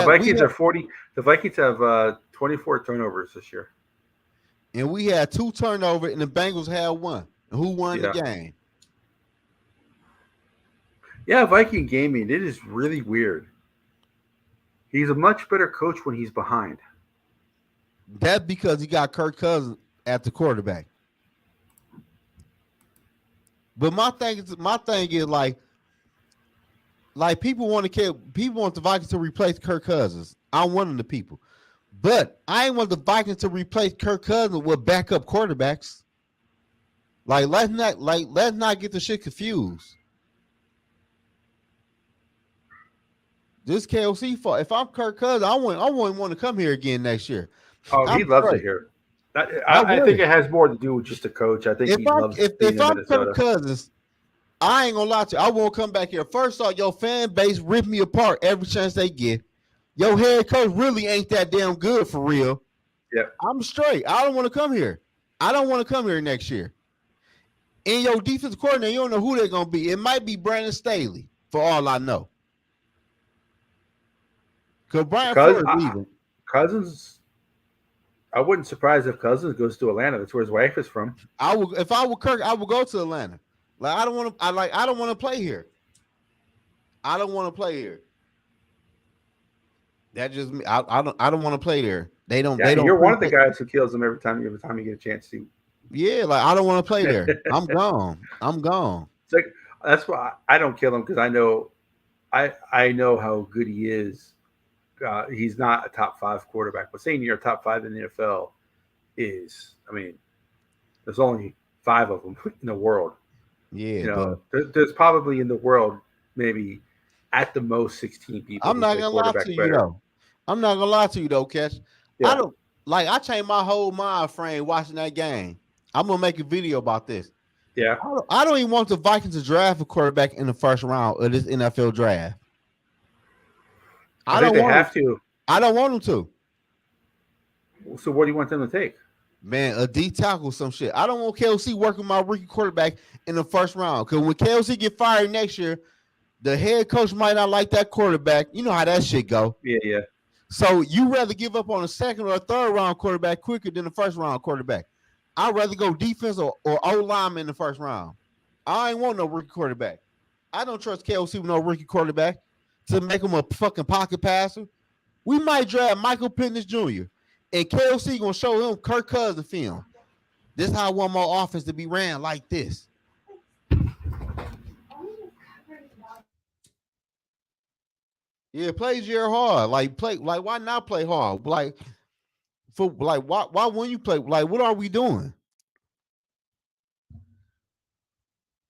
[SPEAKER 3] Vikings are 40. The Vikings have 24 turnovers this year.
[SPEAKER 6] And we had 2 turnovers, and the Bengals had 1. Who won the game?
[SPEAKER 3] Yeah, Viking gaming. It is really weird. He's a much better coach when he's behind.
[SPEAKER 6] That's because he got Kirk Cousins at the quarterback. But my thing is like people want the Vikings to replace Kirk Cousins. I'm one of the people. But I ain't want the Vikings to replace Kirk Cousins with backup quarterbacks. Let's not get the shit confused. This KOC fault. If I'm Kirk Cousins, I wouldn't want to come here again next year.
[SPEAKER 3] Oh, he loves it here. I think it has more to do with just the coach. I think he loves being in Minnesota.
[SPEAKER 6] If I'm Kirk Cousins, I ain't gonna lie to you. I won't come back here. First off, your fan base rip me apart every chance they get. Your head coach really ain't that damn good for real.
[SPEAKER 3] Yeah,
[SPEAKER 6] I'm straight. I don't want to come here. I don't want to come here next year. And your defensive coordinator, you don't know who they're gonna be. It might be Brandon Staley, for all I know. Because Brian Flores leaving.
[SPEAKER 3] Cousins. I wouldn't surprise if Cousins goes to Atlanta. That's where his wife is from.
[SPEAKER 6] If I were Kirk, I would go to Atlanta. I don't want to play here. I don't want to play here. That just me. I don't want to play there. They don't.
[SPEAKER 3] You're one of the guys who kills them every time you get a chance to.
[SPEAKER 6] Yeah, I don't want to play there. I'm gone.
[SPEAKER 3] It's like, that's why I don't kill him, because I know how good he is. He's not a top 5 quarterback, but saying you're a top 5 in the NFL is, there's only 5 of them in the world.
[SPEAKER 6] Yeah,
[SPEAKER 3] there's probably in the world maybe at the most 16 people.
[SPEAKER 6] I'm not gonna lie to you though. I'm not gonna lie to you though, Catch. Yeah. I changed my whole mind frame watching that game. I'm gonna make a video about this.
[SPEAKER 3] Yeah,
[SPEAKER 6] I don't even want the Vikings to draft a quarterback in the first round of this NFL draft.
[SPEAKER 3] I
[SPEAKER 6] I
[SPEAKER 3] think
[SPEAKER 6] don't
[SPEAKER 3] they
[SPEAKER 6] want
[SPEAKER 3] have
[SPEAKER 6] them.
[SPEAKER 3] to.
[SPEAKER 6] I don't want them to.
[SPEAKER 3] So what do you want them to take?
[SPEAKER 6] Man, a D tackle, some shit. I don't want KLC working my rookie quarterback in the first round. Because when KLC get fired next year, the head coach might not like that quarterback. You know how that shit go.
[SPEAKER 3] Yeah.
[SPEAKER 6] So you rather give up on a second or a third round quarterback quicker than the first round quarterback. I'd rather go defense or O lineman in the first round. I ain't want no rookie quarterback. I don't trust KLC with no rookie quarterback to make him a fucking pocket passer. We might draft Michael Penix Jr. and KLC gonna show him Kirk Cousins film. This is how I want my offense to be ran like this. Yeah, play Jared hard. Like play, like why not play hard? Like for like why wouldn't you play? Like what are we doing?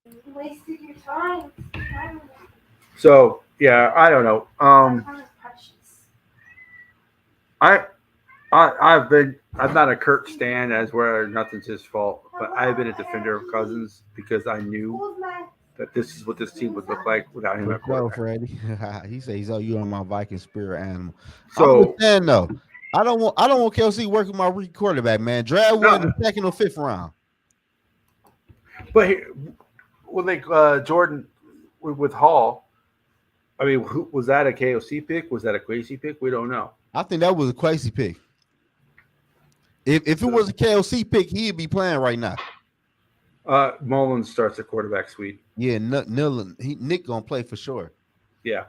[SPEAKER 4] You wasted your time.
[SPEAKER 3] So yeah, I don't know. I'm not a Kurt stan as where nothing's his fault, but I've been a defender of Cousins because I knew that this is what this team would look like without him at
[SPEAKER 6] Go,
[SPEAKER 3] quarterback.
[SPEAKER 6] Freddie. He says, "Oh, you on my Viking spirit animal." I'm just
[SPEAKER 3] So
[SPEAKER 6] saying though. I don't want KLC working my rookie quarterback, man. Draft one in
[SPEAKER 3] no,
[SPEAKER 6] the second or fifth round.
[SPEAKER 3] but when they Jordan with Hall, I mean, was that a KOC pick? Was that a crazy pick? We don't know.
[SPEAKER 6] I think that was a crazy pick. If it was a KLC pick, he'd be playing right now.
[SPEAKER 3] Mullins starts at quarterback suite.
[SPEAKER 6] Yeah, Nick gonna play for sure.
[SPEAKER 3] Yeah.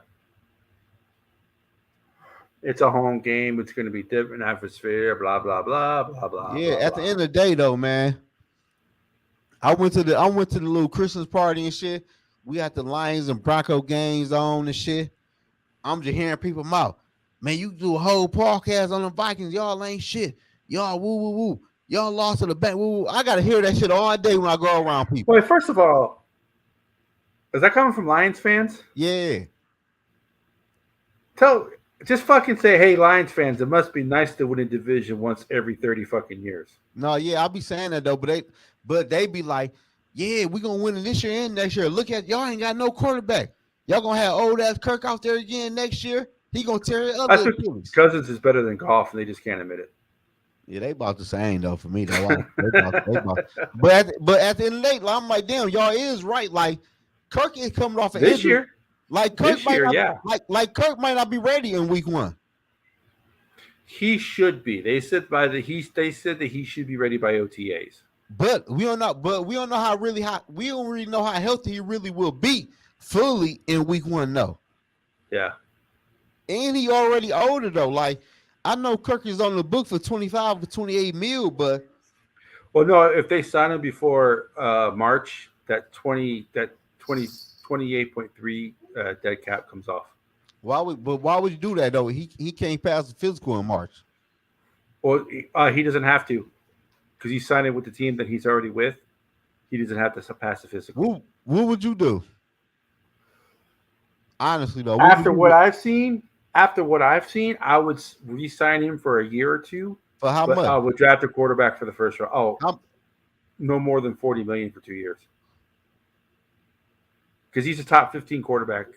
[SPEAKER 3] It's a home game. It's going to be different atmosphere. Blah blah blah blah blah.
[SPEAKER 6] Yeah,
[SPEAKER 3] blah,
[SPEAKER 6] at
[SPEAKER 3] blah.
[SPEAKER 6] the end of the day, though, man, I went to the little Christmas party and shit. We had the Lions and Bronco games on and shit. I'm just hearing people mouth. Man, you do a whole podcast on the Vikings. Y'all ain't shit. Y'all woo woo woo. Y'all lost to the bank. Woo woo. I gotta hear that shit all day when I go around people.
[SPEAKER 3] Well, first of all, is that coming from Lions fans?
[SPEAKER 6] Yeah.
[SPEAKER 3] Just fucking say, hey, Lions fans, it must be nice to win a division once every 30 fucking years.
[SPEAKER 6] No, yeah, I'll be saying that though, but they be like, yeah, we gonna win it this year and next year. Look at y'all ain't got no quarterback. Y'all gonna have old ass Kirk out there again next year. He gonna tear it up.
[SPEAKER 3] That's what Cousins is better than Goff, and they just can't admit it.
[SPEAKER 6] Yeah, they about the same though for me though. But at the end of the day, I'm like, damn, y'all is right. Like Kirk is coming off of
[SPEAKER 3] this
[SPEAKER 6] injury.
[SPEAKER 3] year.
[SPEAKER 6] Like Kirk
[SPEAKER 3] this year, yeah.
[SPEAKER 6] Like Kirk might not be ready in week 1.
[SPEAKER 3] He should be. They said that he should be ready by OTAs.
[SPEAKER 6] But we don't know. But we don't know we don't really know how healthy he really will be fully in week 1. No.
[SPEAKER 3] Yeah.
[SPEAKER 6] And he already older though. Like I know Kirk is on the book for 25 to 28 mil, but
[SPEAKER 3] well, no, if they sign him before March, that 28.3 dead cap comes off.
[SPEAKER 6] Why would you do that though? He can't pass the physical in March.
[SPEAKER 3] Well, he doesn't have to because he's signing with the team that he's already with. He doesn't have to pass the physical.
[SPEAKER 6] What would you do? Honestly though,
[SPEAKER 3] after what I've seen, I would re-sign him for a year or two.
[SPEAKER 6] For how much?
[SPEAKER 3] I would draft a quarterback for the first round. No more than $40 million for 2 years. Because he's a top 15 quarterback.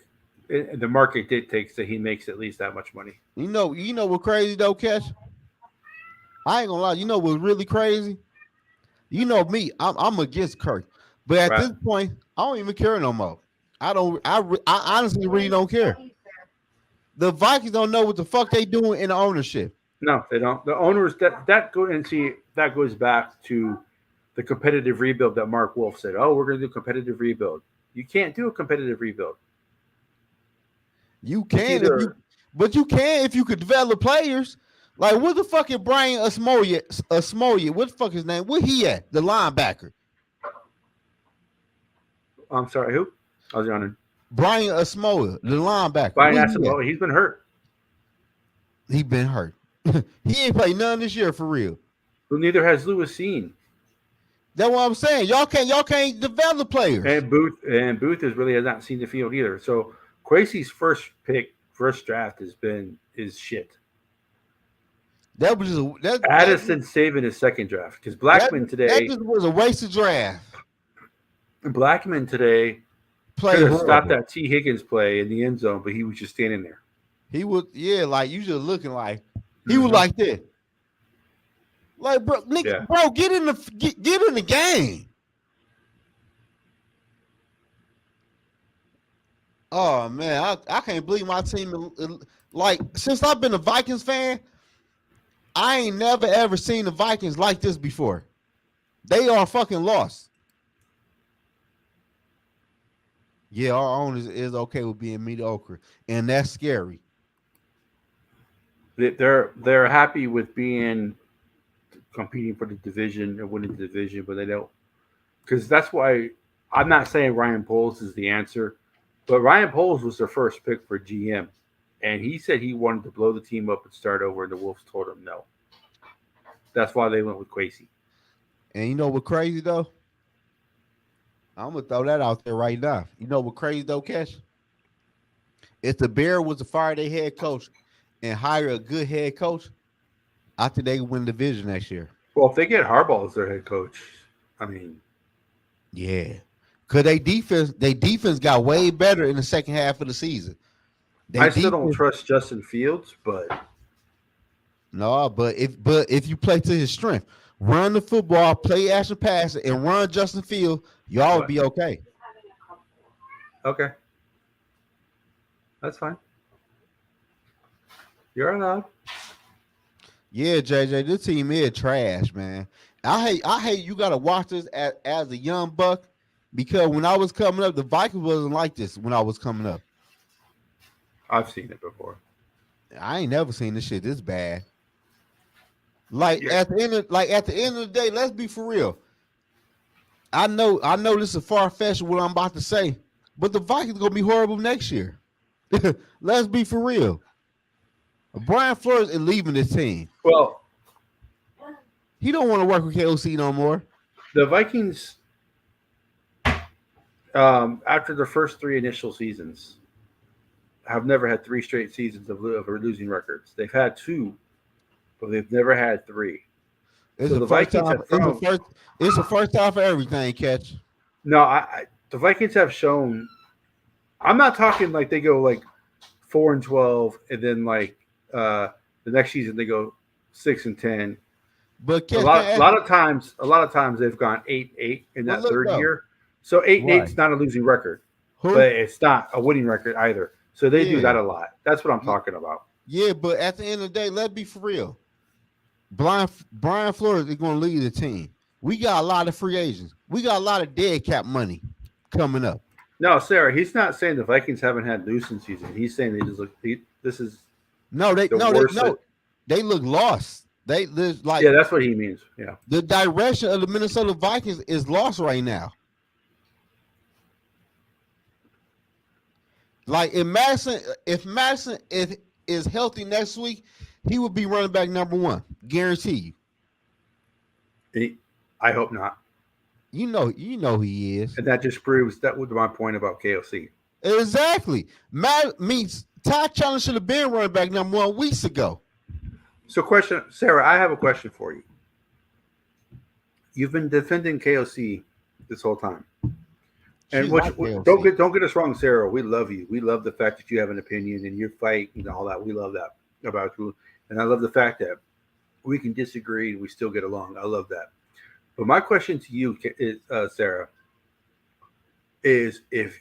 [SPEAKER 3] The market dictates that he makes at least that much money.
[SPEAKER 6] You know what crazy though, Cash? I ain't gonna lie. You know what's really crazy? You know me, I'm against Kirk, but at this point, I don't even care no more. I honestly really don't care. The Vikings don't know what the fuck they doing in the ownership.
[SPEAKER 3] No, they don't. The owners that goes back to the competitive rebuild that Mark Wolf said. Oh, we're going to do competitive rebuild. You can't do a competitive rebuild.
[SPEAKER 6] You can, if you could develop players. Like what the fuck is Brian Asmoya? What the fuck his name? Where he at? The linebacker.
[SPEAKER 3] I'm sorry, who? I was yawning.
[SPEAKER 6] Brian Asmoya, the linebacker.
[SPEAKER 3] Brian Asmoya, he's been hurt.
[SPEAKER 6] He been hurt. He ain't played none this year for real.
[SPEAKER 3] Well, neither has Lewis Seen.
[SPEAKER 6] That's what I'm saying. Y'all can't develop players.
[SPEAKER 3] And Booth has not seen the field either. So Quasey's first draft is shit.
[SPEAKER 6] That was just
[SPEAKER 3] Addison saving his second draft because Blackman today.
[SPEAKER 6] That just was a waste of draft.
[SPEAKER 3] Blackman today
[SPEAKER 6] Played
[SPEAKER 3] could have stopped
[SPEAKER 6] horrible.
[SPEAKER 3] that T. Higgins play in the end zone, but he was just standing there.
[SPEAKER 6] He was, yeah, like you just looking like he was
[SPEAKER 3] Mhm.
[SPEAKER 6] like this. Like, bro, nigga,
[SPEAKER 3] Yeah.
[SPEAKER 6] bro, get in the game. Oh man, I can't believe my team. Like since I've been a Vikings fan, I ain't never ever seen the Vikings like this before. They are fucking lost. Yeah, our owners is okay with being mediocre, and that's scary.
[SPEAKER 3] They're happy with being competing for the division and winning the division, but they don't, because that's why I'm not saying Ryan Poles is the answer, but Ryan Poles was their first pick for GM, and he said he wanted to blow the team up and start over, and the Wolves told him no. That's why they went with Quasey.
[SPEAKER 6] And you know what crazy though? I'm gonna throw that out there right now. You know what crazy though, Cash? If the Bear was to fire their head coach and hire a good head coach, I think they win the division next year.
[SPEAKER 3] Well, if they get Harbaugh as their head coach, I mean,
[SPEAKER 6] Yeah. Cause they defense got way better in the second half of the season. They
[SPEAKER 3] I still don't
[SPEAKER 6] defense
[SPEAKER 3] trust Justin Fields, but
[SPEAKER 6] no, but if you play to his strength, run the football, play action pass, and run Justin Field, y'all would be okay.
[SPEAKER 3] okay, that's fine. You're allowed.
[SPEAKER 6] Yeah, JJ, this team is trash, man. I hate you gotta watch this as a young buck because when I was coming up, the Vikings wasn't like this when I was coming up.
[SPEAKER 3] I've seen it before.
[SPEAKER 6] I ain't never seen this shit this bad. Like
[SPEAKER 3] Yeah.
[SPEAKER 6] at the end of the day, let's be for real. I know this is far fetched what I'm about to say, but the Vikings gonna be horrible next year. Let's be for real. Brian Flores is leaving this team.
[SPEAKER 3] Well,
[SPEAKER 6] He don't want to work with KOC no more.
[SPEAKER 3] the Vikings, after their first three initial seasons, have never had three straight seasons of losing records. They've had two, but they've never had three.
[SPEAKER 6] It's
[SPEAKER 3] So
[SPEAKER 6] the
[SPEAKER 3] the
[SPEAKER 6] first
[SPEAKER 3] Vikings
[SPEAKER 6] time.
[SPEAKER 3] have shown.
[SPEAKER 6] It's the first time for everything. Catch.
[SPEAKER 3] No, the Vikings have shown. I'm not talking like they go like 4-12, and then like the next season they go 6-10.
[SPEAKER 6] But
[SPEAKER 3] A
[SPEAKER 6] catch.
[SPEAKER 3] lot of times they've gone 8-8 in
[SPEAKER 6] But
[SPEAKER 3] that
[SPEAKER 6] look
[SPEAKER 3] third
[SPEAKER 6] though,
[SPEAKER 3] year. So 8-8
[SPEAKER 6] right?
[SPEAKER 3] is not a losing record,
[SPEAKER 6] Who?
[SPEAKER 3] but it's not a winning record either. So they do
[SPEAKER 6] Yeah,
[SPEAKER 3] that a lot. That's what I'm talking about.
[SPEAKER 6] yeah. But at the end of the day, let's be for real. Brian Flores is going to lead the team. We got a lot of free agents. We got a lot of dead cap money coming up.
[SPEAKER 3] No, Sarah, he's not saying the Vikings haven't had losing season. He's saying they just look. This is
[SPEAKER 6] No, they
[SPEAKER 3] the
[SPEAKER 6] no, they
[SPEAKER 3] worst.
[SPEAKER 6] no, they look lost. They like
[SPEAKER 3] Yeah, that's what he means. Yeah.
[SPEAKER 6] the direction of the Minnesota Vikings is lost right now. Like if Madison is healthy next week, he would be running back number one. Guarantee you.
[SPEAKER 3] I hope not.
[SPEAKER 6] You know he is.
[SPEAKER 3] And that just proves that was my point about KOC.
[SPEAKER 6] Exactly. Matt means Ty Chandler should have been running back number one weeks ago.
[SPEAKER 3] So, question, Sarah, I have a question for you. You've been defending KOC this whole time, and
[SPEAKER 6] She's
[SPEAKER 3] which,
[SPEAKER 6] like KOC.
[SPEAKER 3] don't get us wrong, Sarah. We love you. We love the fact that you have an opinion and you fight and all that. We love that about you, and I love the fact that we can disagree and we still get along. I love that. But my question to you, is, Sarah, is if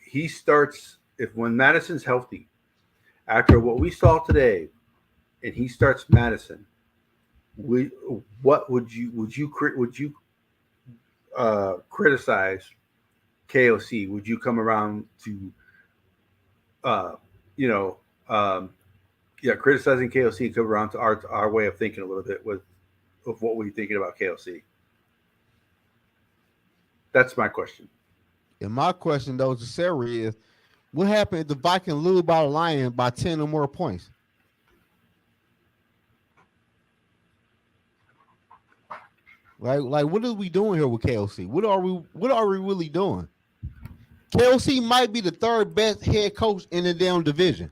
[SPEAKER 3] when Madison's healthy, after what we saw today, and he starts Madison, what would you criticize KOC? Would you come around to criticizing KOC, come around to our way of thinking a little bit of what we're thinking about KOC? That's my question.
[SPEAKER 6] And my question though to Sarah is, what happened if the Vikings lose by the Lions by 10 or more points? Like what are we doing here with KOC? What are we really doing? KOC might be the third best head coach in the damn division.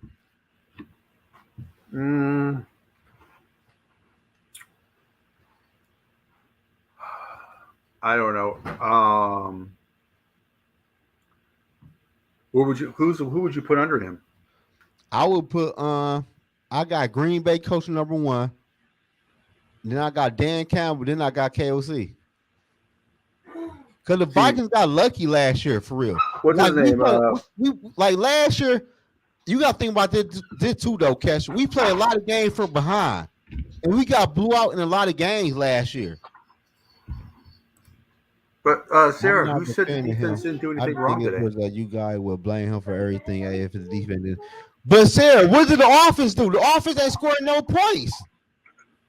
[SPEAKER 3] I don't know. Who would you put under him?
[SPEAKER 6] I would put I got Green Bay coach number 1. Then I got Dan Campbell. Then I got KOC. Because the Vikings got lucky last year, for real.
[SPEAKER 3] What's his name?
[SPEAKER 6] Like last year, you got to think about this too, though, Cash. We play a lot of games from behind, and we got blew out in a lot of games last year.
[SPEAKER 3] But Sarah, who said the defense didn't do anything wrong today?
[SPEAKER 6] I think it was that you guys will blame him for everything if the defense did. But Sarah, what did the offense do? The offense ain't scoring no points.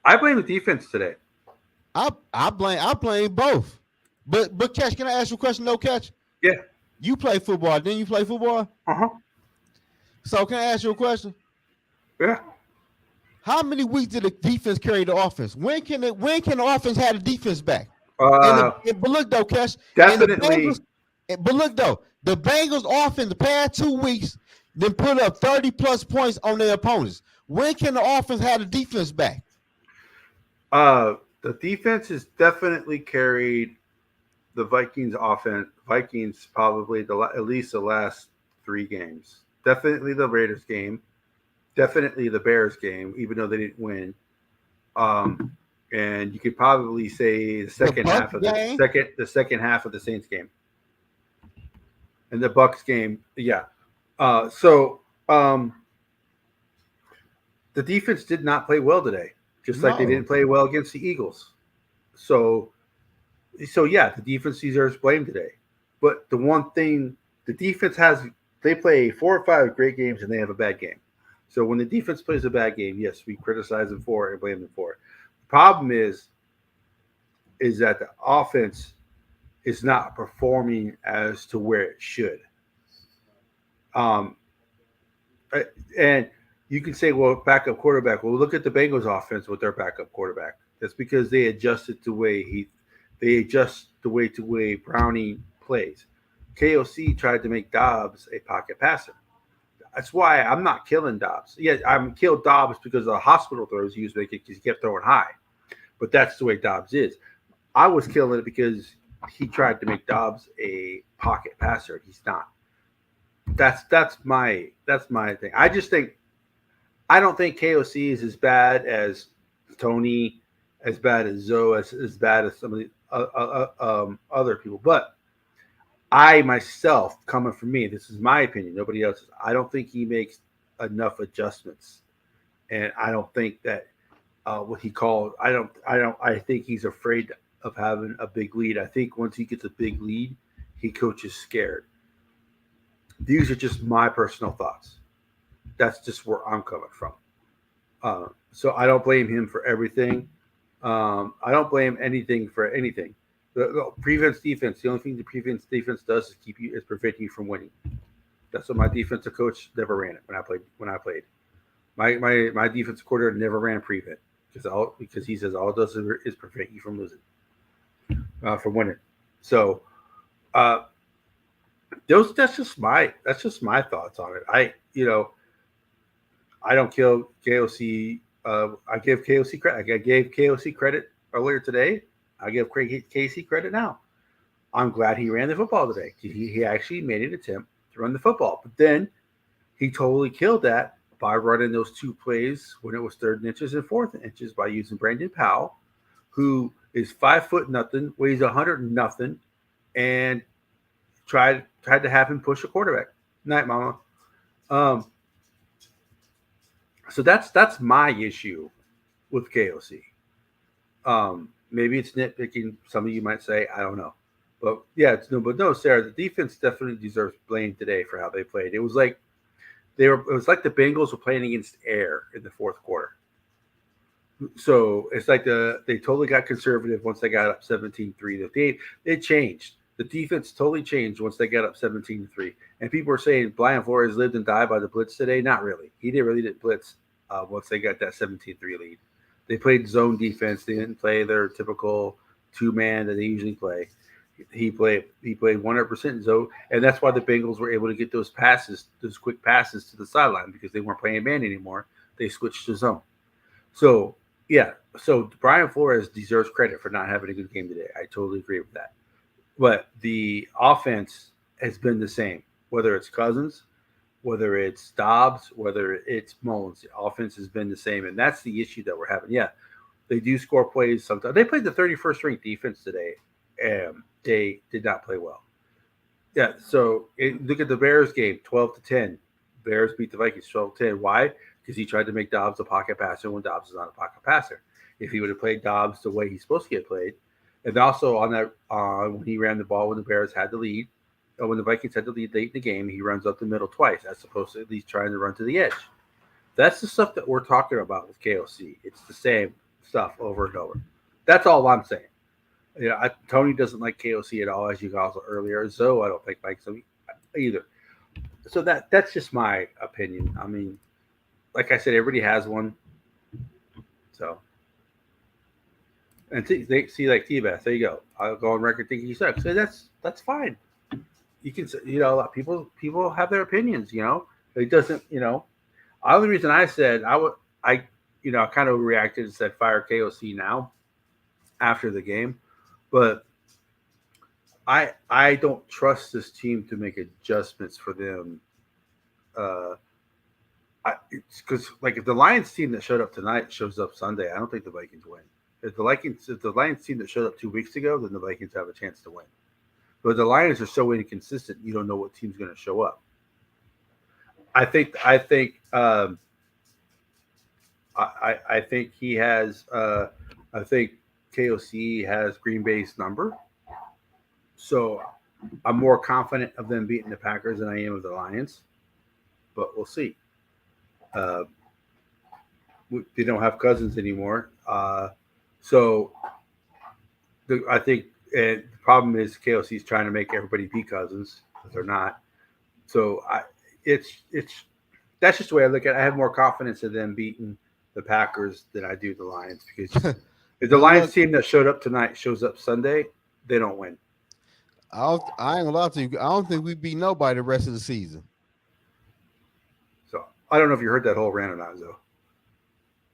[SPEAKER 3] I blame the defense today.
[SPEAKER 6] I blame both. But Catch, can I ask you a question? No, Catch.
[SPEAKER 3] Yeah.
[SPEAKER 6] You play football? Didn't you play football? So can I ask you a question?
[SPEAKER 3] Yeah.
[SPEAKER 6] How many weeks did the defense carry the offense? When can the offense have the defense back? But look though, Cash.
[SPEAKER 3] Definitely.
[SPEAKER 6] But look though, the Bengals offense the past 2 weeks then put up 30+ points on their opponents. When can the offense have the defense back?
[SPEAKER 3] The defense has definitely carried the Vikings offense. Vikings probably at least the last 3 games. Definitely the Raiders game. Definitely the Bears game, even though they didn't win. And you could probably say the second half of the second half of the Saints game. And the Bucks game, yeah. So the defense did not play well today, just like they didn't play well against the Eagles. So yeah, the defense deserves blame today. But the one thing the defense has, they play 4 or 5 great games and they have a bad game. So when the defense plays a bad game, yes, we criticize them for it and blame them for it. The problem is that the offense is not performing as to where it should. And you can say, well, backup quarterback. Well, look at the Bengals offense with their backup quarterback. That's because they adjusted the way the way Browning plays. KOC tried to make Dobbs a pocket passer. That's why I'm not killing Dobbs. Yeah, I'm killed Dobbs because of the hospital throws he was making because he kept throwing high. But that's the way Dobbs is. I was killing it because he tried to make Dobbs a pocket passer. He's not. That's my thing. I don't think KOC is as bad as Tony, as bad as Zoe, as bad as some of the other people. But I myself, coming from me, this is my opinion. Nobody else's. I don't think he makes enough adjustments, and I don't think that what he called. I think he's afraid of having a big lead. I think once he gets a big lead, he coaches scared. These are just my personal thoughts. That's just where I'm coming from. So I don't blame him for everything. I don't blame anything for anything. The prevents defense. The only thing the prevents defense does is prevent you from winning. That's what my defensive coach never ran it when I played. My defensive coordinator never ran prevent because he says all it does is prevent you from losing, from winning. So that's just my thoughts on it. I don't kill KOC. I give KOC credit. I gave KOC credit earlier today. I give KC credit now. I'm glad he ran the football today. He actually made an attempt to run the football, but then he totally killed that by running those 2 plays when it was 3rd inches and 4th inches by using Brandon Powell, who is 5 foot nothing, weighs 100 nothing, and tried to have him push a quarterback. Night, mama. So that's my issue with KOC. Maybe it's nitpicking. Some of you might say, I don't know. But yeah, Sarah, the defense definitely deserves blame today for how they played. It was like the Bengals were playing against air in the 4th quarter. So it's like they totally got conservative once they got up 17-3. They changed. The defense totally changed once they got up 17-3. And people were saying Brian Flores lived and died by the blitz today. Not really. He didn't blitz once they got that 17-3 lead. They played zone defense. They didn't play their typical 2-man that they usually play. He played 100% zone, and that's why the Bengals were able to get those quick passes to the sideline because they weren't playing man anymore. They switched to zone. So yeah, so Brian Flores deserves credit for not having a good game today. I totally agree with that. But the offense has been the same. whether it's Cousins, whether it's Dobbs, whether it's Mullins. The offense has been the same, and that's the issue that we're having. Yeah, they do score plays sometimes. They played the 31st ranked defense today, and they did not play well. Yeah, so look at the Bears game, 12-10. Bears beat the Vikings 12-10. Why? Because he tried to make Dobbs a pocket passer when Dobbs is not a pocket passer. If he would have played Dobbs the way he's supposed to get played, and also on that when he ran the ball when the Bears had the lead, or when the Vikings had the lead late in the game, he runs up the middle twice as opposed to at least trying to run to the edge. That's the stuff that we're talking about with KOC. It's the same stuff over and over. That's all I'm saying. Tony doesn't like KOC at all, as you guys earlier. Zoe, I don't think likes him either. So that's just my opinion. I mean, like I said, everybody has one. So, and they see like T-Bass. There you go. I'll go on record thinking he sucks. So that's fine. You can, people have their opinions. It doesn't. The only reason I said I kind of reacted and said fire KOC now after the game, but I don't trust this team to make adjustments for them. It's because like if the Lions team that showed up tonight shows up Sunday, I don't think the Vikings win. If the Lions team that showed up 2 weeks ago, then the Vikings have a chance to win. But the Lions are so inconsistent, you don't know what team's going to show up. I think he has. I think KOC has Green Bay's number, so I'm more confident of them beating the Packers than I am of the Lions. But we'll see. They don't have Cousins anymore, so I think the problem is KOC is trying to make everybody beat Cousins, but they're not. So it's that's just the way I look at it. I have more confidence in them beating the Packers than I do the Lions, because if the Lions team that showed up tonight shows up Sunday, they don't win.
[SPEAKER 6] I ain't gonna lie to you. I don't think we beat nobody the rest of the season.
[SPEAKER 3] So I don't know if you heard that whole rant or not, though.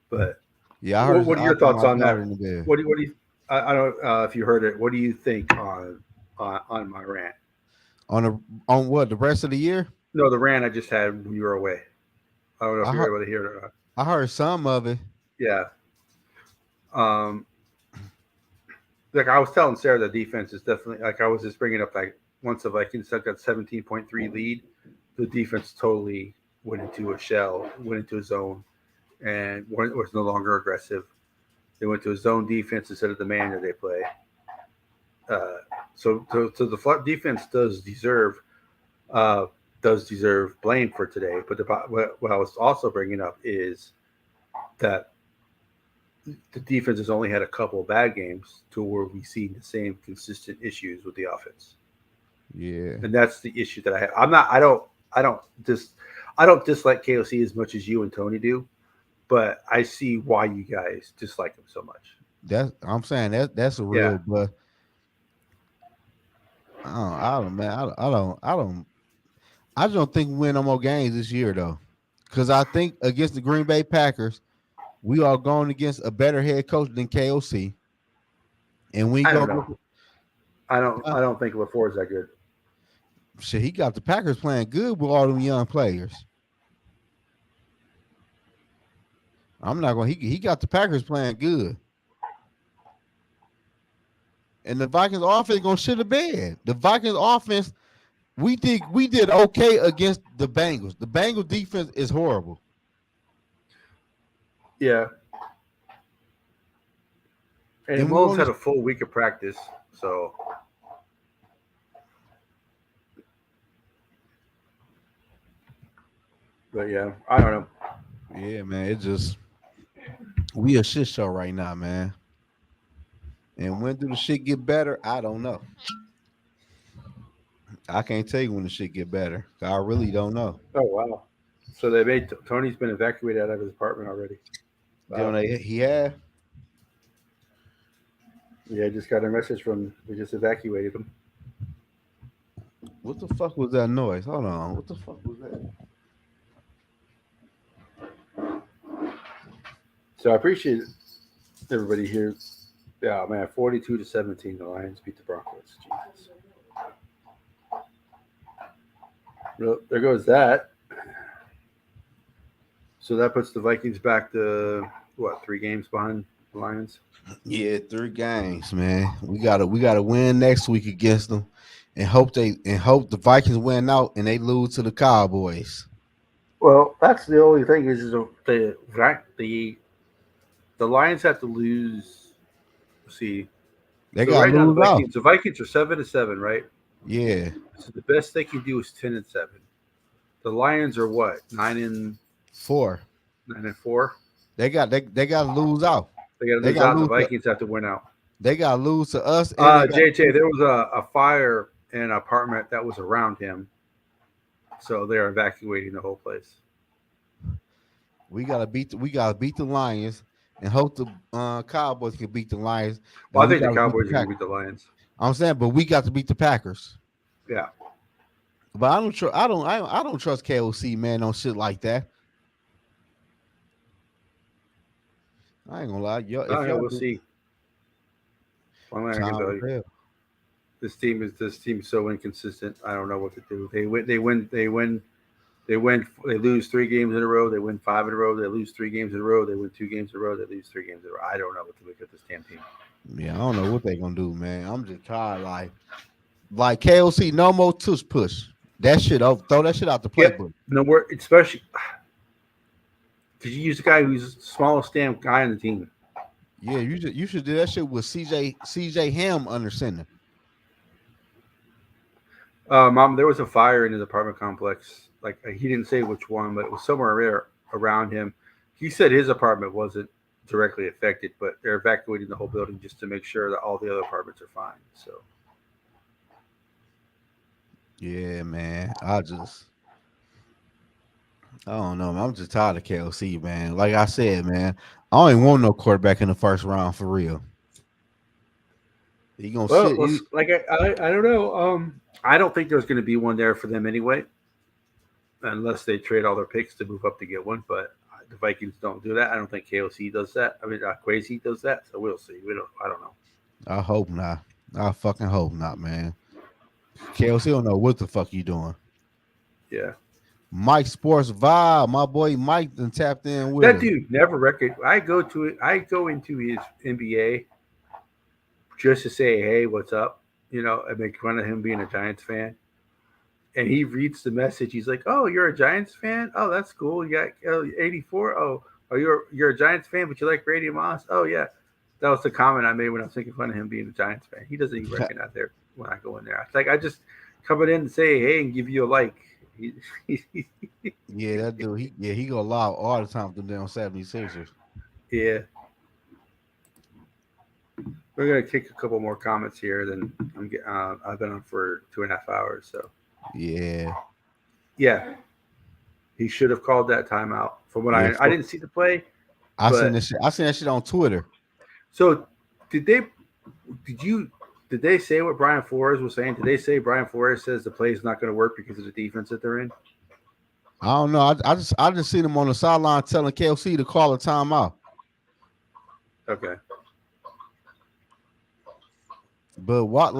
[SPEAKER 3] But
[SPEAKER 6] yeah, I heard.
[SPEAKER 3] What are your thoughts on that?
[SPEAKER 6] What
[SPEAKER 3] do you? I don't know if you heard it. What do you think on my rant?
[SPEAKER 6] On what, the rest of the year?
[SPEAKER 3] No, the rant I just had when you were away. I don't know if you were able to hear it or not.
[SPEAKER 6] I heard some of it.
[SPEAKER 3] Yeah. Like I was telling Sarah, the defense is definitely, like I was just bringing up, like once the Vikings took that 17.3 lead, the defense totally went into a shell, went into a zone, and was no longer aggressive. They went to a zone defense instead of the man that they play. So the defense does deserve blame for today. But what I was also bringing up is that the defense has only had a couple of bad games to where we see the same consistent issues with the offense.
[SPEAKER 6] Yeah,
[SPEAKER 3] and that's the issue that I have. I don't dislike KOC as much as you and Tony do, but I see why you guys dislike him so much.
[SPEAKER 6] I'm saying that's a real, but I just don't think we win no more games this year though, because I think against the Green Bay Packers, we are going against a better head coach than KOC, and we
[SPEAKER 3] I don't think LaFleur is that good.
[SPEAKER 6] Shit, he got the Packers playing good with all them young players. I'm not going. He got the Packers playing good, and the Vikings offense gonna shit the bed. The Vikings offense, we did okay against the Bengals. The Bengals defense is horrible.
[SPEAKER 3] Yeah. And Mullins had a full week of practice, so. But yeah, I don't know.
[SPEAKER 6] Yeah, man, we a shit show right now, man. And when do the shit get better? I don't know. I can't tell you when the shit get better. I really don't know.
[SPEAKER 3] Oh wow! So they made Tony's been evacuated out of his apartment already.
[SPEAKER 6] Wow. He had.
[SPEAKER 3] Yeah, I just got a message from. They just evacuated him.
[SPEAKER 6] What the fuck was that noise? Hold on. What the fuck was that?
[SPEAKER 3] So I appreciate everybody here. Yeah, man, 42-17, the Lions beat the Broncos. Jesus. Well, there goes that. So that puts the Vikings back to what, 3 games behind the Lions?
[SPEAKER 6] Yeah, 3 games, man. We gotta win next week against them, and hope the Vikings win out and they lose to the Cowboys.
[SPEAKER 3] Well, that's the only thing is the Lions have to lose. See,
[SPEAKER 6] They
[SPEAKER 3] so
[SPEAKER 6] gotta
[SPEAKER 3] right now
[SPEAKER 6] lose out.
[SPEAKER 3] The Vikings are 7-7, right?
[SPEAKER 6] Yeah,
[SPEAKER 3] So the best they can do is 10-7. The Lions are what,
[SPEAKER 6] 4.
[SPEAKER 3] 9-4.
[SPEAKER 6] They gotta lose out.
[SPEAKER 3] They got to
[SPEAKER 6] They
[SPEAKER 3] lose
[SPEAKER 6] gotta
[SPEAKER 3] out. And the
[SPEAKER 6] lose to
[SPEAKER 3] Vikings have to win out.
[SPEAKER 6] they gotta lose to us, and they got
[SPEAKER 3] JJ, there was a fire in an apartment that was around him, so they're evacuating the whole place.
[SPEAKER 6] we gotta beat the Lions and hope the Cowboys can beat the Lions.
[SPEAKER 3] Well,
[SPEAKER 6] And
[SPEAKER 3] I
[SPEAKER 6] we
[SPEAKER 3] think the
[SPEAKER 6] gotta beat
[SPEAKER 3] Cowboys
[SPEAKER 6] the
[SPEAKER 3] are going to
[SPEAKER 6] Packers.
[SPEAKER 3] beat the Lions.
[SPEAKER 6] I'm saying, but we got to beat the Packers.
[SPEAKER 3] Yeah.
[SPEAKER 6] But I don't trust KOC, man, on shit like that. I ain't gonna lie, yo. If y'all
[SPEAKER 3] We'll
[SPEAKER 6] do,
[SPEAKER 3] see. One thing I can
[SPEAKER 6] time
[SPEAKER 3] tell
[SPEAKER 6] will
[SPEAKER 3] you,
[SPEAKER 6] tell.
[SPEAKER 3] this team is so inconsistent. I don't know what to do. They lose 3 games in a row. They win 5 in a row. They lose 3 games in a row. They win 2 games in a row. They lose 3 games in a row. I don't know what to make of this damn team.
[SPEAKER 6] Yeah, I don't know what they gonna do, man. I'm just tired. Like KOC, no more tush push. That shit over. Throw that shit out the
[SPEAKER 3] Yep.
[SPEAKER 6] playbook.
[SPEAKER 3] No more, especially because you use a guy who's the smallest damn guy on the team.
[SPEAKER 6] Yeah, you should do that shit with CJ Ham under center.
[SPEAKER 3] Mom, there was a fire in his apartment complex. Like he didn't say which one, but it was somewhere there around him. He said his apartment wasn't directly affected, but they're evacuating the whole building just to make sure that all the other apartments are fine. So
[SPEAKER 6] Yeah, man. I don't know, man. I'm just tired of KOC, man. Like I said, man, I don't even want no quarterback in the first round for real. He gonna sit.
[SPEAKER 3] I don't know. I don't think there's going to be one there for them anyway, unless they trade all their picks to move up to get one. But the Vikings don't do that. I don't think KOC does that. I mean, Crazy does that. So we'll see. I don't know.
[SPEAKER 6] I hope not. I fucking hope not, man. KOC don't know what the fuck you doing.
[SPEAKER 3] Yeah.
[SPEAKER 6] Mike Sports Vibe, my boy Mike done tapped in with
[SPEAKER 3] That
[SPEAKER 6] us.
[SPEAKER 3] dude never record. I go into his NBA just to say, hey, what's up? And make fun of him being a Giants fan. And he reads the message. He's like, oh, you're a Giants fan? Oh, that's cool. You got 84. Oh, you're a Giants fan, but you like Brady Moss? Oh, yeah. That was the comment I made when I was making fun of him being a Giants fan. He doesn't even reckon out there when I go in there. It's like I just come in and say, hey, and give you a like.
[SPEAKER 6] Yeah, that dude. He go live all the time to them damn 76ers.
[SPEAKER 3] Yeah. We're gonna take a couple more comments here. Then I've been on for 2.5 hours. So
[SPEAKER 6] Yeah.
[SPEAKER 3] He should have called that timeout. From what
[SPEAKER 6] Yeah,
[SPEAKER 3] I didn't see the play.
[SPEAKER 6] I seen that shit on Twitter.
[SPEAKER 3] So did they say what Brian Flores was saying? Did they say Brian Flores says the play is not going to work because of the defense that they're in?
[SPEAKER 6] I don't know. I just seen him on the sideline telling KLC to call a timeout.
[SPEAKER 3] Okay.
[SPEAKER 6] But but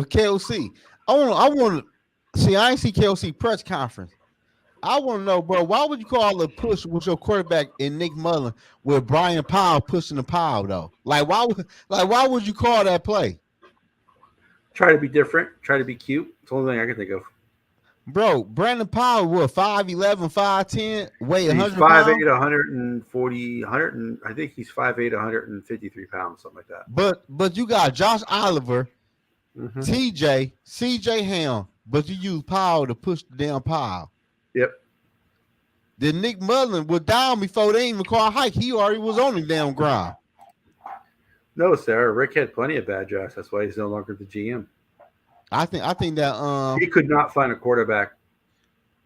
[SPEAKER 6] KLC, I want to see. I ain't see KLC press conference. I want to know, bro, why would you call a push with your quarterback and Nick Mullen with Brian Powell pushing the Powell though? Why would you call that play?
[SPEAKER 3] Try to be different. Try to be cute. It's the only thing I can think of.
[SPEAKER 6] Bro, Brandon Powell, what, 5'11", 5'10", weigh
[SPEAKER 3] He's
[SPEAKER 6] 100
[SPEAKER 3] 5'8",
[SPEAKER 6] pounds?
[SPEAKER 3] 140, 100, I think he's 5'8", 153 pounds, something like that.
[SPEAKER 6] But you got Josh Oliver,
[SPEAKER 3] Mm-hmm.
[SPEAKER 6] TJ, CJ Ham, but you use Powell to push the damn Powell.
[SPEAKER 3] Yep.
[SPEAKER 6] Then Nick Mullen was down before they even called hike. He already was on the damn ground.
[SPEAKER 3] No, Sarah. Rick had plenty of bad drafts. That's why he's no longer the GM.
[SPEAKER 6] I think that
[SPEAKER 3] He could not find a quarterback.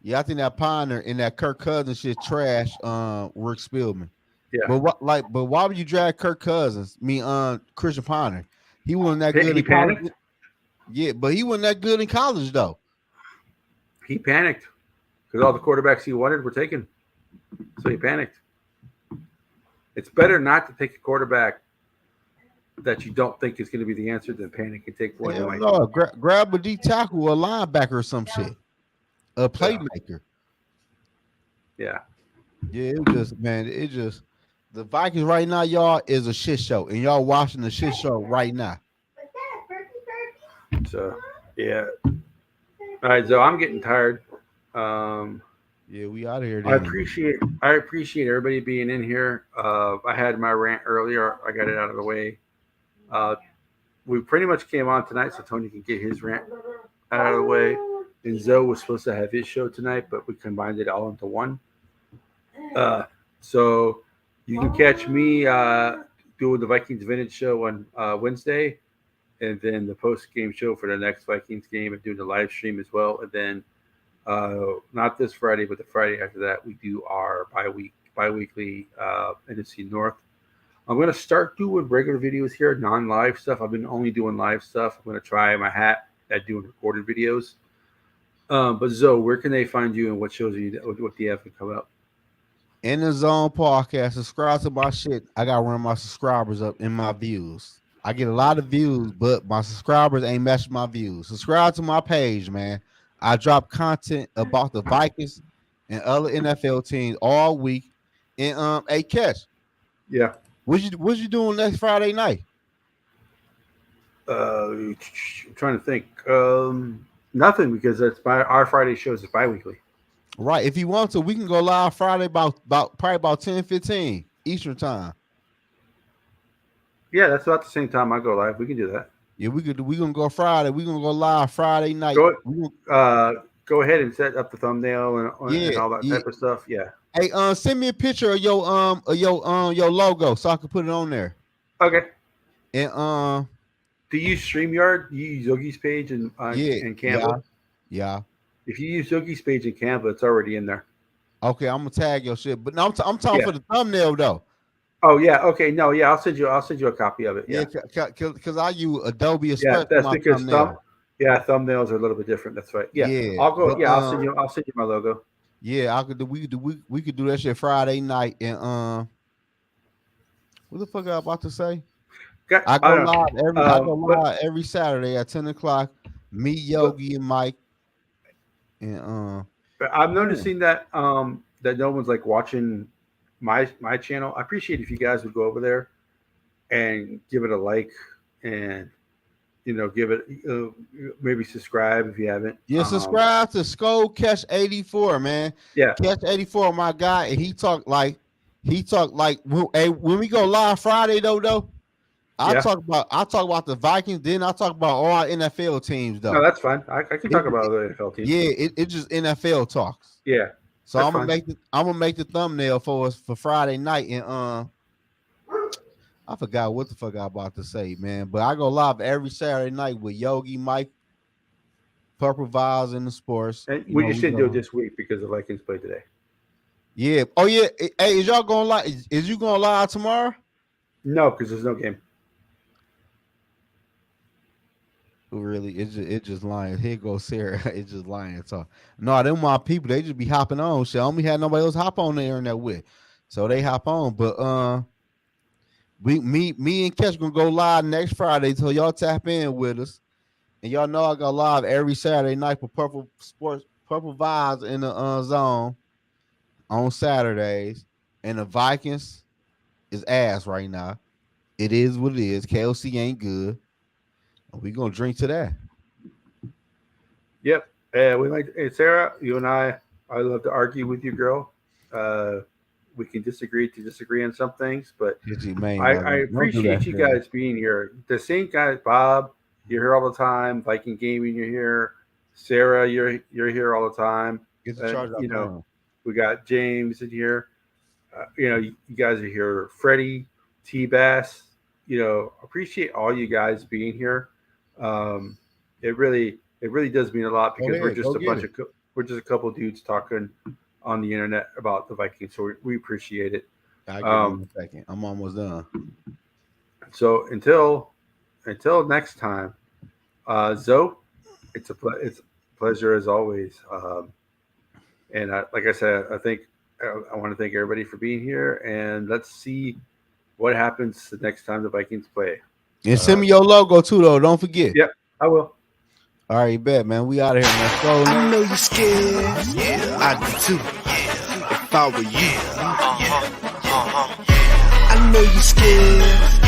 [SPEAKER 6] Yeah, I think that Ponder and that Kirk Cousins shit trash Rick Spielman.
[SPEAKER 3] Yeah.
[SPEAKER 6] But why would you drag Kirk Cousins? Christian Ponder. He wasn't that good in college.
[SPEAKER 3] Panicked.
[SPEAKER 6] Yeah, but he wasn't that good in college though.
[SPEAKER 3] He panicked because all the quarterbacks he wanted were taken. So he panicked. It's better not to take a quarterback that you don't think is going to be the answer than panic and take one.
[SPEAKER 6] No, grab a D tackle or a linebacker or some shit. a playmaker.
[SPEAKER 3] Yeah.
[SPEAKER 6] Yeah, it just man, it just the Vikings right now, y'all, is a shit show, and y'all watching the shit show right now.
[SPEAKER 3] So yeah. All right, so I'm getting tired. Um,
[SPEAKER 6] Yeah, we out of here
[SPEAKER 3] I
[SPEAKER 6] then.
[SPEAKER 3] appreciate everybody being in here. I had my rant earlier. I got it out of the way. Uh, we pretty much came on tonight so Tony can get his rant out of the way. And Zoe was supposed to have his show tonight, but we combined it all into one. So you can catch me doing the Vikings Vintage show on Wednesday, and then the post game show for the next Vikings game, and doing the live stream as well. And then not this Friday, but the Friday after that, we do our bi-weekly NFC North. I'm gonna start doing regular videos here, non-live stuff. I've been only doing live stuff. I'm gonna try my hat at doing recorded videos. But Zoe, where can they find you, and what shows are you? What do you have coming up?
[SPEAKER 6] In the Zone podcast, subscribe to my shit. I gotta run my subscribers up in my views. I get a lot of views, but my subscribers ain't matching my views. Subscribe to my page, man. I drop content about the Vikings and other NFL teams all week. And hey, Catch,
[SPEAKER 3] Yeah.
[SPEAKER 6] what you doing next Friday night?
[SPEAKER 3] I'm trying to think. Nothing, because our Friday shows is bi-weekly.
[SPEAKER 6] Right. If you want to, we can go live Friday about probably about 10:15 Eastern time.
[SPEAKER 3] Yeah, that's about the same time I go live. We can do that.
[SPEAKER 6] Yeah, we gonna go Friday. We gonna go live Friday night.
[SPEAKER 3] Go ahead and set up the thumbnail and all that type of stuff. Yeah.
[SPEAKER 6] Hey, send me a picture of your logo so I can put it on there.
[SPEAKER 3] Okay.
[SPEAKER 6] And
[SPEAKER 3] do you use StreamYard? You use Yogi's page and Canva?
[SPEAKER 6] Yeah.
[SPEAKER 3] If you use Yogi's page in Canva, it's already in there.
[SPEAKER 6] Okay, I'm gonna tag your shit. But no, I'm talking for the thumbnail though.
[SPEAKER 3] Oh yeah, okay, no, yeah, I'll send you a copy of it. Yeah,
[SPEAKER 6] because I use Adobe
[SPEAKER 3] Express. Yeah, that's because thumbnails are a little bit different. That's right. Yeah, I'll go. But, I'll send you my logo.
[SPEAKER 6] Yeah, we could do that shit Friday night. And what the fuck I about to say? I go live every Saturday at 10 o'clock. Me, Yogi, and Mike. And
[SPEAKER 3] I'm noticing that that no one's like watching my channel. I appreciate if you guys would go over there and give it a like, and give it maybe subscribe if you haven't.
[SPEAKER 6] Yeah, subscribe to Skull Catch 84, man.
[SPEAKER 3] Yeah,
[SPEAKER 6] Catch 84, my guy, and he talk like when we go live Friday though. I talk about the Vikings, then I talk about all our NFL teams though.
[SPEAKER 3] No, that's fine. I can talk about other NFL teams.
[SPEAKER 6] Yeah, it just NFL talks.
[SPEAKER 3] Yeah.
[SPEAKER 6] So I'm gonna make the thumbnail for us for Friday night, and I forgot what the fuck I about to say, man. But I go live every Saturday night with Yogi, Mike, Purple Vibes, and the sports.
[SPEAKER 3] And we just didn't do it this week because the Vikings played today.
[SPEAKER 6] Yeah. Oh yeah. Hey, is y'all going live? Is you going live tomorrow?
[SPEAKER 3] No, because there's no game.
[SPEAKER 6] Really, it's just lying. Here goes Sarah. It's just lying. So no, them my people. They just be hopping on. Shit, I only had nobody else hop on the internet with, so they hop on. But me and Catch gonna go live next Friday, so y'all tap in with us. And y'all know I go live every Saturday night for Purple Vibes in the zone on Saturdays. And the Vikings is ass right now. It is what it is. KLC ain't good. We're gonna drink to that.
[SPEAKER 3] Yep. Hey, Sarah, you and I love to argue with you, girl. We can disagree on some things, but I appreciate you guys being here. The same guys, Bob, you're here all the time. Viking Gaming, you're here. Sarah, you're here all the time. We got James in here. You guys are here. Freddie, T-Bass. Appreciate all you guys being here. It really does mean a lot, because we're just a couple of dudes talking on the internet about the Vikings, so we appreciate it.
[SPEAKER 6] I'll give you a second. I'm almost done.
[SPEAKER 3] So until next time, Zoe, it's a pleasure as always. And like I said, I want to thank everybody for being here, and let's see what happens the next time the Vikings play.
[SPEAKER 6] And send me your logo too, though. Don't forget.
[SPEAKER 3] Yep, I will.
[SPEAKER 6] All right, bet, man. We out of here, man. So,
[SPEAKER 2] I know you're scared. I do too. If I were you. I know you're scared.